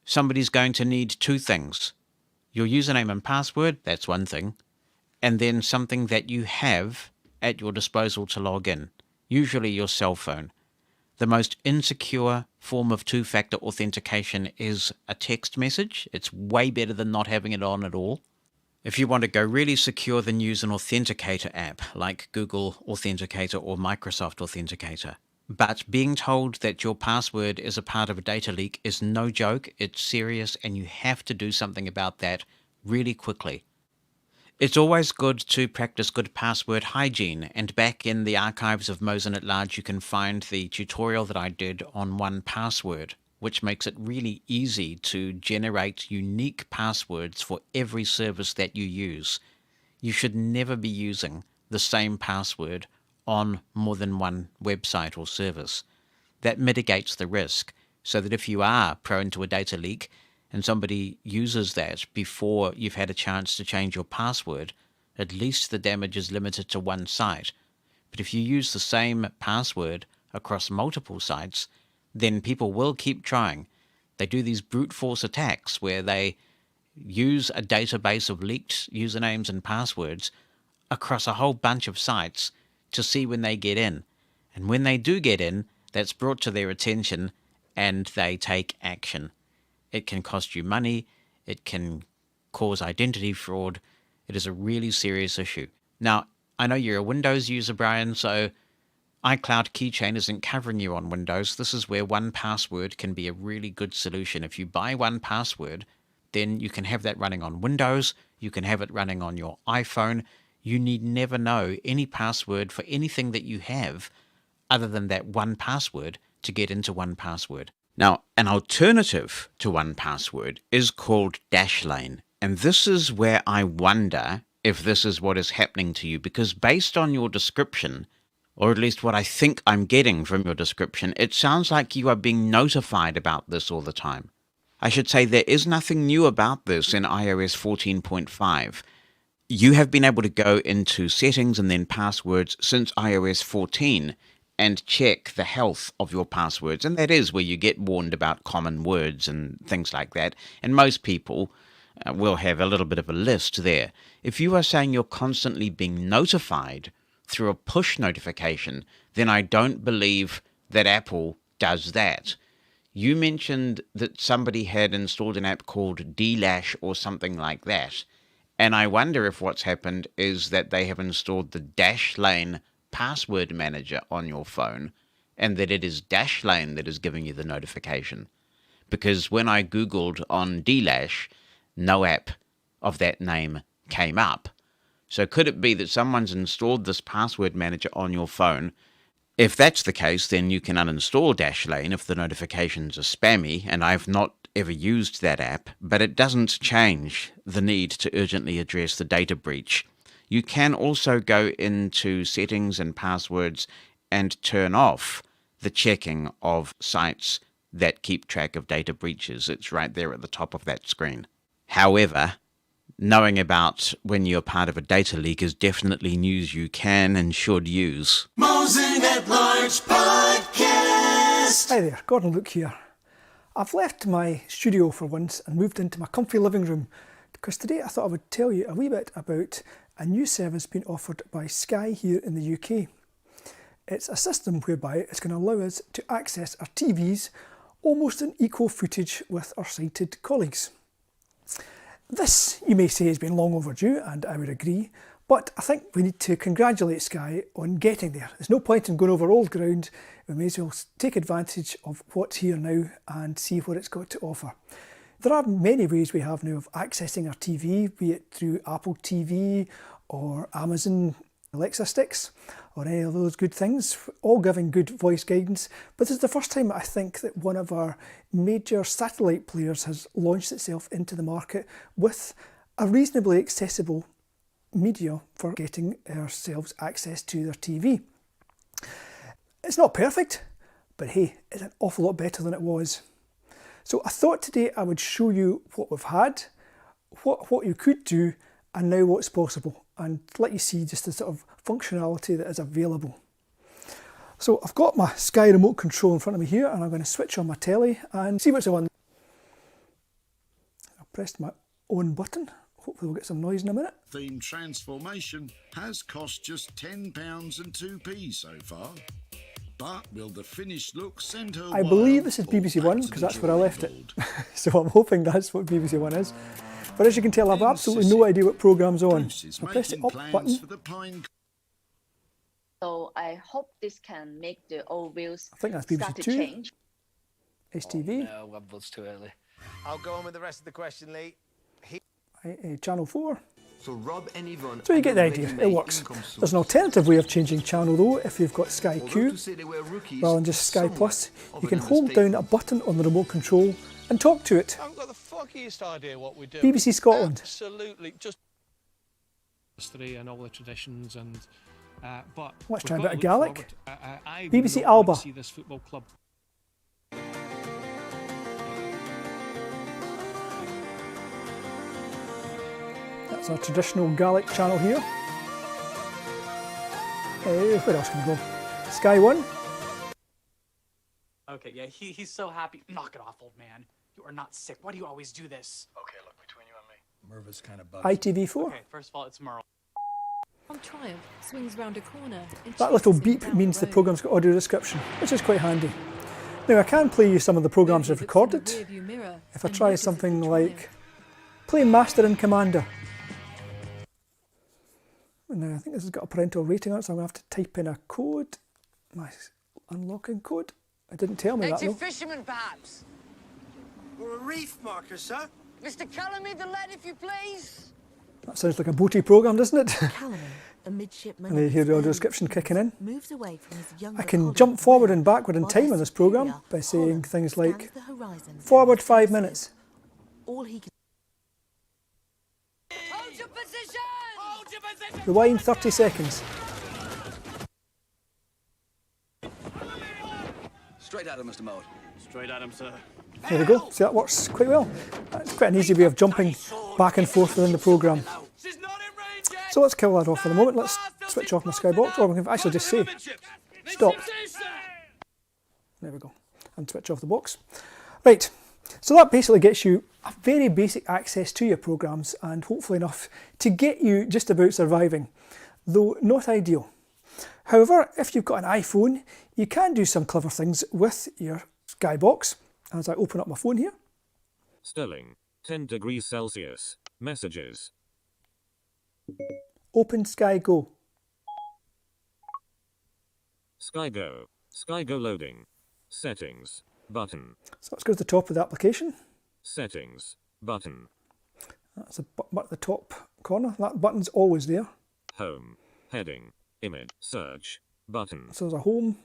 somebody's going to need two things. Your username and password, that's one thing, and then something that you have at your disposal to log in, usually your cell phone. The most insecure form of two-factor authentication is a text message. It's way better than not having it on at all. If you want to go really secure, then use an authenticator app like Google Authenticator or Microsoft Authenticator. But being told that your password is a part of a data leak is no joke, it's serious, and you have to do something about that really quickly. It's always good to practice good password hygiene, and back in the archives of Mosen at Large you can find the tutorial that I did on 1Password, which makes it really easy to generate unique passwords for every service that you use. You should never be using the same password on more than one website or service. That mitigates the risk, so that if you are prone to a data leak and somebody uses that before you've had a chance to change your password, at least the damage is limited to one site. But if you use the same password across multiple sites, then people will keep trying. They do these brute force attacks where they use a database of leaked usernames and passwords across a whole bunch of sites to see when they get in. And when they do get in, that's brought to their attention and they take action. It can cost you money. It can cause identity fraud. It is a really serious issue. Now, I know you're a Windows user, Brian, so iCloud Keychain isn't covering you on Windows. This is where 1Password can be a really good solution. If you buy 1Password, then you can have that running on Windows. You can have it running on your iPhone. You need never know any password for anything that you have other than that 1Password to get into 1Password. Now, an alternative to 1Password is called Dashlane, and this is where I wonder if this is what is happening to you, because based on your description, or at least what I think I'm getting from your description, it sounds like you are being notified about this all the time. I should say there is nothing new about this in iOS 14.5. You have been able to go into settings and then passwords since iOS 14 and check the health of your passwords, and that is where you get warned about common words and things like that, and most people will have a little bit of a list there. If you are saying you're constantly being notified through a push notification, then I don't believe that Apple does that. You mentioned that somebody had installed an app called DLash or something like that, and I wonder if what's happened is that they have installed the Dashlane password manager on your phone, and that it is Dashlane that is giving you the notification. Because when I Googled on DLash, no app of that name came up. So could it be that someone's installed this password manager on your phone? If that's the case, then you can uninstall Dashlane if the notifications are spammy, and I've not ever used that app, but it doesn't change the need to urgently address the data breach. You can also go into settings and passwords and turn off the checking of sites that keep track of data breaches. It's right there at the top of that screen. However, knowing about when you're part of a data leak is definitely news you can and should use. Mosen at Large Podcast. Hi there, Gordon Luke here. I've left my studio for once and moved into my comfy living room because today I thought I would tell you a wee bit about a new service being offered by Sky here in the UK. It's a system whereby it's going to allow us to access our TVs almost in equal footage with our sighted colleagues. This, you may say, has been long overdue, and I would agree, but I think we need to congratulate Sky on getting there. There's no point in going over old ground. We may as well take advantage of what's here now and see what it's got to offer. There are many ways we have now of accessing our TV, be it through Apple TV or Amazon Alexa sticks or any of those good things, all giving good voice guidance. But this is the first time I think that one of our major satellite players has launched itself into the market with a reasonably accessible media for getting ourselves access to their TV. It's not perfect, but hey, it's an awful lot better than it was. So I thought today I would show you what we've had, what you could do, and now what's possible, and let you see just the sort of functionality that is available. So I've got my Sky remote control in front of me here, and I'm going to switch on my telly and see what's on. I've pressed my on button. Hopefully we'll get some noise in a minute. Theme transformation has cost just £10 and 2p so far. But will the finished look send her I believe wild this is or BBC back One to because the that's where I left it. drawing board? So I'm hoping that's what BBC One is. But as you can tell, I've absolutely no idea what programme's on. Bruce is I press the making up plans button. for the pine. So I hope this can make the old wheels I think that's start BBC to Two. change. STV. No, one was too early. I'll go on with the rest of the question, Lee. Channel 4. So Rob and Yvonne. So you get the idea, it works. There's an alternative way of changing channel though. If you've got Sky Q rather than just Sky Plus, you can hold down a button on the remote control and talk to it. I haven't got the foggiest idea what we do. BBC Scotland. Absolutely, just history and all the traditions and. But let's we've try a got bit to of look Gaelic. forward. I would BBC not Alba. want to see this football club. That's our traditional Gaelic channel here. Where else can we go? Sky 1. Okay, yeah, he's so happy. Knock it off, old man. You are not sick. Why do you always do this? Okay, look, between you and me. Merva's kind of bugged. ITV4. Okay, first of all, it's Merle. On Triumph swings round a corner. That little beep means the programme's got audio description, which is quite handy. Now I can play you some of the programmes I've recorded. If I try something like play Master and Commander. Now I think this has got a parental rating on it, so I'm going to have to type in a code. My unlocking code. It didn't tell me that though. Fisherman, perhaps? Or a reef marker, sir? Mr. Callamy, the lead, if you please. That sounds like a boaty programme, doesn't it? Callamy, a midshipman. And you hear the audio description kicking in. Moves away from his younger I can colleague jump forward and backward in time on this programme by saying things like forward 5 minutes. All he can. Hold your position! Hold your position! Rewind 30 seconds. Straight at him, Mr. Mode. Straight at him, sir. There we go. See, that works quite well. It's quite an easy way of jumping back and forth within the programme. So let's kill that off for the moment. Let's switch off my skybox, or we can actually just say stop. There we go. And switch off the box. Right. So that basically gets you a very basic access to your programmes and hopefully enough to get you just about surviving, though not ideal. However, if you've got an iPhone, you can do some clever things with your Skybox. As I open up my phone here. Sterling, 10 degrees Celsius. Messages. Open Sky Go. Sky Go. Sky Go loading. Settings. Button. So let's go to the top of the application. Settings. Button. That's a button at the top corner. That button's always there. Home. Heading. Image. Search. Button. So there's a home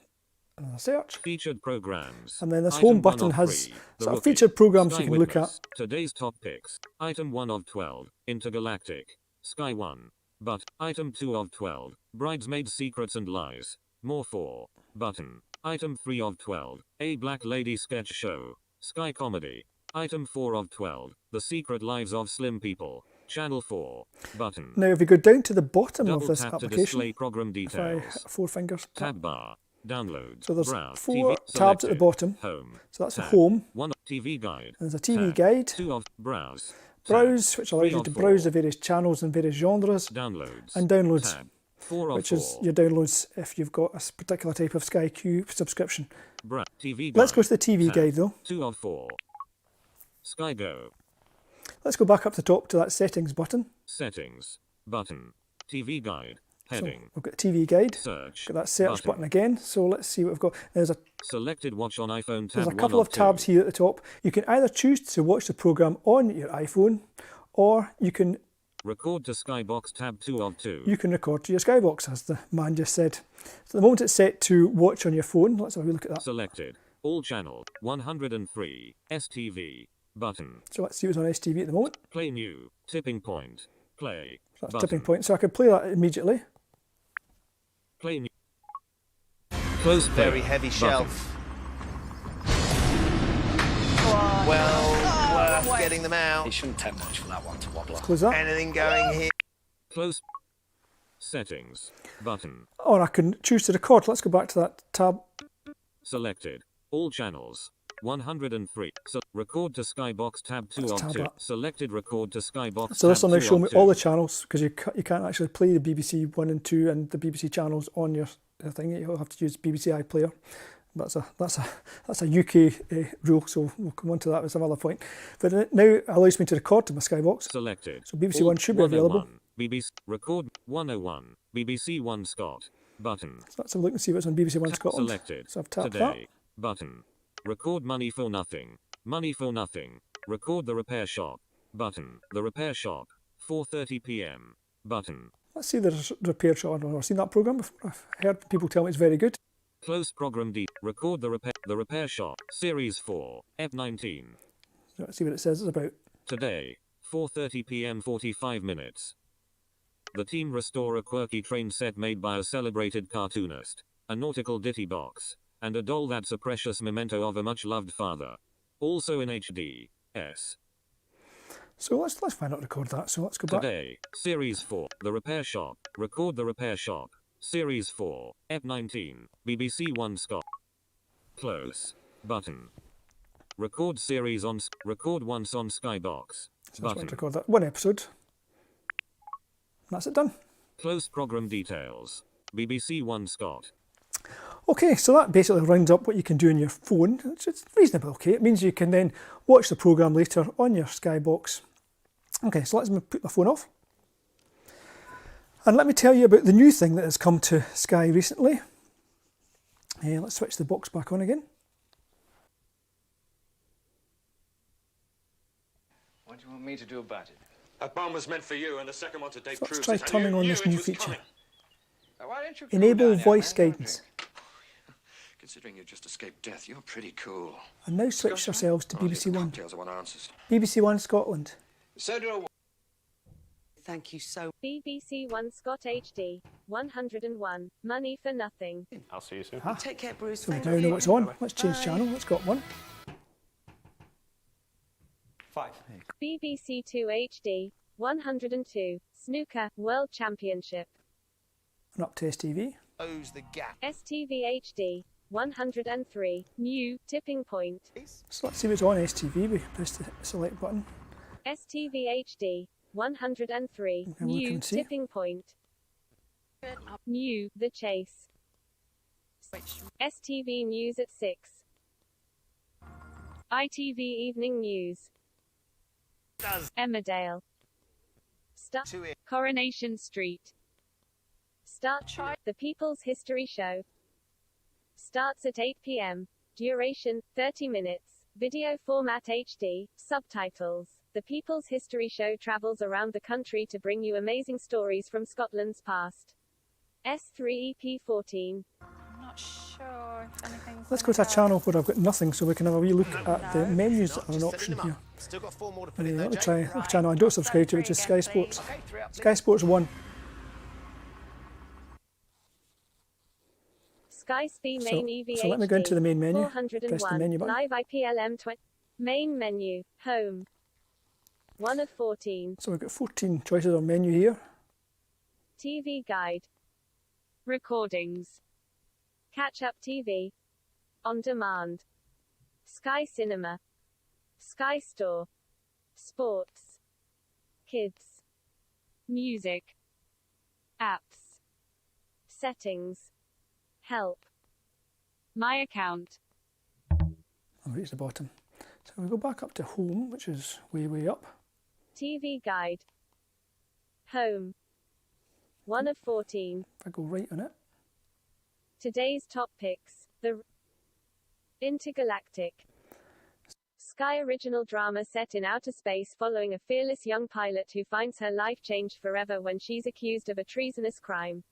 and a search. Featured programs. And then this Item home button 1 of has 3, sort of Rookie, featured programs Sky you can look at. Witness, Today's top picks. Item 1 of 12. Intergalactic. Sky 1. But. Item 2 of 12. Bridesmaid Secrets and Lies. More 4. Button. Item 3 of 12. A Black Lady Sketch Show. Sky Comedy. Item 4 of 12. The Secret Lives of Slim People. Channel 4. Button. Now if you go down to the bottom Double of this tap to application, display program if I details. hit 4 fingers, tap. Tab bar. Downloads. So there's Browse. 4 TV, tabs at the selected. bottom. Home. So that's the Tab. home. 1 TV guide. There's a TV Tab. guide. 2 of browse. Browse, which allows 3 you of to 4. browse the various channels and various genres. Downloads. And downloads. Tab. 4 of Which 4. is your downloads if you've got a particular type of Sky Q subscription. TV guide. Let's go to the TV Tab. guide though. 2 of 4. Sky Go. Let's go back up the top to that settings button. Settings. Button. TV guide. Heading. So we've got the TV guide. Search. Got that search button again. So let's see what we've got. Selected watch on iPhone tab. There's a 1 couple of 2. tabs here at the top. You can either choose to watch the programme on your iPhone, or you can Record to Skybox tab 2 of 2. record to your Skybox, as the man just said. So at the moment it's set to watch on your phone. Let's have a look at that. Selected. All channel 103. STV. Button. So let's see what's on STV at the moment. Play new. Tipping point. Play. So that's Button. tipping point. So I could play that immediately. Play new. Close Very player. heavy Button. shelf. Well, worth getting them out. It shouldn't take much for that one to wobble. Close that. Anything going here? Close. Settings. Button. Or I can choose to record. Let's go back to that tab. Selected. All channels. 103. So record to Skybox tab 2 Let's of tab 2. that. Selected record to Skybox So this tab will now 2 show of me 2. all the channels, because you can't actually play the BBC 1 and 2 and the BBC channels on your the thing. You'll have to use BBC iPlayer. That's a UK rule, so we'll come on to that at some other point. But it now allows me to record to my Skybox. Selected. So BBC One should be available. BBC record 101. BBC One Scott button. So let's have a look and see what's on BBC One Scotland. Selected. So I've tapped Today button. Record Money for Nothing. Money for Nothing. Record The Repair Shop button. The Repair Shop 4:30 p.m. button. Let's see the Repair Shop. I've never seen that programme before. I've heard people tell me it's very good. Close program D. Record The Repair Shop Series 4 F19. So let's see what it says it's about. Today 4:30 p.m. 45 minutes. The team restore a quirky train set made by a celebrated cartoonist, a nautical ditty box, and a doll that's a precious memento of a much-loved father. Also in HD. S. So let's find out to record that. So let's go back. Today, Series 4, The Repair Shop. Record The Repair Shop. Series 4, F19, BBC One Scott. Close. Button. Record series on... Record once on Skybox. So Button. let's record that. One episode. That's it done. Close program details. BBC One Scott. Okay, so that basically rounds up what you can do on your phone. It's reasonably okay. It means you can then watch the programme later on your Skybox. Okay, so let's put my phone off. And let me tell you about the new thing that has come to Sky recently. Let's switch the box back on again. What do you want me to do about it? That bomb was meant for you, and the second one today So let's proves try it. And turning you on knew this it new was feature. coming. Why don't you cool Enable down, voice young man? guidance. Considering you just escaped death, you're pretty cool. And now switch yourselves to Oh, BBC One. cocktails, I want answers. BBC One Scotland. So do I. Thank you so BBC One Scott HD 101. Money for nothing. I'll see you soon. Take care, Bruce. So we Thank now know you. what's on. Let's change channel. Let's got one. 5. BBC Two HD 102. Snooker World Championship. And up to STV. Close the gap. STV HD 103. New Tipping Point. So let's see what's on STV. We press the select button. STV HD 103. Have a look New and see. Tipping Point. New The Chase. STV News at 6. ITV Evening News. Emmerdale. Coronation Street. Start The People's History Show. Starts at 8 p.m. Duration 30 minutes. Video format HD. Subtitles. The People's History Show travels around the country to bring you amazing stories from Scotland's past. S3EP14. I'm not sure if anything's Let's go to a channel where I've got nothing, so we can have a wee look at the menus that are an option here. Still got 4 more to put in there, Let me Jake. try a channel I don't subscribe to, which is Sky Sports. Sky Sports 1. Sky Spee Main EV So let me go into the main menu. Press the 401. menu button. Live IPLM 20. Main menu. Home. 1 of 14. So we've got 14 choices on menu here. TV Guide. Recordings. Catch Up TV. On Demand. Sky Cinema. Sky Store. Sports. Kids. Music. Apps. Settings. Help. My account. I'll reach the bottom. So we go back up to home, which is way up. TV Guide. Home. 1 of 14. If I go right on it. Today's top picks. The Intergalactic. Sky original drama set in outer space following a fearless young pilot who finds her life changed forever when she's accused of a treasonous crime.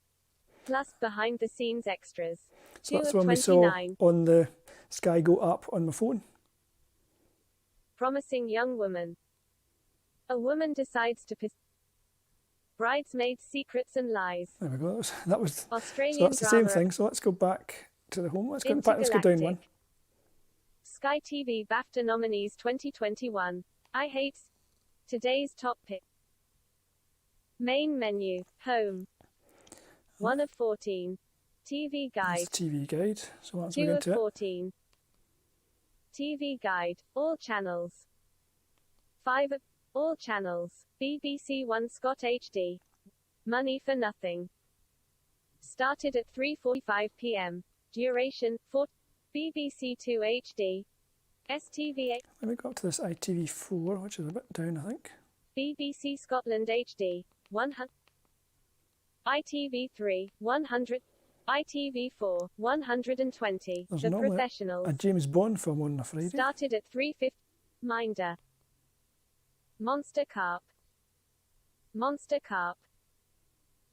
Plus behind the scenes extras. So 2 that's of the one we saw 29. on the Sky Go app on my phone. Promising young woman. A woman decides to Bridesmaids Secrets and Lies. There we go. That was Australian so that's the same drama. thing. So let's go back to the home. Let's go back. Let's go down one. Sky TV BAFTA nominees 2021. I hate today's top pick. Main menu. Home. 1 of 14. TV Guide. That's the TV Guide. So let's 2 go of into it. 14. TV Guide. All channels. 5 of all channels. BBC One Scott HD. Money for nothing. Started at 3:45 p.m. Duration 4. BBC 2 HD. STV8. Let me go up to this ITV4, which is a bit down, I think. BBC Scotland HD 100. ITV3 100. ITV4 120. There's The normally Professionals. a James Bond film on a Friday. Started at 3:50. Minder. Monster Carp. Monster Carp.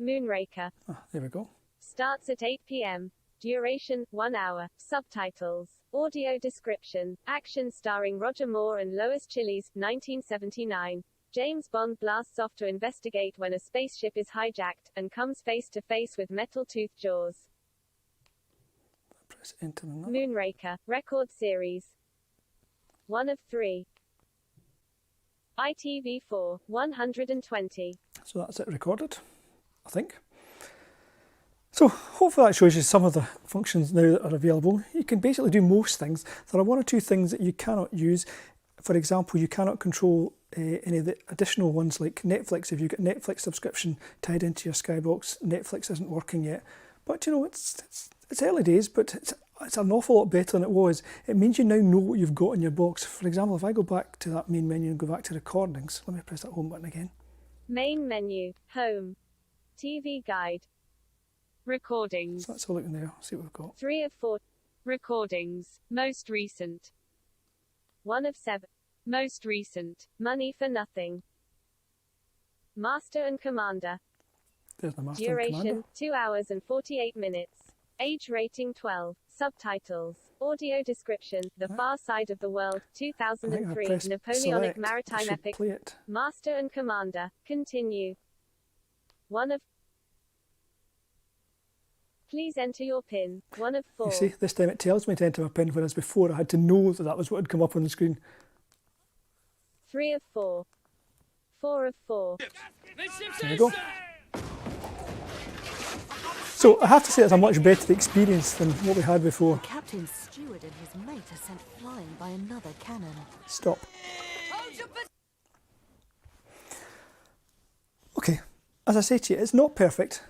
Moonraker. Ah, there we go. Starts at 8 p.m. Duration 1 hour. Subtitles. Audio description. Action starring Roger Moore and Lois Chiles, 1979. James Bond blasts off to investigate when a spaceship is hijacked, and comes face to face with metal-toothed jaws. Press enter on that. Moonraker. Record series. 1 of 3. ITV4 120. So that's it recorded, I think. So hopefully that shows you some of the functions now that are available. You can basically do most things. There are one or two things that you cannot use. For example, you cannot control any of the additional ones like Netflix. If you've got Netflix subscription tied into your Skybox, Netflix isn't working yet. But you know, it's early days, but it's an awful lot better than it was. It means you now know what you've got in your box. For example, if I go back to that main menu and go back to recordings, let me press that home button again. Main menu. Home. TV guide. Recordings. So let's have a look in there, see what we've got. 3 of 4. Recordings. Most recent. 1 of 7. Most recent. Money for nothing. Master and Commander. There's the Master Duration and Commander. 2 hours and 48 minutes. Age rating 12. Subtitles. Audio description. The Far Side of the World. 2003. pressed Napoleonic select. Maritime I should Epic. play it. Master and Commander. Continue. 1 of. Please enter your PIN. 1 of 4. You see, this time it tells me to enter my PIN, whereas before I had to know that that was what had come up on the screen. 3 of 4. 4 of 4. There we go. So I have to say it's a much better experience than what we had before. The captain's steward and his mate are sent flying by another cannon. Stop. Okay, as I say to you, it's not perfect,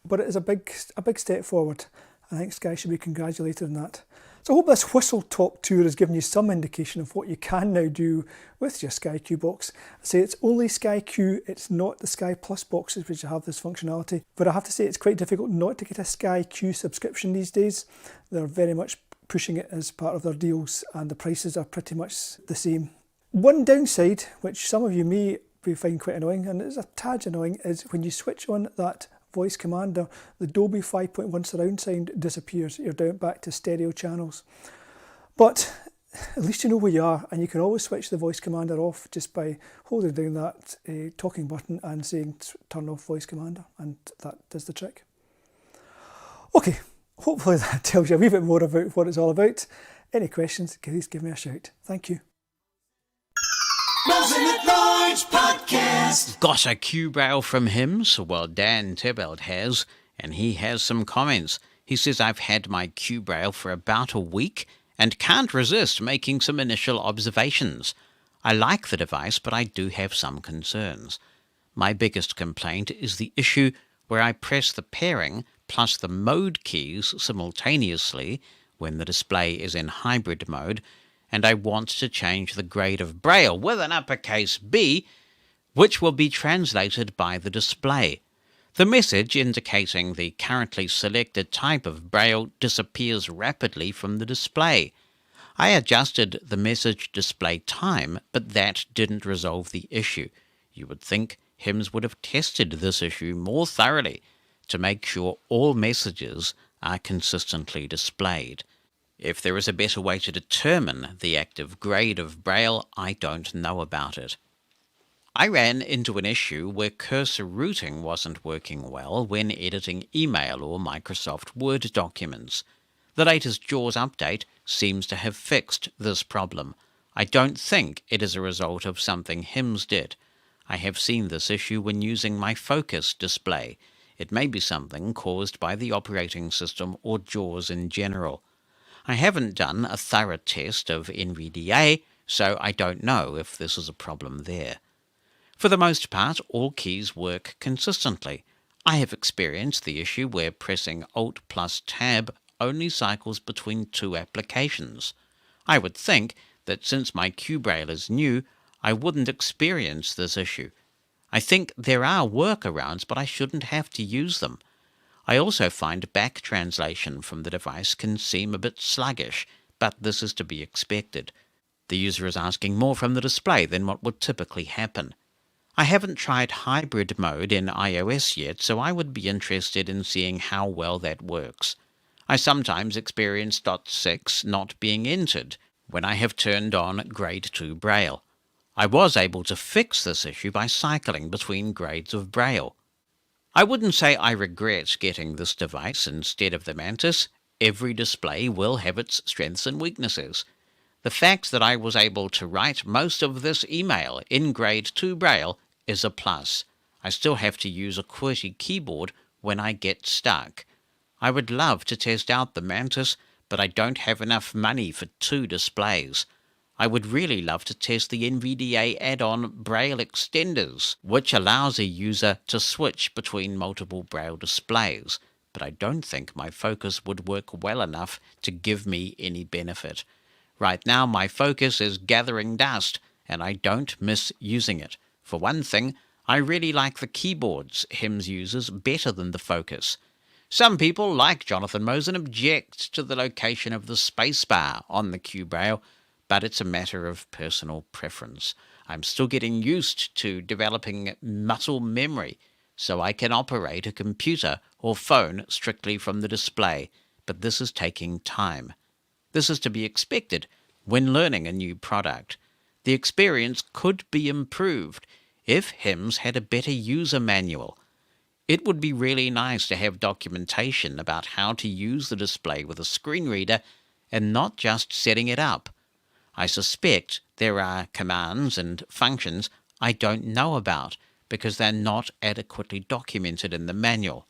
but it is a big step forward. I think Sky should be congratulated on that. So I hope this whistle-top tour has given you some indication of what you can now do with your Sky Q box. I say it's only Sky Q, it's not the Sky Plus boxes which have this functionality. But I have to say it's quite difficult not to get a Sky Q subscription these days. They're very much pushing it as part of their deals and the prices are pretty much the same. One downside, which some of you may find quite annoying, and it's a tad annoying, is when you switch on that voice commander, the Dolby 5.1 surround sound disappears. You're down back to stereo channels. But at least you know where you are, and you can always switch the voice commander off just by holding down that talking button and saying turn off voice commander, and that does the trick. Okay, hopefully that tells you a wee bit more about what it's all about. Any questions, please give me a shout. Thank you. Mosen at Large Podcast. Got a Q-Braille from him, so well Dan Tebelt has, and he has some comments. He says, I've had my Q-Braille for about a week and can't resist making some initial observations. I like the device, but I do have some concerns. My biggest complaint is the issue where I press the pairing plus the mode keys simultaneously when the display is in hybrid mode, and I want to change the grade of Braille with an uppercase B, which will be translated by the display. The message indicating the currently selected type of Braille disappears rapidly from the display. I adjusted the message display time, but that didn't resolve the issue. You would think HIMS would have tested this issue more thoroughly to make sure all messages are consistently displayed. If there is a better way to determine the active grade of Braille, I don't know about it. I ran into an issue where cursor routing wasn't working well when editing email or Microsoft Word documents. The latest JAWS update seems to have fixed this problem. I don't think it is a result of something HIMS did. I have seen this issue when using my Focus display. It may be something caused by the operating system or JAWS in general. I haven't done a thorough test of NVDA, so I don't know if this is a problem there. For the most part, all keys work consistently. I have experienced the issue where pressing Alt plus Tab only cycles between two applications. I would think that since my QBraille is new, I wouldn't experience this issue. I think there are workarounds, but I shouldn't have to use them. I also find back translation from the device can seem a bit sluggish, but this is to be expected. The user is asking more from the display than what would typically happen. I haven't tried hybrid mode in iOS yet, so I would be interested in seeing how well that works. I sometimes experience dot 6 not being entered when I have turned on Grade 2 Braille. I was able to fix this issue by cycling between grades of Braille. I wouldn't say I regret getting this device instead of the Mantis. Every display will have its strengths and weaknesses. The fact that I was able to write most of this email in Grade 2 Braille is a plus. I still have to use a QWERTY keyboard when I get stuck. I would love to test out the Mantis, but I don't have enough money for 2 displays. I would really love to test the NVDA add-on Braille Extenders, which allows a user to switch between multiple Braille displays, but I don't think my Focus would work well enough to give me any benefit. Right now my Focus is gathering dust, and I don't miss using it. For one thing, I really like the keyboards HIMS uses better than the Focus. Some people, like Jonathan Mosen, object to the location of the spacebar on the QBraille, but it's a matter of personal preference. I'm still getting used to developing muscle memory, so I can operate a computer or phone strictly from the display, but this is taking time. This is to be expected when learning a new product. The experience could be improved if HIMS had a better user manual. It would be really nice to have documentation about how to use the display with a screen reader and not just setting it up. I suspect there are commands and functions I don't know about because they're not adequately documented in the manual.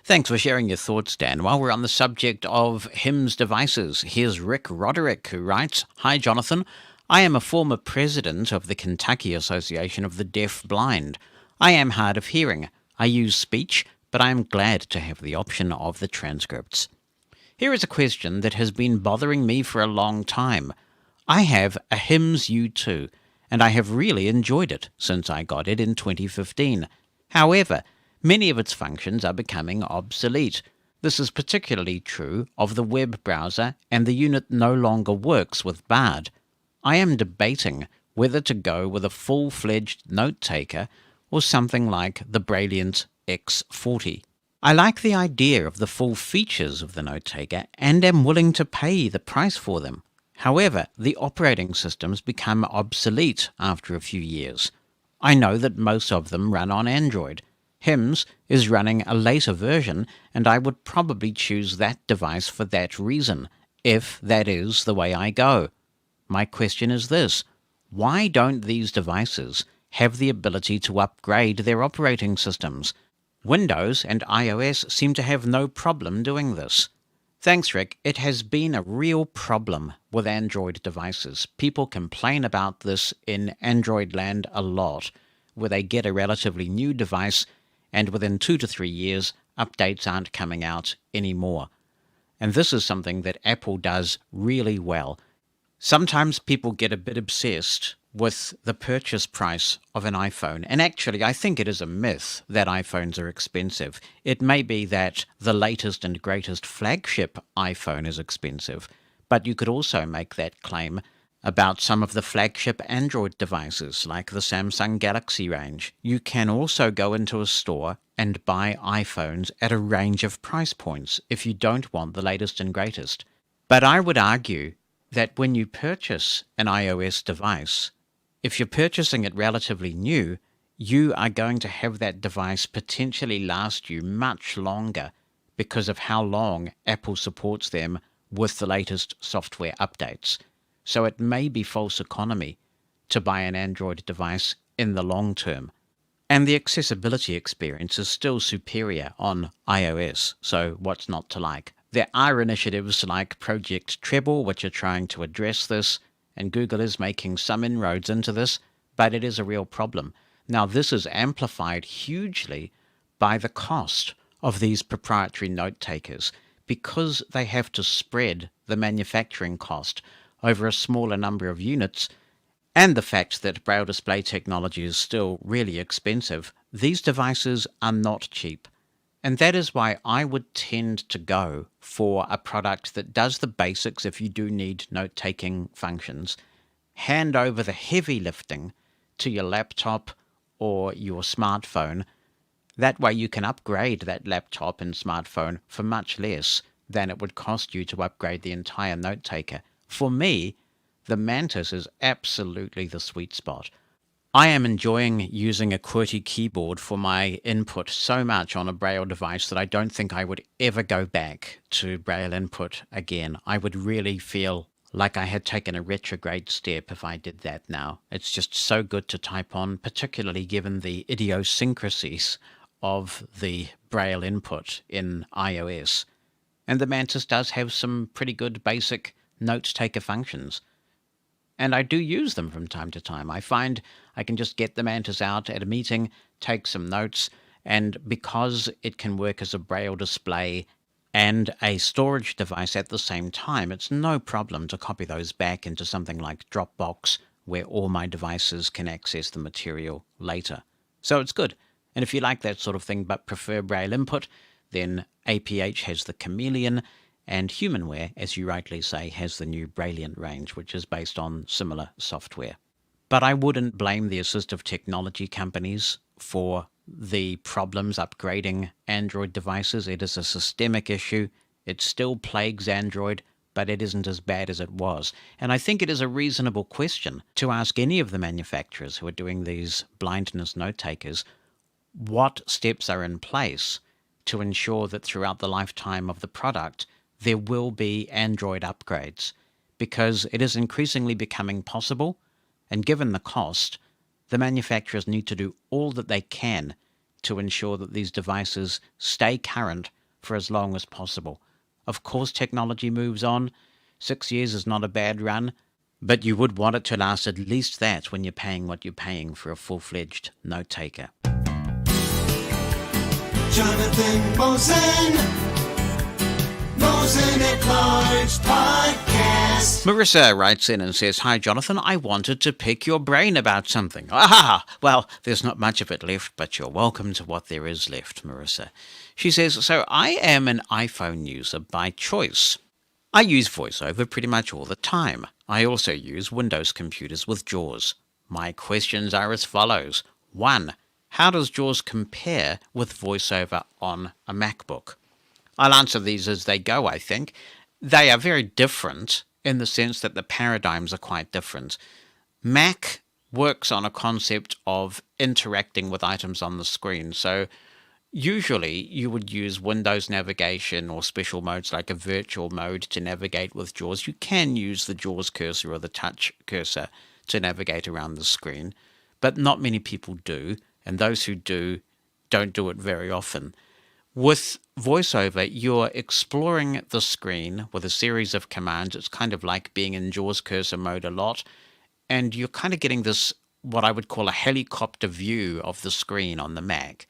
Thanks for sharing your thoughts, Dan. While we're on the subject of HIMS devices, here's Rick Roderick, who writes, "Hi, Jonathan. I am a former president of the Kentucky Association of the Deaf-Blind. I am hard of hearing. I use speech, but I am glad to have the option of the transcripts. Here is a question that has been bothering me for a long time. I have a HIMS U2, and I have really enjoyed it since I got it in 2015. However, many of its functions are becoming obsolete. This is particularly true of the web browser, and the unit no longer works with Bard. I am debating whether to go with a full-fledged note-taker or something like the Brailliant X40. I like the idea of the full features of the note-taker and am willing to pay the price for them. However, the operating systems become obsolete after a few years. I know that most of them run on Android. HIMS is running a later version, and I would probably choose that device for that reason, if that is the way I go. My question is this: why don't these devices have the ability to upgrade their operating systems? Windows and iOS seem to have no problem doing this. Thanks, Rick. It has been a real problem with Android devices. People complain about this in Android land a lot, where they get a relatively new device and within 2 to 3 years, updates aren't coming out anymore. And this is something that Apple does really well. Sometimes people get a bit obsessed with the purchase price of an iPhone. And actually, I think it is a myth that iPhones are expensive. It may be that the latest and greatest flagship iPhone is expensive, but you could also make that claim about some of the flagship Android devices like the Samsung Galaxy range. You can also go into a store and buy iPhones at a range of price points if you don't want the latest and greatest. But I would argue that when you purchase an iOS device, if you're purchasing it relatively new, you are going to have that device potentially last you much longer because of how long Apple supports them with the latest software updates. So it may be false economy to buy an Android device in the long term. And the accessibility experience is still superior on iOS, so what's not to like? There are initiatives like Project Treble which are trying to address this, and Google is making some inroads into this, but it is a real problem. Now, this is amplified hugely by the cost of these proprietary note takers because they have to spread the manufacturing cost over a smaller number of units, and the fact that Braille display technology is still really expensive. These devices are not cheap. And that is why I would tend to go for a product that does the basics if you do need note-taking functions, hand over the heavy lifting to your laptop or your smartphone. That way you can upgrade that laptop and smartphone for much less than it would cost you to upgrade the entire note-taker. For me, the Mantis is absolutely the sweet spot. I am enjoying using a QWERTY keyboard for my input so much on a Braille device that I don't think I would ever go back to Braille input again. I would really feel like I had taken a retrograde step if I did that now. It's just so good to type on, particularly given the idiosyncrasies of the Braille input in iOS. And the Mantis does have some pretty good basic note-taker functions. And I do use them from time to time. I find I can just get the Mantis out at a meeting, take some notes, and because it can work as a Braille display and a storage device at the same time, it's no problem to copy those back into something like Dropbox, where all my devices can access the material later. So it's good. And if you like that sort of thing but prefer Braille input, then APH has the Chameleon, and Humanware, as you rightly say, has the new Brailliant range, which is based on similar software. But I wouldn't blame the assistive technology companies for the problems upgrading Android devices. It is a systemic issue. It still plagues Android, but it isn't as bad as it was. And I think it is a reasonable question to ask any of the manufacturers who are doing these blindness note takers what steps are in place to ensure that throughout the lifetime of the product there will be Android upgrades, because it is increasingly becoming possible, and given the cost, the manufacturers need to do all that they can to ensure that these devices stay current for as long as possible. Of course, technology moves on. 6 years is not a bad run, but you would want it to last at least that when you're paying what you're paying for a full-fledged note taker. Jonathan Mosen. Mosen at Large Podcast. Marissa writes in and says, "Hi, Jonathan. I wanted to pick your brain about something." Ah, well, there's not much of it left, but you're welcome to what there is left, Marissa. She says, "So I am an iPhone user by choice. I use VoiceOver pretty much all the time. I also use Windows computers with JAWS. My questions are as follows. 1. How does JAWS compare with VoiceOver on a MacBook?" I'll answer these as they go, I think. They are very different in the sense that the paradigms are quite different. Mac works on a concept of interacting with items on the screen. So usually you would use Windows navigation or special modes like a virtual mode to navigate with JAWS. You can use the JAWS cursor or the touch cursor to navigate around the screen, but not many people do, and those who do don't do it very often. With VoiceOver, you're exploring the screen with a series of commands. It's kind of like being in JAWS cursor mode a lot, and you're kind of getting this, what I would call a helicopter view of the screen on the Mac.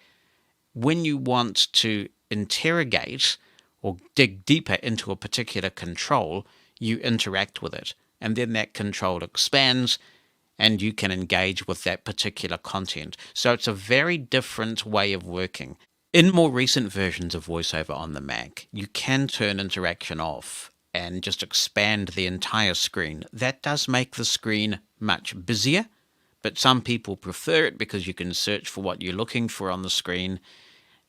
When you want to interrogate or dig deeper into a particular control, you interact with it, and then that control expands, and you can engage with that particular content. So it's a very different way of working. In more recent versions of VoiceOver on the Mac, you can turn interaction off and just expand the entire screen. That does make the screen much busier, but some people prefer it because you can search for what you're looking for on the screen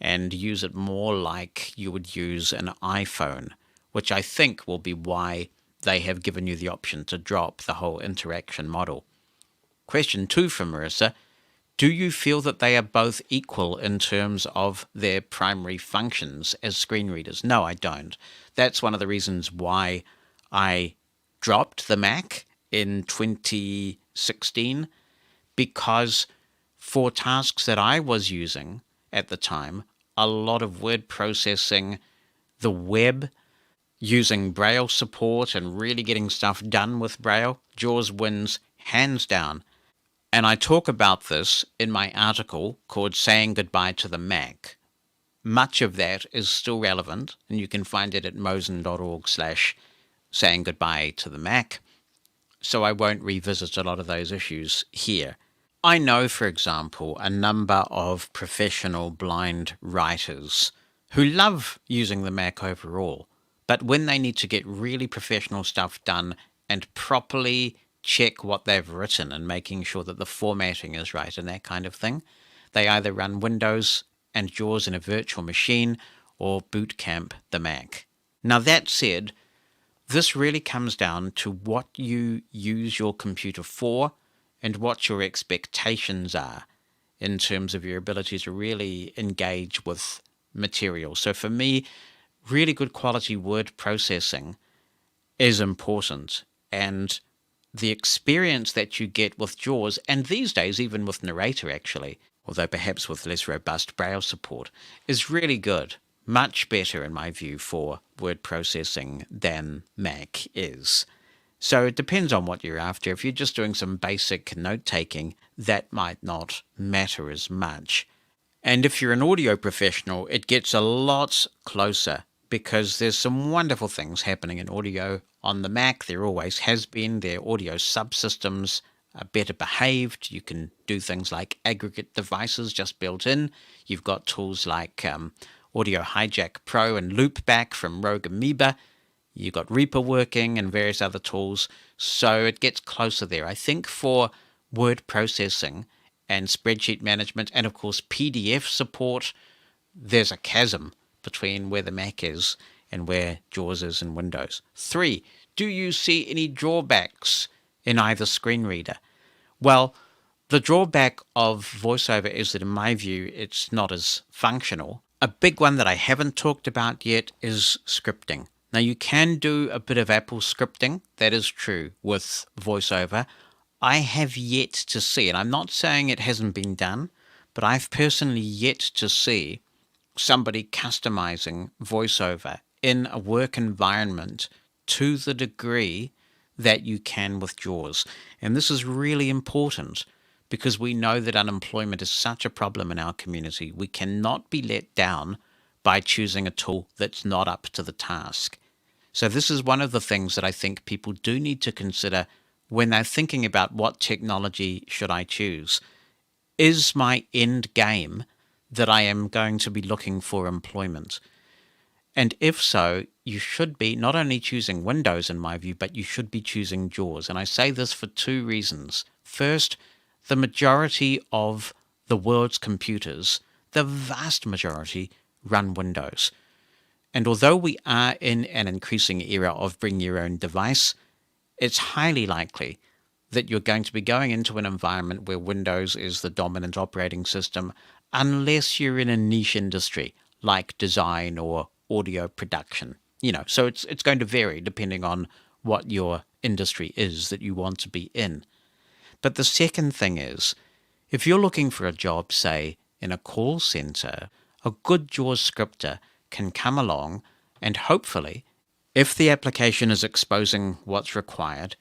and use it more like you would use an iPhone, which I think will be why they have given you the option to drop the whole interaction model. Question 2 from Marissa. Do you feel that they are both equal in terms of their primary functions as screen readers? No, I don't. That's one of the reasons why I dropped the Mac in 2016, because for tasks that I was using at the time, a lot of word processing, the web, using Braille support and really getting stuff done with Braille, JAWS wins hands down. And I talk about this in my article called Saying Goodbye to the Mac, much of that is still relevant, and you can find it at mosen.org/saying goodbye to the Mac. So I won't revisit a lot of those issues here. I know, for example, a number of professional blind writers who love using the Mac overall, but when they need to get really professional stuff done and properly check what they've written and making sure that the formatting is right and that kind of thing, they either run Windows and JAWS in a virtual machine or boot camp the Mac. Now that said, this really comes down to what you use your computer for and what your expectations are in terms of your ability to really engage with material. So for me, really good quality word processing is important, and the experience that you get with JAWS, and these days even with Narrator actually, although perhaps with less robust Braille support, is really good. Much better in my view for word processing than Mac is. So it depends on what you're after. If you're just doing some basic note-taking, that might not matter as much. And if you're an audio professional, it gets a lot closer because there's some wonderful things happening in audio on the Mac. There always has been. Their audio subsystems are better behaved. You can do things like aggregate devices just built in. You've got tools like Audio Hijack Pro and Loopback from Rogue Amoeba. You've got Reaper working and various other tools. So it gets closer there. I think for word processing and spreadsheet management and, of course, PDF support, there's a chasm between where the Mac is and where JAWS is in Windows. 3, do you see any drawbacks in either screen reader? Well, the drawback of VoiceOver is that, in my view, it's not as functional. A big one that I haven't talked about yet is scripting. Now, you can do a bit of Apple scripting, that is true, with VoiceOver. I have yet to see, and I'm not saying it hasn't been done, but I've personally yet to see somebody customizing VoiceOver in a work environment to the degree that you can with JAWS. And this is really important because we know that unemployment is such a problem in our community. We cannot be let down by choosing a tool that's not up to the task. So this is one of the things that I think people do need to consider when they're thinking about what technology should I choose. Is my end game that I am going to be looking for employment? And if so, you should be not only choosing Windows in my view, but you should be choosing JAWS. And I say this for 2 reasons. First, the majority of the world's computers, the vast majority, run Windows. And although we are in an increasing era of bring your own device, it's highly likely that you're going to be going into an environment where Windows is the dominant operating system unless you're in a niche industry like design or audio production. So it's going to vary depending on what your industry is that you want to be in. But the second thing is, if you're looking for a job, say, in a call center, a good JAWS scripter can come along and hopefully, if the application is exposing what's required,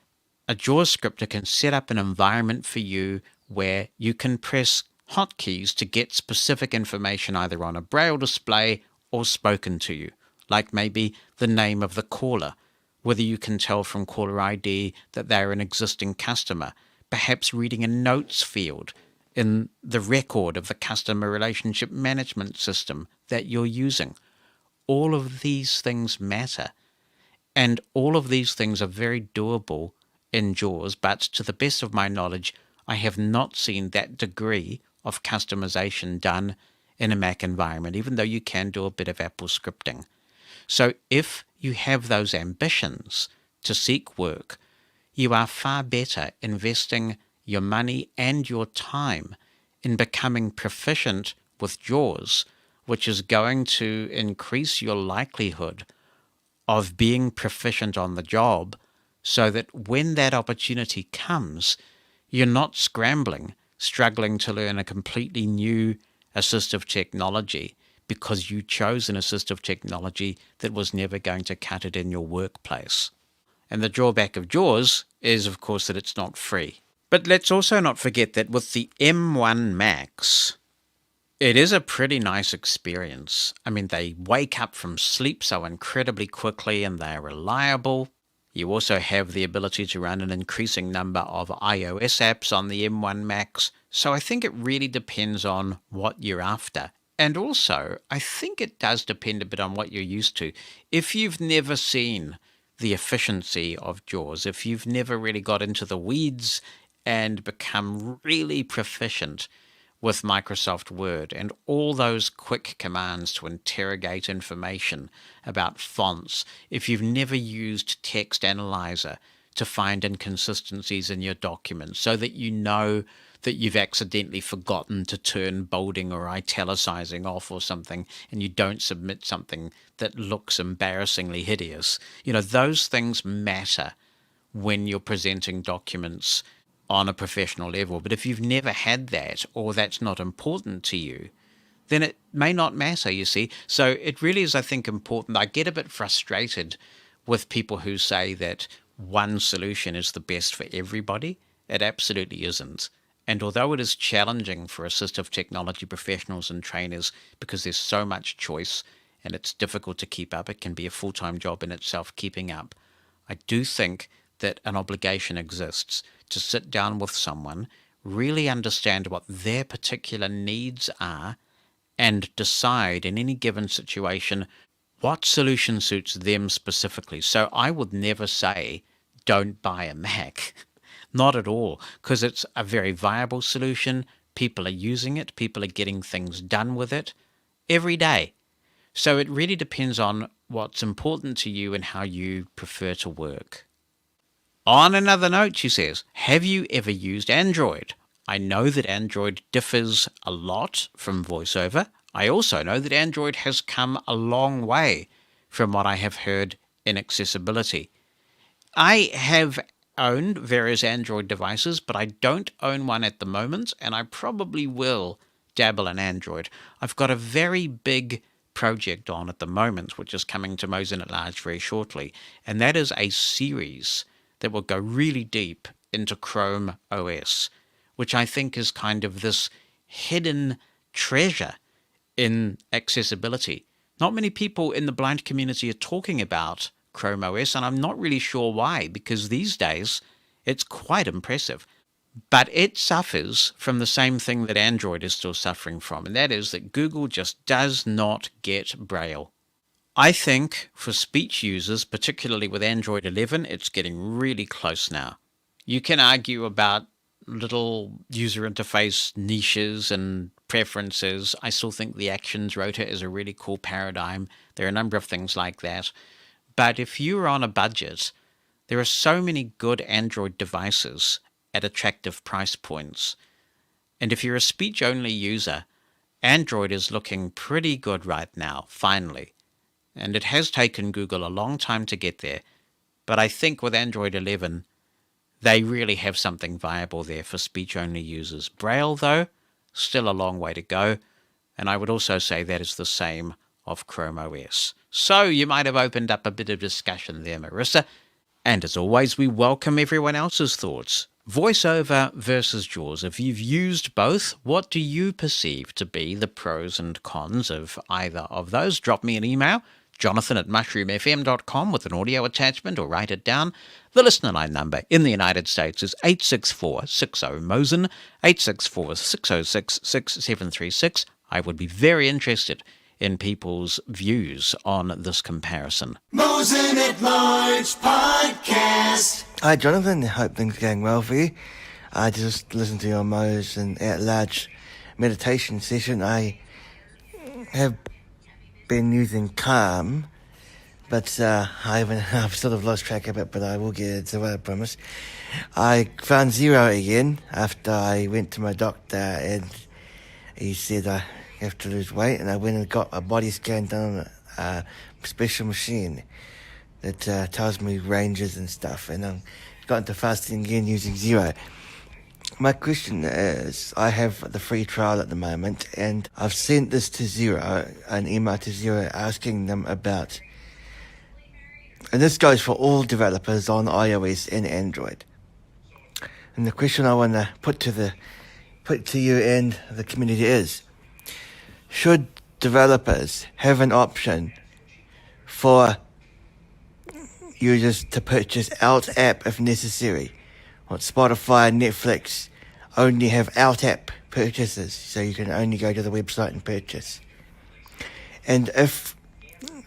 a JAWS scripter can set up an environment for you where you can press hotkeys to get specific information either on a Braille display or spoken to you, like maybe the name of the caller, whether you can tell from caller ID that they're an existing customer, perhaps reading a notes field in the record of the customer relationship management system that you're using. All of these things matter. And all of these things are very doable in JAWS, but to the best of my knowledge, I have not seen that degree of customization done in a Mac environment, even though you can do a bit of Apple scripting. So if you have those ambitions to seek work, you are far better investing your money and your time in becoming proficient with JAWS, which is going to increase your likelihood of being proficient on the job so that when that opportunity comes, you're not struggling to learn a completely new assistive technology because you chose an assistive technology that was never going to cut it in your workplace. And the drawback of JAWS is, of course, that it's not free. But let's also not forget that with the M1 Max, It is a pretty nice experience. I mean, they wake up from sleep so incredibly quickly and they're reliable. You also have the ability to run an increasing number of iOS apps on the M1 Max. So I think it really depends on what you're after. And also, I think it does depend a bit on what you're used to. If you've never seen the efficiency of JAWS, if you've never really got into the weeds and become really proficient with Microsoft Word and all those quick commands to interrogate information about fonts, if you've never used Text Analyzer to find inconsistencies in your documents so that you know that you've accidentally forgotten to turn bolding or italicizing off or something, and you don't submit something that looks embarrassingly hideous. Those things matter when you're presenting documents on a professional level. But if you've never had that, or that's not important to you, then it may not matter, you see. So it really is, I think, important. I get a bit frustrated with people who say that one solution is the best for everybody. It absolutely isn't. And although it is challenging for assistive technology professionals and trainers because there's so much choice and it's difficult to keep up, it can be a full-time job in itself keeping up, I do think that an obligation exists to sit down with someone, really understand what their particular needs are, and decide in any given situation what solution suits them specifically. So I would never say, don't buy a Mac. Not at all, because it's a very viable solution. People are using it. People are getting things done with it every day. So it really depends on what's important to you and how you prefer to work. On another note, she says, have you ever used Android? I know that Android differs a lot from VoiceOver. I also know that Android has come a long way from what I have heard in accessibility. I have owned various Android devices, but I don't own one at the moment, and I probably will dabble in Android. I've got a very big project on at the moment, which is coming to Mosen at Large very shortly, and that is a series that will go really deep into Chrome OS, which I think is kind of this hidden treasure in accessibility. Not many people in the blind community are talking about Chrome OS, and I'm not really sure why, because these days it's quite impressive. But it suffers from the same thing that Android is still suffering from, and that is that Google just does not get Braille. I think for speech users, particularly with Android 11, it's getting really close now. You can argue about little user interface niches and preferences. I still think the Actions rotor is a really cool paradigm. There are a number of things like that. But if you're on a budget, there are so many good Android devices at attractive price points. And if you're a speech-only user, Android is looking pretty good right now, finally. And it has taken Google a long time to get there. But I think with Android 11, they really have something viable there for speech-only users. Braille, though, still a long way to go. And I would also say that is the same of Chrome OS. So you might have opened up a bit of discussion there, Marissa. And as always, we welcome everyone else's thoughts. VoiceOver versus JAWS. If you've used both, what do you perceive to be the pros and cons of either of those? Drop me an email, jonathan@mushroomfm.com with an audio attachment, or write it down. The listener line number in the United States is 864-60-MOSEN, 864-606-6736. I would be very interested in people's views on this comparison. Mosen at Large Podcast. Hi, Jonathan. Hope things are going well for you. I just listened to your Mosen at Large meditation session. I have been using Calm, but I've sort of lost track of it, but I will get it to it, I promise. I found zero again after I went to my doctor, and he said I have to lose weight, and I went and got a body scan done on a special machine that tells me ranges and stuff, and I got into fasting again using zero. My question is, I have the free trial at the moment, and I've sent this to Zero, an email to Zero, asking them about, and this goes for all developers on iOS and Android. And the question I want to put to you and the community is, should developers have an option for users to purchase out app if necessary? What Spotify and Netflix only have out app purchases, so you can only go to the website and purchase. And if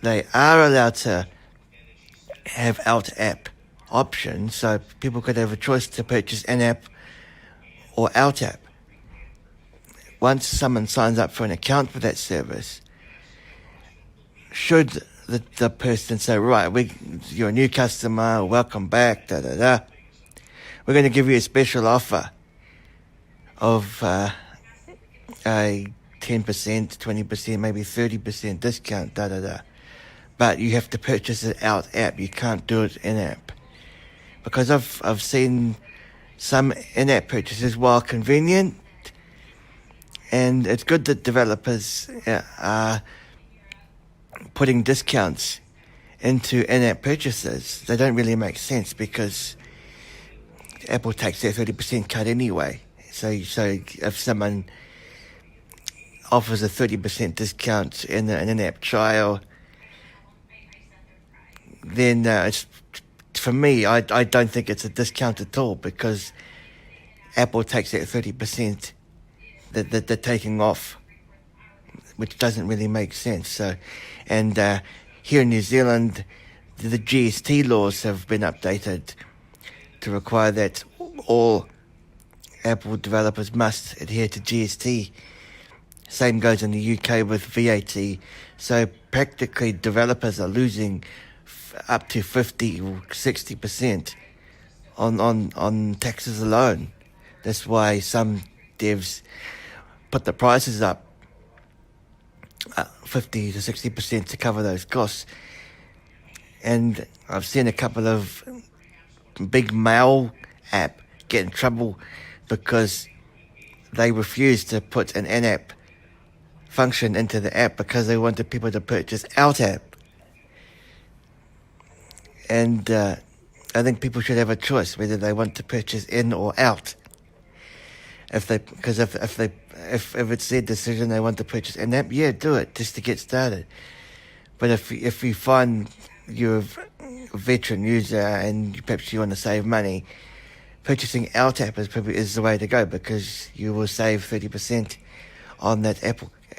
they are allowed to have out app options, so people could have a choice to purchase in app or out app. Once someone signs up for an account for that service, should the person say, right, you're a new customer, welcome back, we're going to give you a special offer of a 10%, 20%, maybe 30% discount, but you have to purchase it out app. You can't do it in app. Because I've seen some in-app purchases, while convenient, and it's good that developers are putting discounts into in-app purchases. They don't really make sense because Apple takes their 30% cut anyway. So if someone offers a 30% discount in an in-app trial, then it's, for me, I don't think it's a discount at all, because Apple takes that 30% that they're taking off, which doesn't really make sense. So, and here in New Zealand, the GST laws have been updated to require that all Apple developers must adhere to GST. Same goes in the UK with VAT. So practically developers are losing up to 50 or 60% on taxes alone. That's why some devs put the prices up 50 to 60% to cover those costs. And I've seen a couple of big mail app get in trouble because they refused to put an in-app function into the app because they wanted people to purchase out app. And I think people should have a choice whether they want to purchase in or out. If it's their decision they want to purchase in app, yeah, do it just to get started. But if you find you're a veteran user and perhaps you want to save money, purchasing out app is the way to go, because you will save 30% on that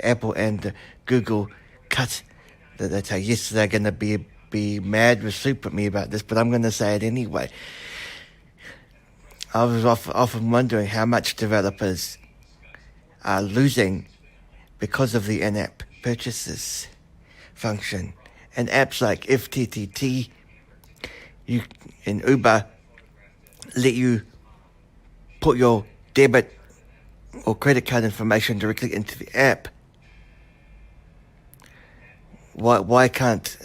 Apple and Google cut that they take. Yes, they're going to be mad with soup at me about this, but I'm going to say it anyway. I was often wondering how much developers are losing because of the in-app purchases function. And apps like FTTT in Uber let you put your debit or credit card information directly into the app. Why can't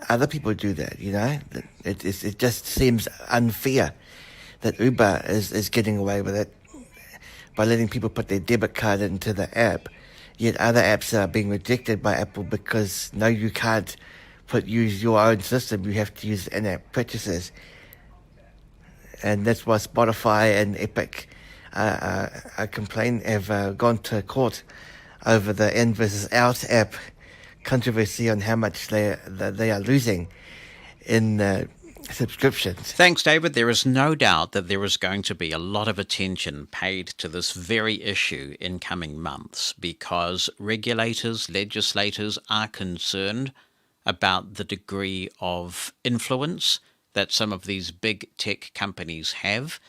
other people do that? You know, it just seems unfair that Uber is getting away with it by letting people put their debit card into the app, yet other apps are being rejected by Apple because no, you can't use your own system. You have to use in-app purchases, and that's why Spotify and Epic have gone to court over the in versus out app controversy on how much they are losing in subscriptions. Thanks, David. There is no doubt that there is going to be a lot of attention paid to this very issue in coming months, because regulators, legislators are concerned about the degree of influence that some of these big tech companies have.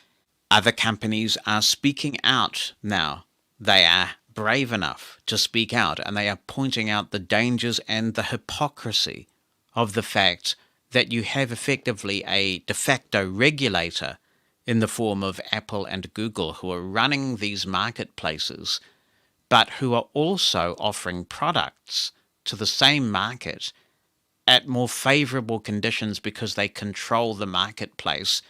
Other companies are speaking out now. They are brave enough to speak out, and they are pointing out the dangers and the hypocrisy of the fact that you have effectively a de facto regulator in the form of Apple and Google, who are running these marketplaces, but who are also offering products to the same market at more favorable conditions because they control the marketplace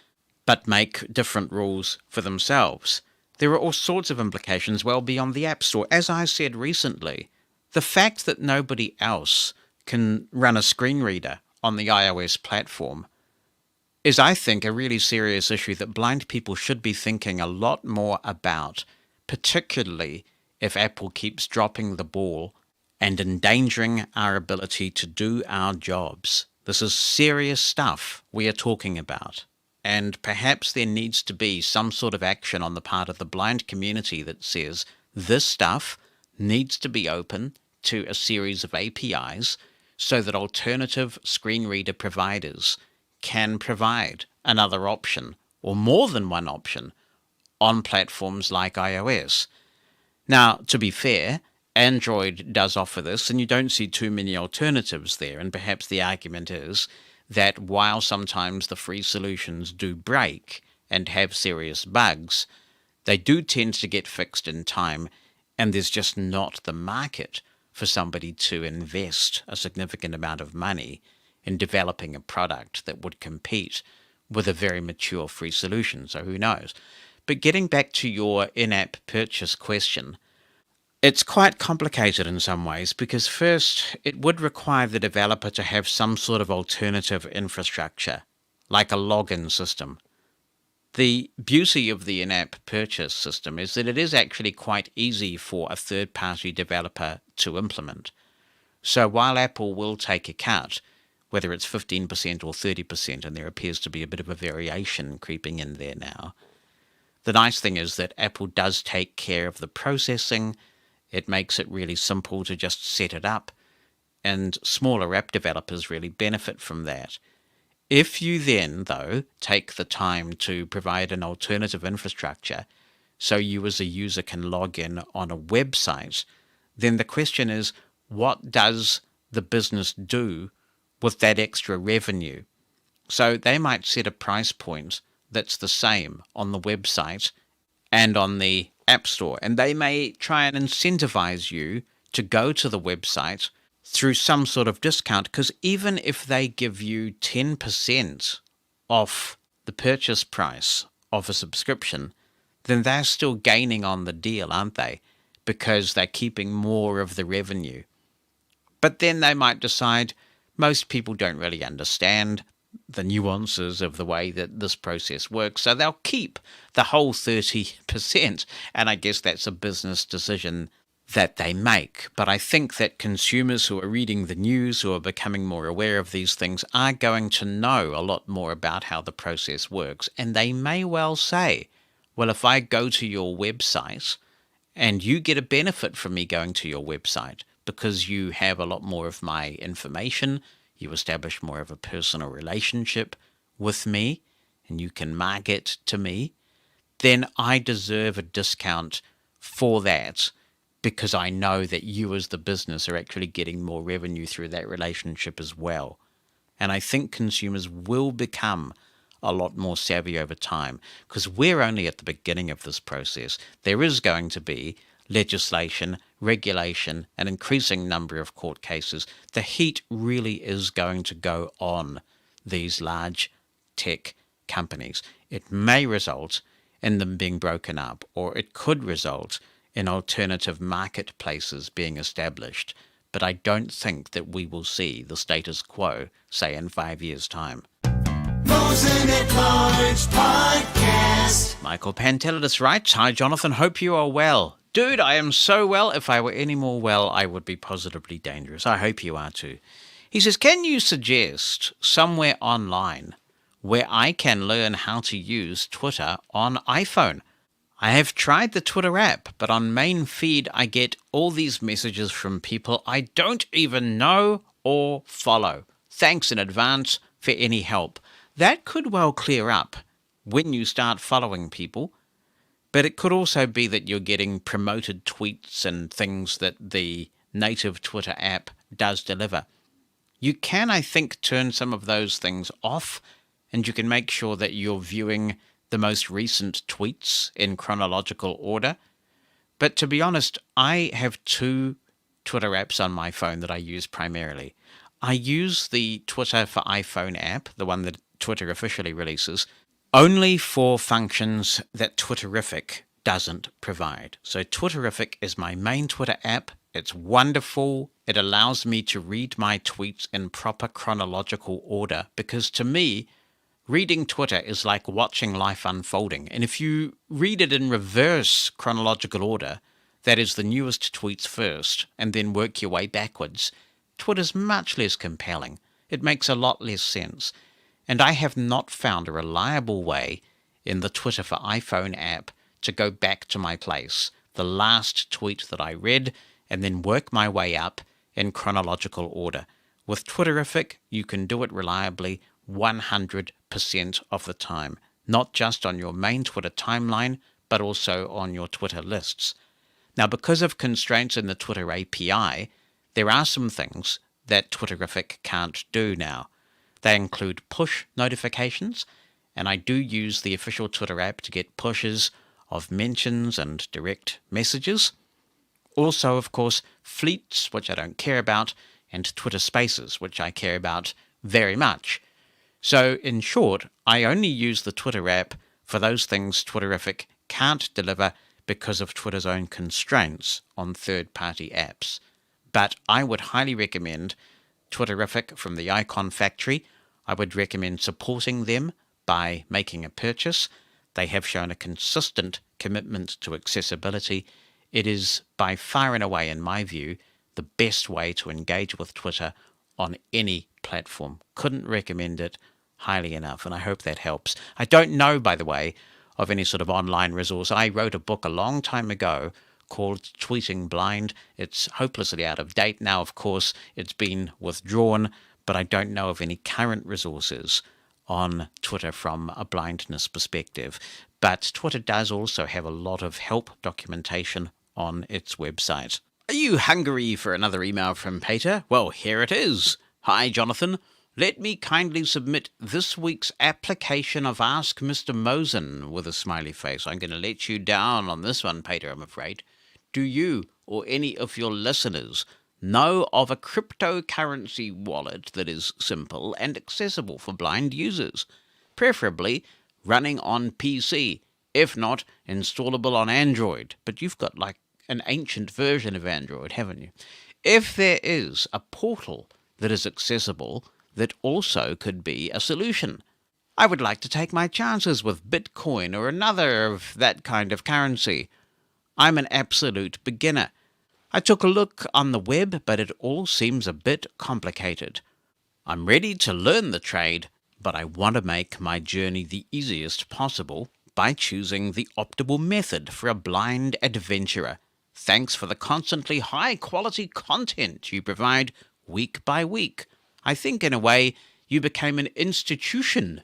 but make different rules for themselves. There are all sorts of implications well beyond the App Store. As I said recently, the fact that nobody else can run a screen reader on the iOS platform is, I think, a really serious issue that blind people should be thinking a lot more about, particularly if Apple keeps dropping the ball and endangering our ability to do our jobs. This is serious stuff we are talking about. And perhaps there needs to be some sort of action on the part of the blind community that says this stuff needs to be open to a series of APIs so that alternative screen reader providers can provide another option or more than one option on platforms like iOS. Now, to be fair, Android does offer this, and you don't see too many alternatives there, and perhaps the argument is that while sometimes the free solutions do break and have serious bugs, they do tend to get fixed in time, and there's just not the market for somebody to invest a significant amount of money in developing a product that would compete with a very mature free solution, so who knows. But getting back to your in-app purchase question, it's quite complicated in some ways because first, it would require the developer to have some sort of alternative infrastructure, like a login system. The beauty of the in-app purchase system is that it is actually quite easy for a third-party developer to implement. So while Apple will take a cut, whether it's 15% or 30%, and there appears to be a bit of a variation creeping in there now, the nice thing is that Apple does take care of the processing. It makes it really simple to just set it up, and smaller app developers really benefit from that. If you then, though, take the time to provide an alternative infrastructure so you as a user can log in on a website, then the question is, what does the business do with that extra revenue? So they might set a price point that's the same on the website and on the App Store, and they may try and incentivize you to go to the website through some sort of discount, because even if they give you 10% off the purchase price of a subscription, then they're still gaining on the deal, aren't they? Because they're keeping more of the revenue. But then they might decide most people don't really understand the nuances of the way that this process works, so they'll keep the whole 30%, and I guess that's a business decision that they make. But I think that consumers who are reading the news, who are becoming more aware of these things, are going to know a lot more about how the process works, and they may well say, well, if I go to your website and you get a benefit from me going to your website because you have a lot more of my information, you establish more of a personal relationship with me, and you can market to me, then I deserve a discount for that because I know that you as the business are actually getting more revenue through that relationship as well. And I think consumers will become a lot more savvy over time because we're only at the beginning of this process. There is going to be legislation, regulation, an increasing number of court cases. The heat really is going to go on these large tech companies. It may result in them being broken up, or it could result in alternative marketplaces being established. But I don't think that we will see the status quo, say, in 5 years' time. Mosen at Large Podcast. Michael Pantelidis writes, "Hi Jonathan, hope you are well. Dude, I am so well. If I were any more well, I would be positively dangerous. I hope you are too." He says, "Can you suggest somewhere online where I can learn how to use Twitter on iPhone? I have tried the Twitter app, but on main feed I get all these messages from people I don't even know or follow. Thanks in advance for any help." That could well clear up when you start following people, but it could also be that you're getting promoted tweets and things that the native Twitter app does deliver. You can, I think, turn some of those things off, and you can make sure that you're viewing the most recent tweets in chronological order. But to be honest, I have two Twitter apps on my phone that I use primarily. I use the Twitter for iPhone app, the one that Twitter officially releases, only for functions that Twitterific doesn't provide. So Twitterific is my main Twitter app. It's wonderful. It allows me to read my tweets in proper chronological order, because to me, reading Twitter is like watching life unfolding. And if you read it in reverse chronological order, that is the newest tweets first, and then work your way backwards, Twitter's much less compelling. It makes a lot less sense. And I have not found a reliable way in the Twitter for iPhone app to go back to my place, the last tweet that I read, and then work my way up in chronological order. With Twitterrific, you can do it reliably 100% of the time, not just on your main Twitter timeline, but also on your Twitter lists. Now, because of constraints in the Twitter API, there are some things that Twitterrific can't do now. They include push notifications, and I do use the official Twitter app to get pushes of mentions and direct messages. Also, of course, fleets, which I don't care about, and Twitter Spaces, which I care about very much. So, in short, I only use the Twitter app for those things Twitterrific can't deliver because of Twitter's own constraints on third-party apps. But I would highly recommend Twitterrific from the Icon Factory. I would recommend supporting them by making a purchase. They have shown a consistent commitment to accessibility. It is by far and away, in my view, the best way to engage with Twitter on any platform. Couldn't recommend it highly enough, and I hope that helps. I don't know, by the way, of any sort of online resource. I wrote a book a long time ago called Tweeting Blind. It's hopelessly out of date now, of course. It's been withdrawn, but I don't know of any current resources on Twitter from a blindness perspective. But Twitter does also have a lot of help documentation on its website. Are you hungry for another email from Peter? Well, here it is. Hi, Jonathan. Let me kindly submit this week's application of Ask Mr. Mosen with a smiley face. I'm going to let you down on this one, Peter, I'm afraid. Do you or any of your listeners know of a cryptocurrency wallet that is simple and accessible for blind users, preferably running on PC, if not installable on Android? But you've got like an ancient version of Android, haven't you? If there is a portal that is accessible, that also could be a solution. I would like to take my chances with Bitcoin or another of that kind of currency. I'm an absolute beginner. I took a look on the web, but it all seems a bit complicated. I'm ready to learn the trade, but I want to make my journey the easiest possible by choosing the optimal method for a blind adventurer. Thanks for the constantly high-quality content you provide week by week. I think, in a way, you became an institution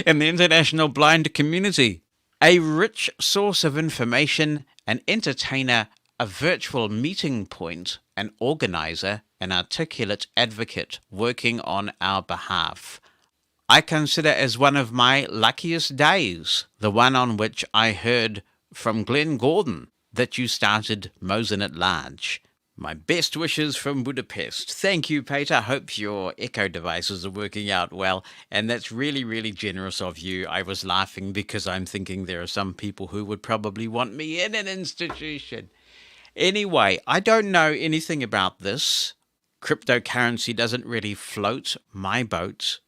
in the international blind community. A rich source of information, an entertainer, a virtual meeting point, an organizer, an articulate advocate working on our behalf. I consider as one of my luckiest days the one on which I heard from Glenn Gordon that you started Mosen at Large. My best wishes from Budapest. Thank you, Peter. I hope your Echo devices are working out well. And that's really, really generous of you. I was laughing because I'm thinking there are some people who would probably want me in an institution. Anyway, I don't know anything about this. Cryptocurrency doesn't really float my boat.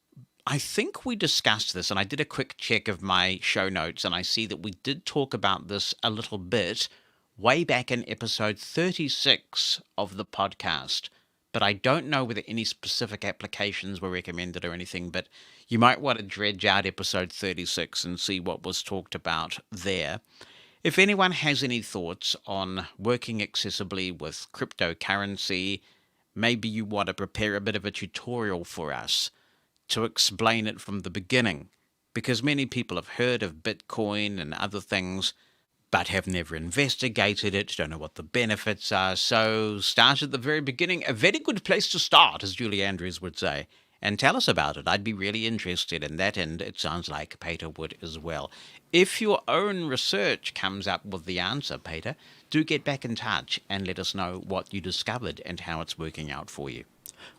I think we discussed this, and I did a quick check of my show notes, and I see that we did talk about this a little bit way back in episode 36 of the podcast, but I don't know whether any specific applications were recommended or anything, but you might want to dredge out episode 36 and see what was talked about there. If anyone has any thoughts on working accessibly with cryptocurrency, maybe you want to prepare a bit of a tutorial for us to explain it from the beginning, because many people have heard of Bitcoin and other things, but have never investigated it, don't know what the benefits are. So start at the very beginning. A very good place to start, as Julie Andrews would say. And tell us about it. I'd be really interested in that, and it sounds like Peter would as well. If your own research comes up with the answer, Peter, do get back in touch and let us know what you discovered and how it's working out for you.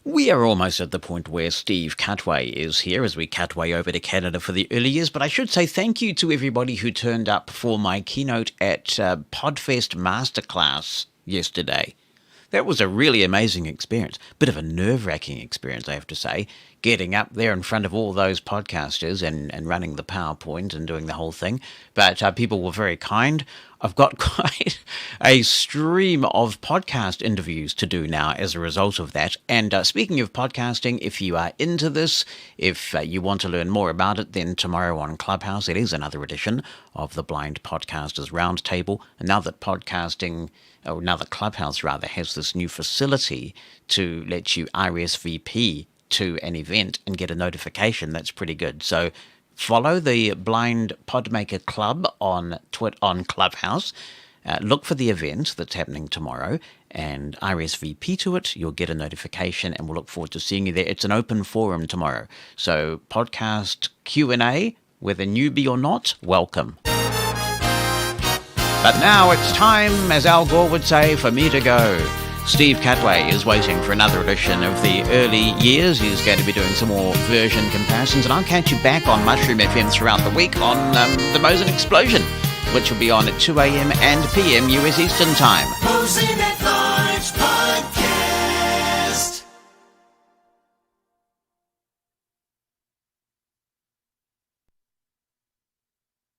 We are almost at the point where Steve Cutway is here as we cutway over to Canada for the early years, but I should say thank you to everybody who turned up for my keynote at Podfest Masterclass yesterday. That was a really amazing experience. Bit of a nerve-wracking experience, I have to say, getting up there in front of all those podcasters and running the PowerPoint and doing the whole thing. But people were very kind. I've got quite a stream of podcast interviews to do now as a result of that. And speaking of podcasting, if you are into this, if you want to learn more about it, then tomorrow on Clubhouse, it is another edition of the Blind Podcasters Roundtable. And now that Clubhouse has this new facility to let you RSVP to an event and get a notification, that's pretty good. So follow the Blind Podmaker Club on Clubhouse. Look for the event that's happening tomorrow and RSVP to it. You'll get a notification, and we'll look forward to seeing you there. It's an open forum tomorrow. So podcast Q&A, whether newbie or not, welcome. But now it's time, as Al Gore would say, for me to go. Steve Catway is waiting for another edition of the early years. He's going to be doing some more version comparisons, and I'll catch you back on Mushroom FM throughout the week on the Mosen Explosion, which will be on at 2 a.m. and p.m. US Eastern Time.